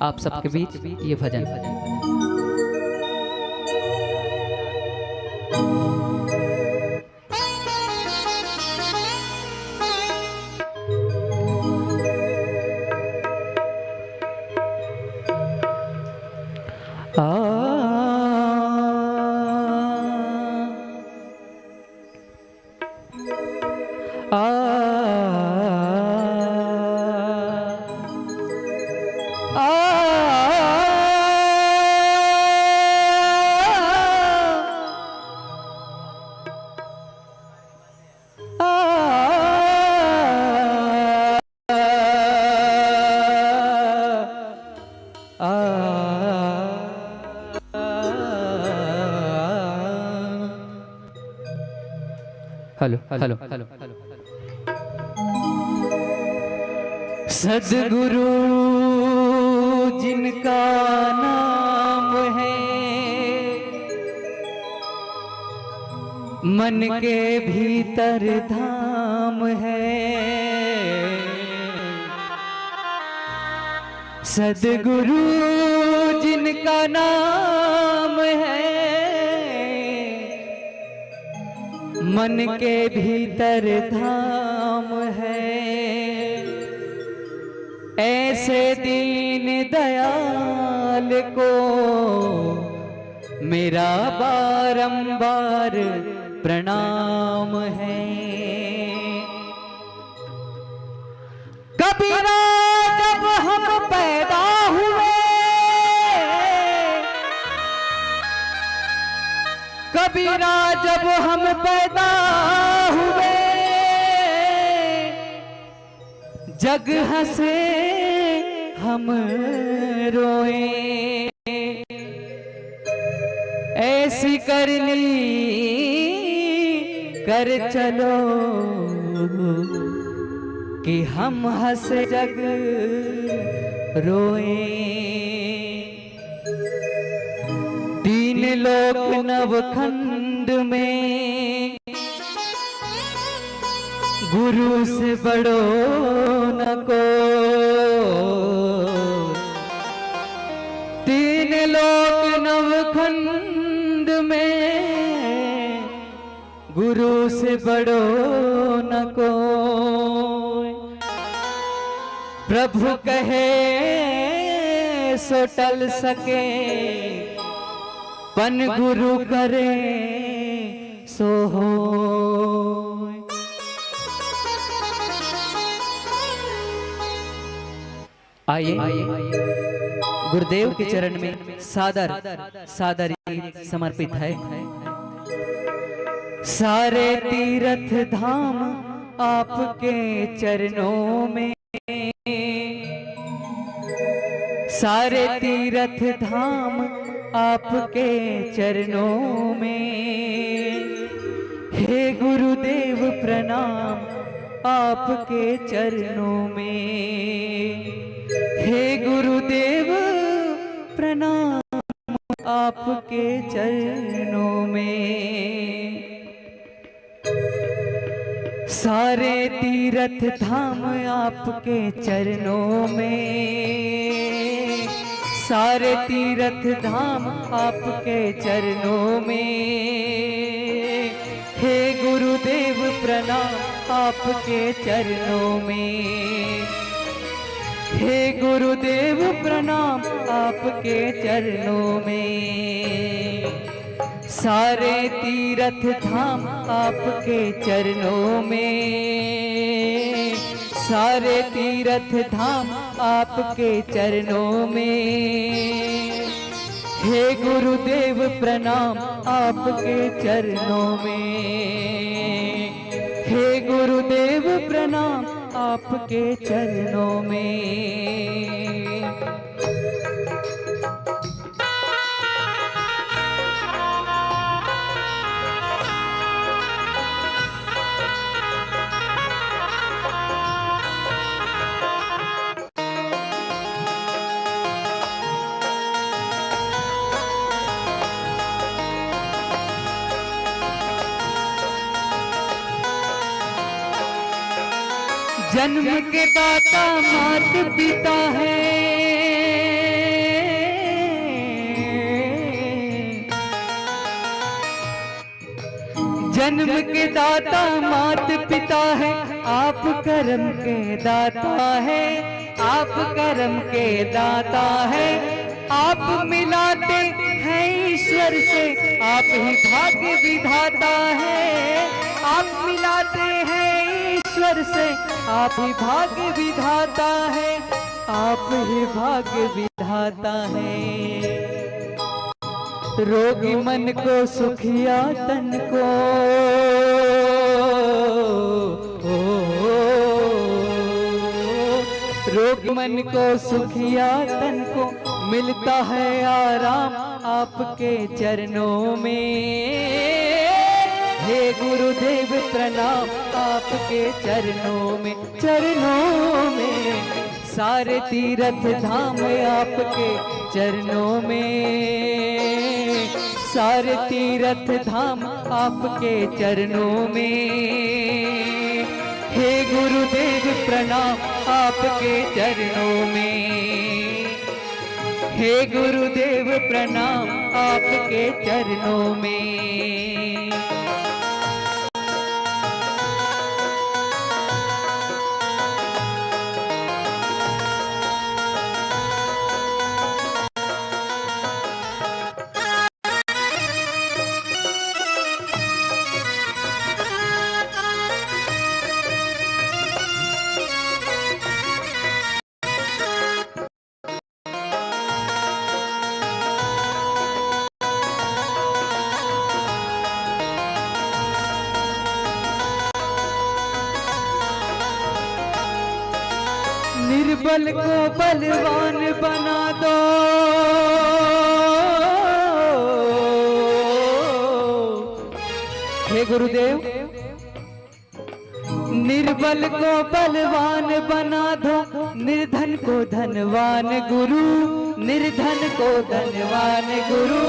आप सबके बीच ये भजन। हेलो हेलो हेलो सदगुरु जिनका नाम है, मन के भीतर धाम है। सदगुरु जिनका नाम है, मन के भीतर धाम है। ऐसे दीन दयाल को मेरा बारंबार प्रणाम है। कबीरा जब हम पैदा हुए, कबीरा जब हम पैदा हुए, जग हंसे हम रोए। ऐसी करनी कर चलो कि हम हंसे जग रोए। तीन लोक नवखंड में गुरु से बड़ो न को। तीन लोक नवखंड में गुरु से बड़ो न को। प्रभु कहे सो टल सके, पन गुरु करे सो हो। आइए गुरुदेव के चरण में सादर सादर समर्पित है। सारे तीर्थ धाम आपके चरणों में, सारे तीर्थ धाम आपके चरणों में। हे गुरुदेव प्रणाम आपके चरणों में। हे गुरुदेव प्रणाम आपके चरणों में। सारे तीर्थ धाम आपके चरणों में, सारे तीर्थ धाम आपके चरणों में। हे गुरुदेव प्रणाम आपके चरणों में। हे गुरुदेव प्रणाम आपके चरणों में। सारे तीर्थ धाम आपके चरणों में, सारे तीर्थ धाम आपके चरणों में। हे गुरुदेव प्रणाम आपके चरणों में। हे गुरुदेव प्रणाम आपके चरणों में। जन्म के दाता मात पिता है, जन्म के दाता मात पिता है, आप कर्म के दाता है, आप कर्म के दाता है। आप मिलाते हैं ईश्वर से, आप ही भाग्य विधाता है। आप मिलाते हैं ईश्वर से, आप ही भाग्य विधाता है, आप ही भाग्य विधाता है। रोगी मन को सुखिया तन को, रोगी मन को सुखिया तन को मिलता है आराम आपके चरणों में। हे गुरुदेव प्रणाम आपके चरणों में, चरणों में। सारे तीर्थ धाम आपके चरणों में, सारे तीर्थ धाम आपके चरणों में। हे गुरुदेव प्रणाम आपके चरणों में, हे गुरुदेव प्रणाम आपके चरणों में। निर्बल को बलवान बना दो, हे गुरुदेव। निर्बल को बलवान बना दो, निर्धन को धनवान गुरु, निर्धन को धनवान गुरु।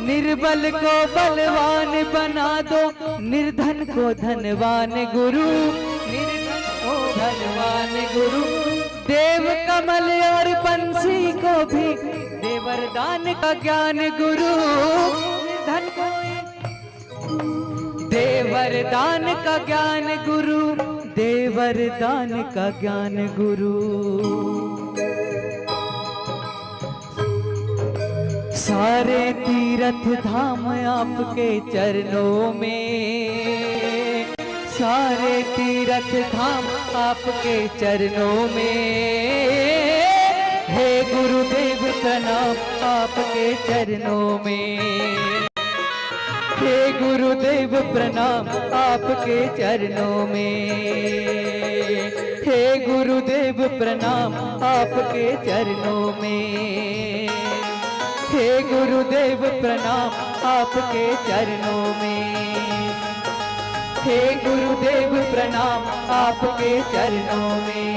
निर्बल को बलवान बना दो, निर्धन को धनवान गुरु, निर्धन को धनवान गुरु। देव कमल और बंसी को भी दे वरदान का ज्ञान गुरु, धन को दे वरदान का ज्ञान गुरु, दे वरदान का ज्ञान गुरु। सारे तीर्थ धाम आपके चरणों में, सारे तीर्थ धाम आपके चरणों में। हे गुरुदेव प्रणाम आपके चरणों में, हे गुरुदेव प्रणाम आपके चरणों में, हे गुरुदेव प्रणाम आपके चरणों में, हे गुरुदेव प्रणाम आपके चरणों में, हे गुरुदेव प्रणाम आपके चरणों में,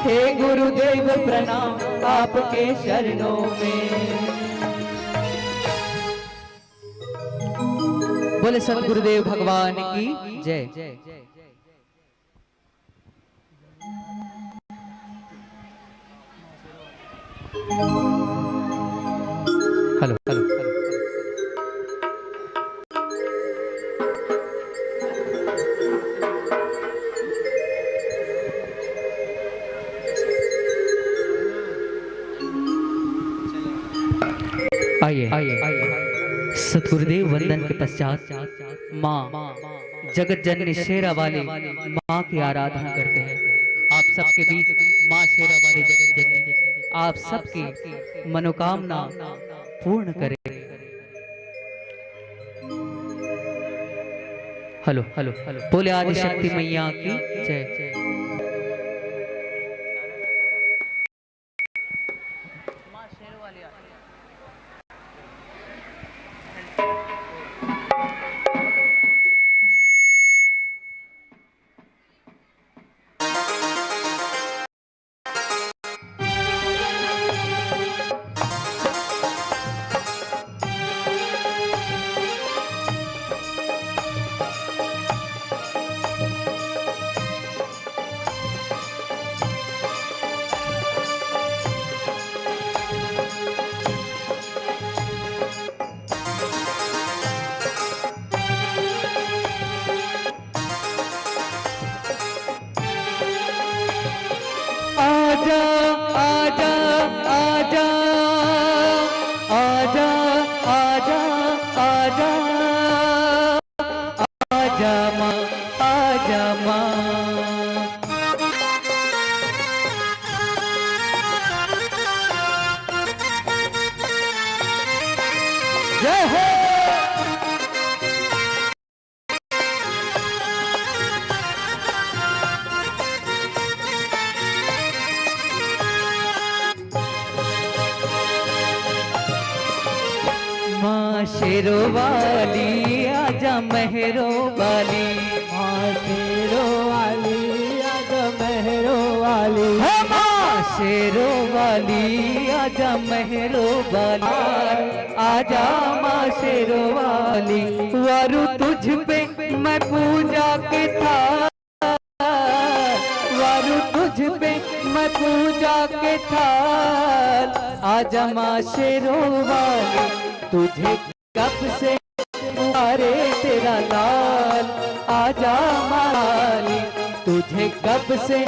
हे गुरुदेव प्रणाम आपके चरणों में। बोले सतगुरुदेव भगवान की जय। Hello hello hello. आइए आइए। सतगुरुदेव वंदन के पश्चात माँ जगत जननी शेरा वाली माँ की आराधना करते हैं। आप सबके बीच माँ शेरा वाली जगत जननी आप सबकी मनोकामना पूर्ण करे। Hello hello hello. बोले आदिशक्ति मैया की जय। आजा आजा आजा आजा आजा आजा आजा माँ आजा माँ। जय हो। माँ शेरो वाली आजा मेहरो वाली, माँ शेरो वाली आजा मेहरो वाली, माँ शेरो वाली आजा मेहरो वाली, आजा माँ शेरो वाली। वारू तुझ पे मैं पूजा के था, वारू तुझ पे मैं पूजा के था, आजा माँ शेरो वाली। तुझे कब से पुकारे तेरा लाल, आजा माली। तुझे कब से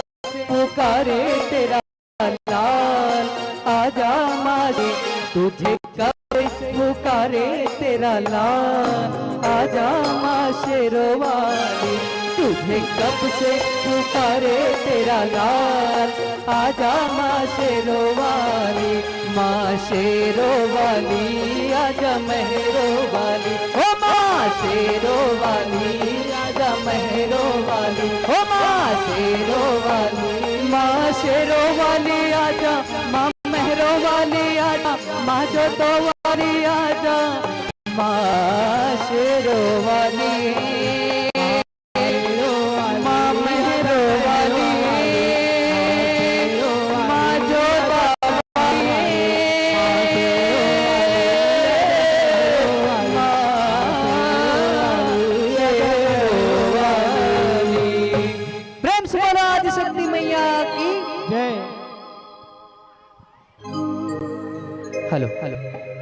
पुकारे तेरा लाल, आजा माली। तुझे कब से पुकारे तेरा लाल, आजा माँ शेरो वाली। तुझे कब से पुकारे तेरा लाल, आजा माँ शेरो वाली। माँ शेरो वाली आजा मेहरो वाली, ओ माँ शेरो वाली आजा मेहरो वाली, ओ माँ शेरो वाली। माँ शेरो वाली आजा, माँ मेहरो वाली आजा, माँ जो तो वाली आजा, माँ शेरो वाली, माँ मेहरो वाली, माँ जो शक्ति मैया की जय। Hello hello